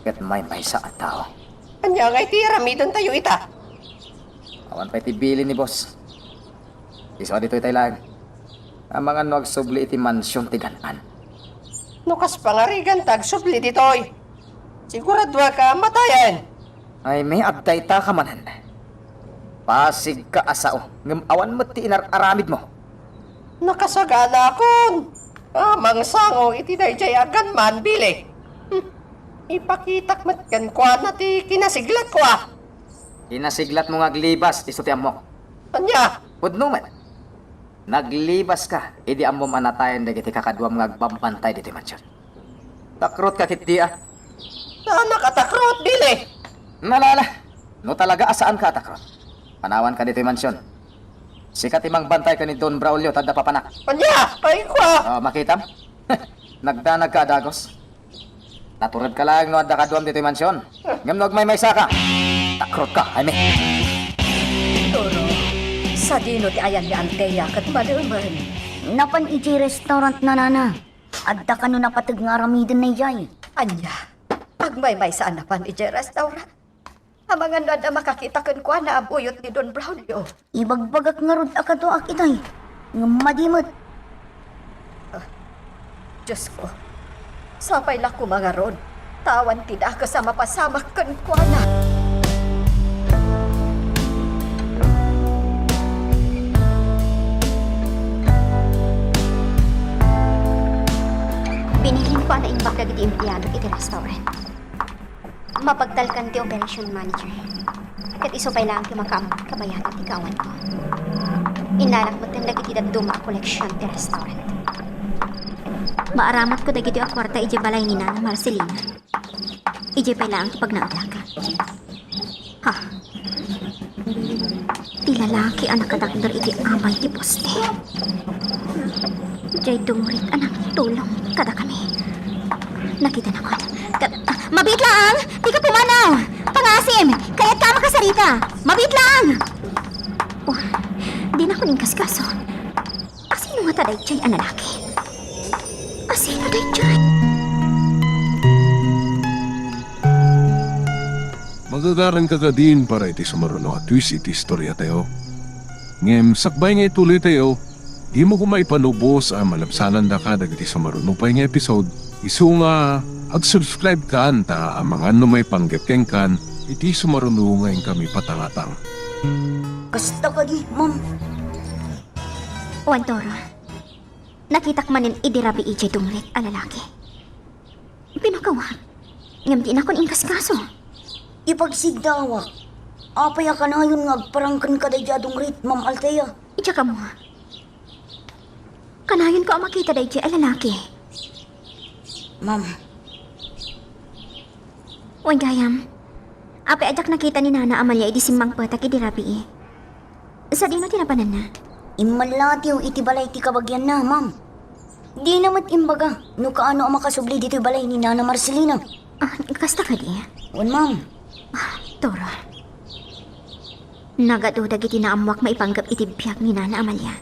[SPEAKER 11] Kat may saan tao.
[SPEAKER 10] Anya nga iti ramidan tayo ita.
[SPEAKER 11] Awan pa'y tibili ni boss. Iso dito'y taylaan. Ang mga nagsubli iti mansyon ti ganan.
[SPEAKER 10] Nukas pangarigan tag subli ditoy. Sigurado ka matayan.
[SPEAKER 11] Ay may agdayta ka manan. Pasig ka asao. Ngam awan mo ti inaramid mo.
[SPEAKER 10] Nakasagana akon. Amang sango iti dayjay agan man bili. Ipakitak matkan kwa na ti kinasiglat ko
[SPEAKER 11] Inasiglat mo nga glibas, iso ti amok.
[SPEAKER 10] Anya?
[SPEAKER 11] Pudno man. Naglibas ka, idi amom anatayan dagiti kakadwam nga agbampantay diti mansyon. Takrot ka kiti
[SPEAKER 10] Nakatakrot bili.
[SPEAKER 11] Nalala, no talaga asaan ka takrot? Panawan ka diti mansyon. Sikat imang bantay ka ni Don Braulio, tanda papanak.
[SPEAKER 10] Anya? Ay kwa.
[SPEAKER 11] Makitam? Nagdanag ka, Dagos. Naturad ka lang no adda kadwam dito yung mansyon. Ngam may saka. Takrot ka, Jaime.
[SPEAKER 7] Toro, sa dino ti ayan ni Anteya kat maluman.
[SPEAKER 4] Napan iti restaurant na nana. Adda ka no napatag nga ramidan na ijay.
[SPEAKER 7] Anya, agmay saan napan iti restaurant. Amangan na da makakita kan kwa na abuyot ni Don Braulio.
[SPEAKER 4] Ibagbagak nga rod akato ak itay. Nga madimot.
[SPEAKER 7] Diyos ko, sapay lang ko mga ron. Tawan tidak kasama pasamak kan kwa na.
[SPEAKER 2] Binilin pa na imbak dagiti empleyado iti restaurant. Mapagtalkan ti operation manager. Kat iso pa ilang kimakamot kabayanan ti kawan ko. Inarak mo tin dagiti daduma koleksyon ti restaurant. Maaramat ko dagiti akwarta ije balay ni Nana Marcelina. Ije pala ang ipagnaaglaga. Ha? Ti lalaki ang nakadakdar iti amay ti poste. Ijay dungrit anang tulong kada kami. Nakita na ko. Mabit lang! Di ka pumanaw! Pangasim! Kaya't ka makasarita! Mabit lang! Oh, di na ko ning kaskaso. Asino nga taday jay ang lalaki? Asino day jay?
[SPEAKER 1] Magagaran ka din para iti sumaruno at twist iti istorya tayo. Ngem, sakbay nga ituloy tayo. Di mo kumaipanubos ang malabsanan da ka dagiti sumaruno pa nga episode. Isu nga, ag-subscribe ka ta ang mga numay panggapkeng kan iti sumaruno ngayon kami patangatang.
[SPEAKER 4] Kasta ka di, ma'am.
[SPEAKER 2] Juan Toro, nakitak manin idirabi ije dungrit ang lalaki. Pinakawag. Ngam di na kon ingkaskaso.
[SPEAKER 4] Ipagsigdawak. Apay ka na yun nga parangkan ka dayadong rit, Ma'am Althea.
[SPEAKER 2] Ija ka mo. Kanayon ko ang makita day ije ang lalaki.
[SPEAKER 4] Ma'am,
[SPEAKER 2] Wan gayam. Apay ajak nakita ni Nana Amalia iti simbang patak idirabi Sa di mo tinapanan na.
[SPEAKER 4] imalatiw iti balay ti kabagyan na, ma'am. Di namat imbaga, no kaano ang makasubli dito balay ni Nana Marcelina.
[SPEAKER 2] Ah, kasta ka di.
[SPEAKER 4] Wan, ma'am.
[SPEAKER 2] Toro. Nagadudag iti naamwak maipanggap iti biyak ni Nana Amalia.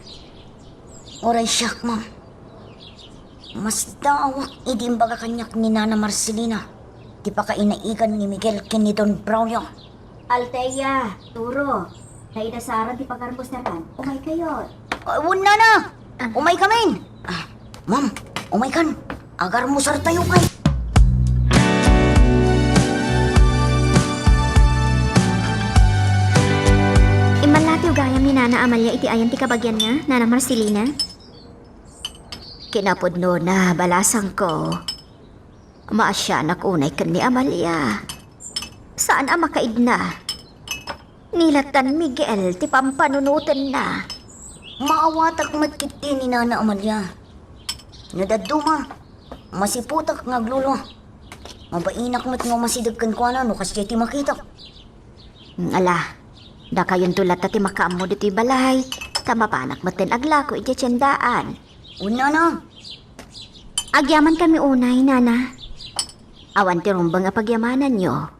[SPEAKER 4] Oray siyak, ma'am. Mas daawak iti imbaga kanyak ni Nana Marcelina. Di pa kainaigan ni Miguel ken ni Don Braulio.
[SPEAKER 8] Althea, Turo, naidasaran ti pagkarmos naman. Umay kayo.
[SPEAKER 4] Wan, Nana! Umay kamin! Ma'am, umay kan. Agar musar tayo kay.
[SPEAKER 2] Imalati gayam ni Nana Amalia iti ayan ti kabagyan nga, Nana Marcelina. Kinapudno na balasang ko. Maasyanak unay kan ni Amalia. Saan ang makaid na? Nilatan Miguel ti pampanunutan na.
[SPEAKER 4] Maawatak matkiti ni Nana Amalia. Nadaduma, masiputak nga glulo. Mabainak mat nga masidagkan ko na no kasi ti makita.
[SPEAKER 2] Ala, da kayon tulat ti makaammo dito balay. Tamapanak maten aglako iti tiyandaan.
[SPEAKER 4] Una na.
[SPEAKER 2] Agyaman kami unay, Nana. Awan ti rumbang apagyamanan nyo.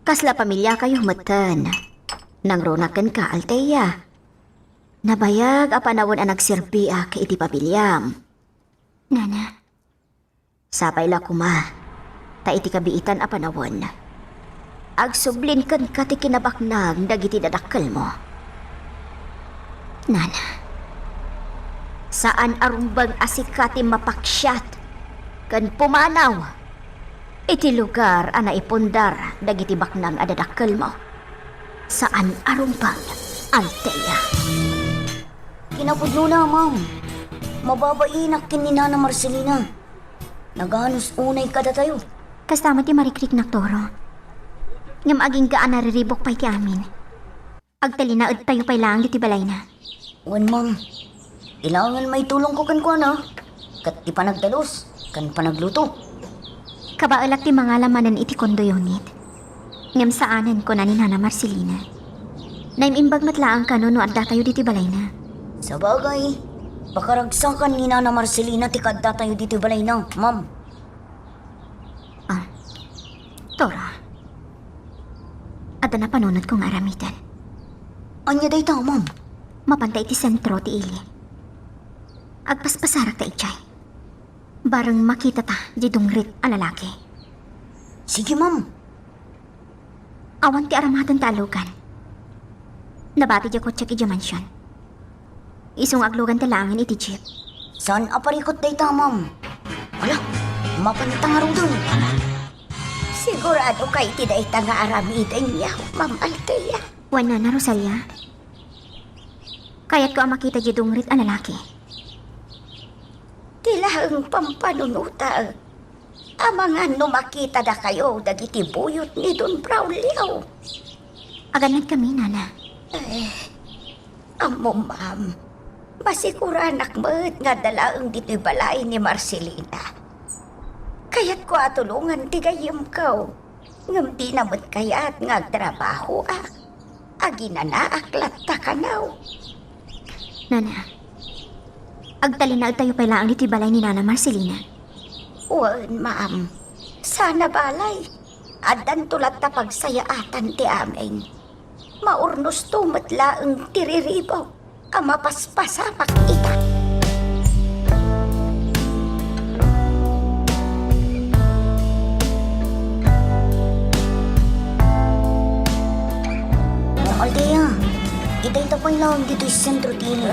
[SPEAKER 2] Kasla pamilya kayo matan. Nang runakan ka, Althea. Nabayag apanawon ang nagsirbiak iti pabilyam. Nana. Sapay la kuma. Ta iti kabiitan apanawon. Agsublin kan ka ti kinabaknag dagiti dadakkel mo. Nana. Saan arumbang asikati mapaksyat kan pumanaw iti lugar ana ipundar dagiti baknang adadakkel mo. Saan arumbang, Althea?
[SPEAKER 4] Kinapudlo na, ma'am. Mababainak kin ni Nana Marcelina. Naganos unay kada tayo.
[SPEAKER 2] Kasama ti marikrik na Toro. Ngam aging gaan nariribok pa'y ti amin. Agtalinaad tayo pa'y lang diti balay na.
[SPEAKER 4] Wan, ma'am. Ilangan may tulong ko kan kwa na. Kat di pa nagdalos, kan pa nagluto.
[SPEAKER 2] Kabaalak ti mga lamanan iti kondo yunit. Ngam saanan ko na ni Nana Marcelina. Naimimbag matlaang ka no adda tayo diti balay na.
[SPEAKER 4] Sa bagay, pakaragsakan ni Nana Marcelina ti kadda tayo dito balay na, ma'am.
[SPEAKER 2] Tora. Adda na panunod kong aramitan.
[SPEAKER 4] Anya day tao, ma'am.
[SPEAKER 2] Mapantay ti sentro ti ili. Agpaspasarak ta itchay. Barang makita ta di dungrit a lalaki.
[SPEAKER 4] Sige, ma'am.
[SPEAKER 2] Awan ti aramatan talukan. Nabati di kotsak iti mansyon. Isong aglugan talangin iti jeep.
[SPEAKER 4] Saan aparikot day tao, ma'am? Wala, mapantang araw dun.
[SPEAKER 8] Sigurado kay tiday nga aramitan niya, Ma'am Althea.
[SPEAKER 2] Wana na Rosalia. Kaya't ko ang makita di dungrit a lalaki.
[SPEAKER 8] Tilahang pampanunuta. Amangan no makita da kayo dagiti buyot ni Don Braulio.
[SPEAKER 2] Aganad kami, Nana.
[SPEAKER 8] Amo, ma'am. Masiguranak mo't nga dalaang dito'y balay ni Marcelina. Kaya't ko atulungan ti gayem ko. Ngam di namot kayat nga trabaho aginanaaklat ta kanaw.
[SPEAKER 2] Nana, agtalinaag tayo pala ang balay ni Nana Marcelina.
[SPEAKER 8] Wan, ma'am. Sana balay. Adan tulat ta pagsayaatan ti aming. Maurnos tumatla ang tiriribo. Ang mapaspasamak ita.
[SPEAKER 4] Aldea, itay tapay lang dito sa sentro tili.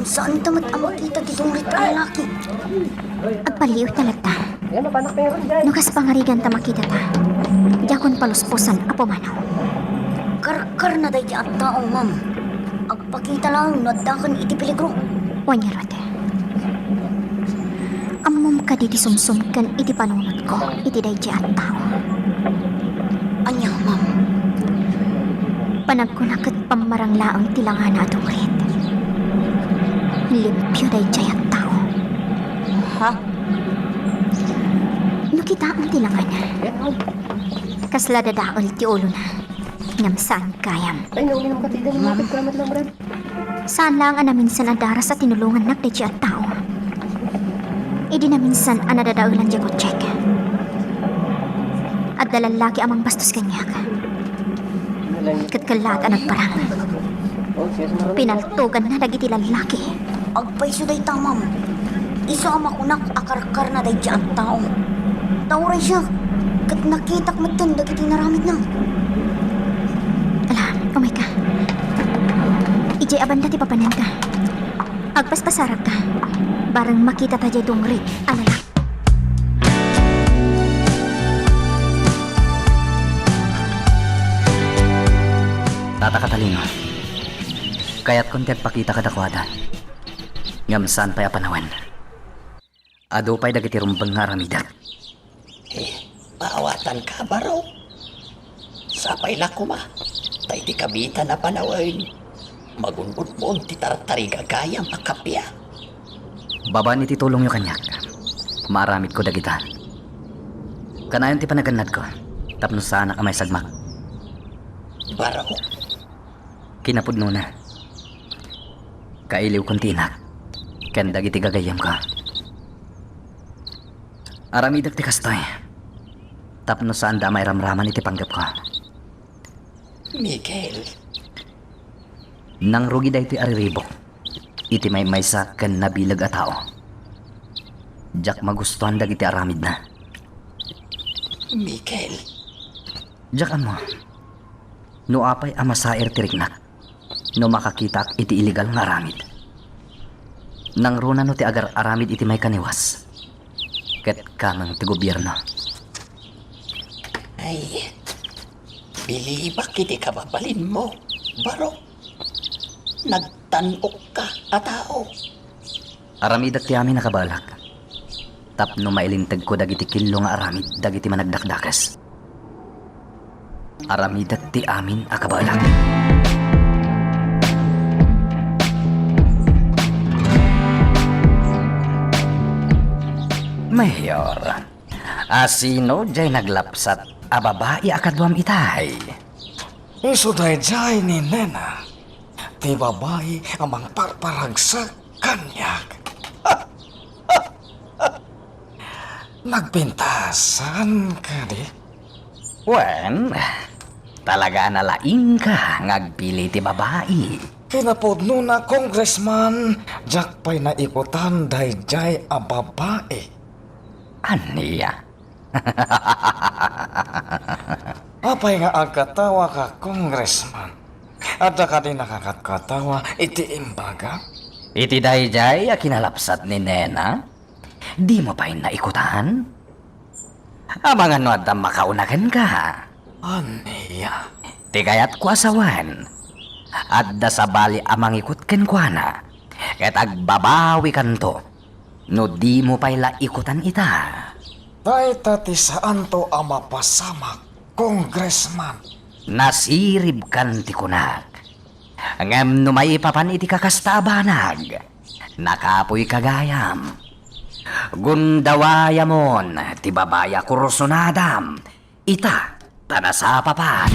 [SPEAKER 4] Saan tamat ang makita ditong rito ang lalaki?
[SPEAKER 2] Agpaliw talata. Nukas pangarigan ta makita ta. Jakon paluspusan apo manaw.
[SPEAKER 4] Karkar na dahi at tao, ma'am. Agpakita lang, nadakan iti peligro.
[SPEAKER 2] Wanyarote. Amom ka di sumsum kan iti panunod ko, iti day at tao.
[SPEAKER 4] Anya, ma'am.
[SPEAKER 2] Panagkunakit pamaranglaang tilangan na atong rin. Limpyo day at tao.
[SPEAKER 4] Ha?
[SPEAKER 2] Nakita ang tilangan na. Kasla dadaon ti ulo na. Ngam saan kayam. Saan lang ana minsan adara sa tinulungan nak day at tao. Idi na minsan ana dadaulan di ko check. At dalalaki amang bastos kanyak. Katkalat ang nagparang. Pinaltugan na dagiti lalaki.
[SPEAKER 4] Agpaiso day ta, ma'am. Isa ang makunak akarkar na day at tao. Tauray siya. Kat nakitak matan dagiti naramid na.
[SPEAKER 2] Ala, umay ka. Ijay abanda ti papanan ka. Agpaspasarap ka. Barang makita ta jay dungri. Alala.
[SPEAKER 6] Tata Catalino, kaya't konti agpakita kadakwada. Ngam saan pa'y apanawan. Ado pa'y dagiti rumbang nga aramidak.
[SPEAKER 5] Maawatan ka, baro. Sapay na kuma. Tay ti kabita na panawin. Magunbud mo ti tartariga gayam akapya.
[SPEAKER 6] Baba ni titulong yung kanyak. Maaramid ko dagita. Kanayon ti panaganad ko. Tapno sana ka may sagmak.
[SPEAKER 5] Baro.
[SPEAKER 6] Kinapudno na. Kailiw kong tinak. Ken dagiti gagayam ka. Aramidak ti kastoy. Tapno saan da may ramraman iti panggap ko.
[SPEAKER 5] Miguel.
[SPEAKER 6] Nang rugi da iti ariribok. Iti may maysa ken nabilag a tao. Jak magustuhan dagiti aramid na.
[SPEAKER 5] Miguel.
[SPEAKER 6] Jak mo. No apay amasair tiriknak. No makakita iti illegal nga aramid. Nang runa no ti agar aramid iti may kaniwas. Ket kamang ti gobyerno.
[SPEAKER 5] Ay, bilibak iti kababalin mo, baro. Nagtanok ka, atao.
[SPEAKER 6] Aramid at ti amin nakabalak. Tapno mailintag ko dagiti kilo nga aramid dagiti managdakdakas. Aramid at ti amin akabalak. Mayor, asino jay naglapsat a babae akadwam itay?
[SPEAKER 9] Isuday jay ni Nena. Ti babae amang parparagsak kanyak. Nagpintasan ka di?
[SPEAKER 6] Wen, talaga nalaing ka ngagpili ti babae.
[SPEAKER 9] Kinapudno na congressman, jak pa'y naikutan day jay a babae.
[SPEAKER 6] Aniya?
[SPEAKER 9] Apay nga ang katawa ka, congressman. Ada ka din nakakatawa, iti imbaga?
[SPEAKER 6] Iti dayjay a kinalapsat ni Nena? Di mo pa'y naikutan? Amang ano at makaunakan ka?
[SPEAKER 9] Aniya?
[SPEAKER 6] Ti kayat ko asawan. At da sa bali amang ikot ken kwa na. Ket agbabawi kanto. No di mo pa'y laikutan ita.
[SPEAKER 9] Tay tati saan to ang mapasamak, congressman?
[SPEAKER 6] Nasirib kan ti kunak. Ngem no may ipapan iti kakastabanag, nakapoy kagayam. Gundawayamon, ti babaya kursunadam, ita tanasapapan.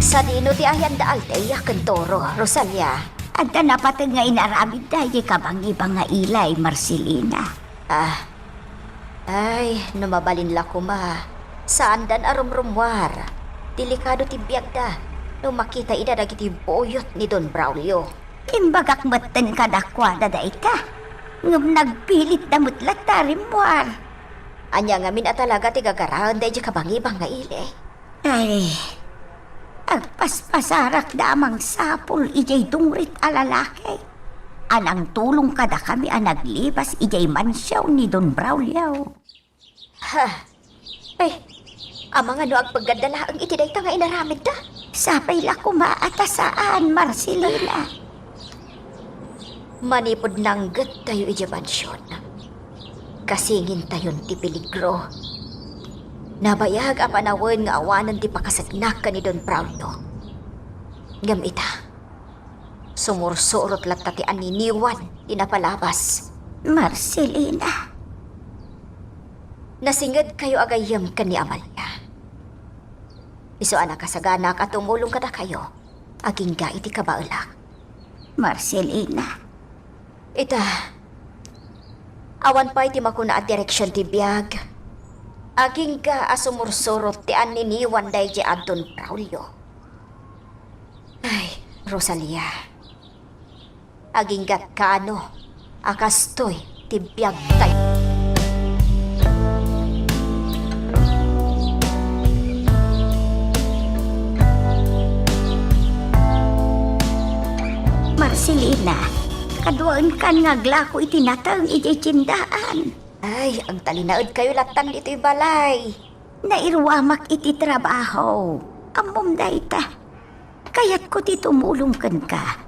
[SPEAKER 7] Sa dino ti ayan da alteya kentoro, Rosalia.
[SPEAKER 8] Adda na pati nga inaramid dahi kabang ibang nga ilay, Marcelina.
[SPEAKER 7] Ay, numabalin la kuma. Saan dan arumrumwar? Delikado ti biyagda. No makita ida dagiti boyot ni Don Braulio.
[SPEAKER 8] Imbagak matan ka dakwada da ita. Ngam nagpilit damot latarim war.
[SPEAKER 7] Anya ngamin at talaga ti gagarahan da kabang ibang nga ilay.
[SPEAKER 8] Ay, agpaspasarak damang sapul ijay dungrit alalaki. Anang tulong kada kami ang naglibas ijay mansyaw ni Don Braulio.
[SPEAKER 7] Ha? Ay, amang ano ang paggadala ang itiday ta nga inaramid da?
[SPEAKER 8] Sapay la kumaatasaan, Marcelina.
[SPEAKER 7] Manipod nang gat tayo ija mansyon. Kasingin tayon ti peligro. Nabayag ang panawin nga awanan ti pakasagnak ka ni Don Braulio. Ngam ita, sumursurot lang tati aniniwan di napalabas.
[SPEAKER 8] Marcelina.
[SPEAKER 7] Nasingad kayo agayam ka ni Amalia. Iso anak kasagana ka tumulong ka na kayo. Aging ga iti kabaulak.
[SPEAKER 8] Marcelina.
[SPEAKER 7] Ita, awan pa iti makuna at direksyon ti biyag. Aging ga asumursurot ti aniniwan day di Don Braulio. Ay, Rosalia. Aging gat kano, akastoy ti biyag tayo.
[SPEAKER 8] Marcelina, kaduan kan nga glako itinatang ijay tindaan.
[SPEAKER 7] Ay, ang talinaod kayo latan dito'y balay.
[SPEAKER 8] Nairwamak iti trabaho. Amom da ita. Kaya't ko ti tumulong kan ka.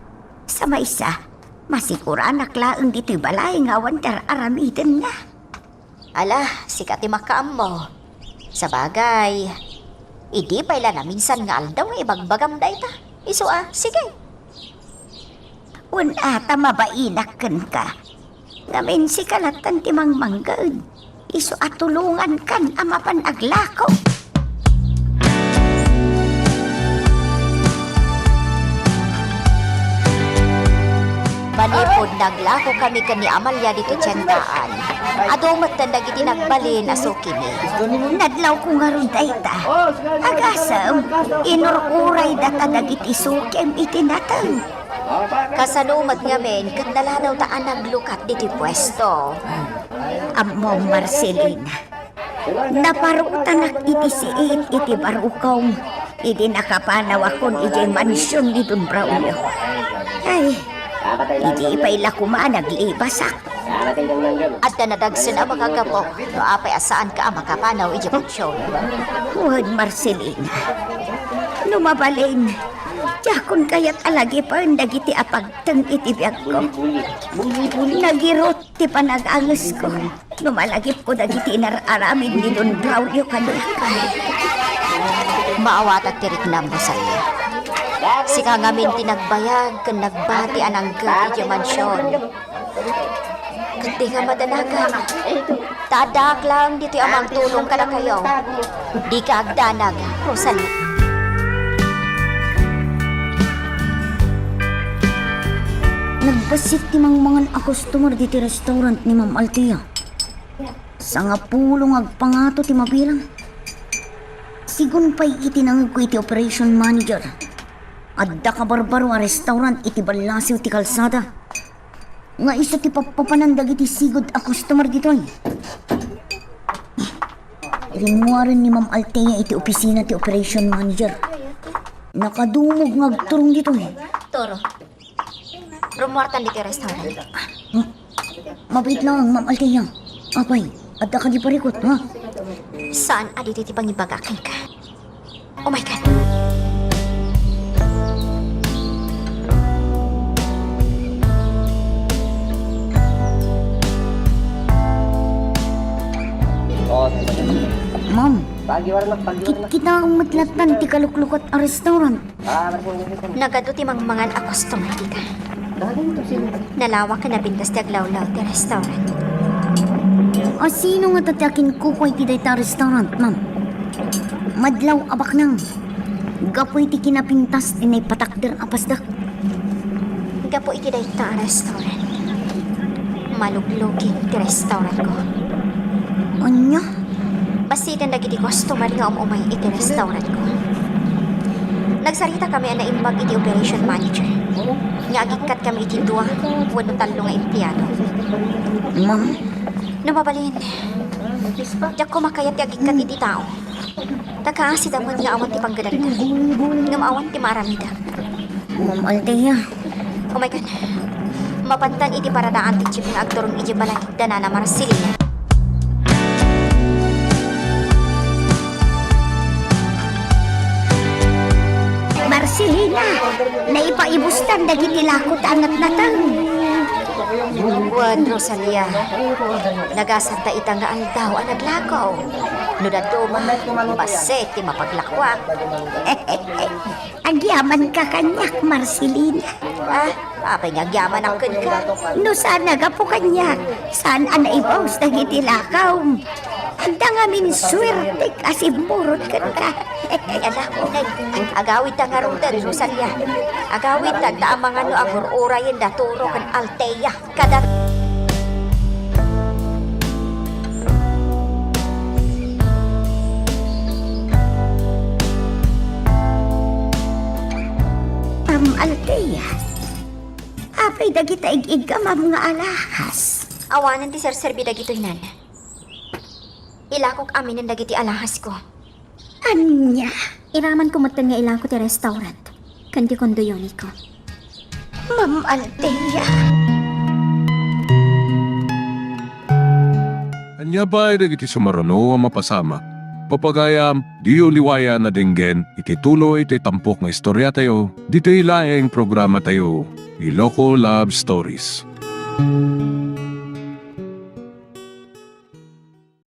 [SPEAKER 8] Sa maysa, masikuranak laang dito'y balay nga wandar aramiden na.
[SPEAKER 7] Ala, sikat ti makaam mo. Sa bagay, idi pa ila na minsan nga aldaw nga ibagbagam da ita. Iso sige.
[SPEAKER 8] Ata mabainak kan ka. Ngamin si kalatan ti mangmanggad. Iso atulungan kan amapan aglako.
[SPEAKER 7] Manipod naglako kami kani Amalia dito tiyandaan. Adumat na nagiti nagbalin asukini.
[SPEAKER 8] Nadlaw ko nga ron dayta. Agasam, inururay data dagiti sukem itinatang.
[SPEAKER 7] Kasanumat nga men, kat nalanaw taan naglukat diti pwesto.
[SPEAKER 8] Amo Marcelina. Naparutan iti siit iti barukaw. Idi nakapanaw akon iti mansyon ni Don Braulio. Ay, idi pa ila naglibasak.
[SPEAKER 7] At na nadagsan ang mga gabok, no apay asaan ka ang makapanaw iti mansyon.
[SPEAKER 8] Huwag Marcelina. Numabalin. Yakon kaya't alagi pa ang dagiti apagtang itibiyag ko. Nagirot ti panag-angas ko. Numalagip ko dagiti inararamid ni Don Braulio kanilakay.
[SPEAKER 7] Maawat at tirik na mo sa'yo. Sika ngamin tinagbayag kan nagbati anang iti mansyon. Kati nga madanagan. Tadak lang dito amang tulong ka lang kayo. Di ka agdanag, Rosalie.
[SPEAKER 4] Nagbasit ti mga customer diti restaurant ni Ma'am Althea. Sa nga pulong agpangato ti mabilang. Sigun pa'y itinangag ko iti operation manager. Adda ka barbaro a restaurant iti balasiw ti kalsada. Nga isa ti papapanandag iti sigod a customer dito ay. Rinwaran ni Ma'am Althea iti opisina ti operation manager. Nakadumog ngagturong dito eh.
[SPEAKER 7] Toro, rumortan dito yung restaurant.
[SPEAKER 4] Mabait lang, Ma'am Althea. Apay, adda ka di parikot, ha?
[SPEAKER 7] Saan adito iti pangibagakan ka? Oh my God!
[SPEAKER 4] Ma'am, ma'am. Kita ang matlatan ti kaluklukot a restaurant.
[SPEAKER 2] Nagado ti mangmangan a customer di ka. Nalawak ka na bintas ti aglawlaw ti restaurant.
[SPEAKER 4] O sino nga tatakin kukoy ti dayta restaurant, ma'am? Madlaw abak nang. Gapoy ti kinapintas ti patakder apasdak.
[SPEAKER 2] Gapo iti dayta a restaurant. Maluglugin ti restaurant ko.
[SPEAKER 4] Anya?
[SPEAKER 2] Basitan dagiti customer nga umay iti restaurant ko. Nagsarita kami na imbag iti operation manager. Nga agikat kami iti duwa, wano talo nga empleyado.
[SPEAKER 4] Ma'am,
[SPEAKER 2] Namabalin. Diyak ko makayat ti agikat iti tao. Nagkaasid amon nga awan ti panggadagda. Nga maawan ti maramida.
[SPEAKER 4] Ma'am Althea.
[SPEAKER 2] Oh my God. Mapantan iti paradaan ti chip nga agturong iti balangit na Marcelina.
[SPEAKER 8] Marcelina, naipaibustan dagiti lakot anat natang.
[SPEAKER 7] Buwan, Rosalia. Nagasanta itang nga aldaw ang naglakaw. Nudaduma, baset, ti mapaglakwak.
[SPEAKER 8] Agyaman ka kanyak, Marcelina.
[SPEAKER 7] Apay nga gyaman ang ka.
[SPEAKER 8] No sana ka po kanyak, saan ang naibaws dagiti lakaw. Anda nga min swerte kasi murot ka ka.
[SPEAKER 7] Anak ko, agawid ta nga rudan, Rosalia. Agawid ta ang mga no agururayin da turo kan Althea. Kadat
[SPEAKER 8] Althea, apay dagita igig ka mga alahas.
[SPEAKER 2] Awanan ti serserbi dagito inan. Ilakok amin ang dagiti alahas ko.
[SPEAKER 8] Anya,
[SPEAKER 2] Iraman ko matan nga ilang ko ti restaurant. Kandi kondoyoni ko.
[SPEAKER 8] Ma'am Althea.
[SPEAKER 1] Anya ba dagiti sumarano ang mapasama? Papagayam, di uliwaya na dinggen, itituloy iti tampok nga istorya tayo, dito ilaing programa tayo, Iloko Love Stories.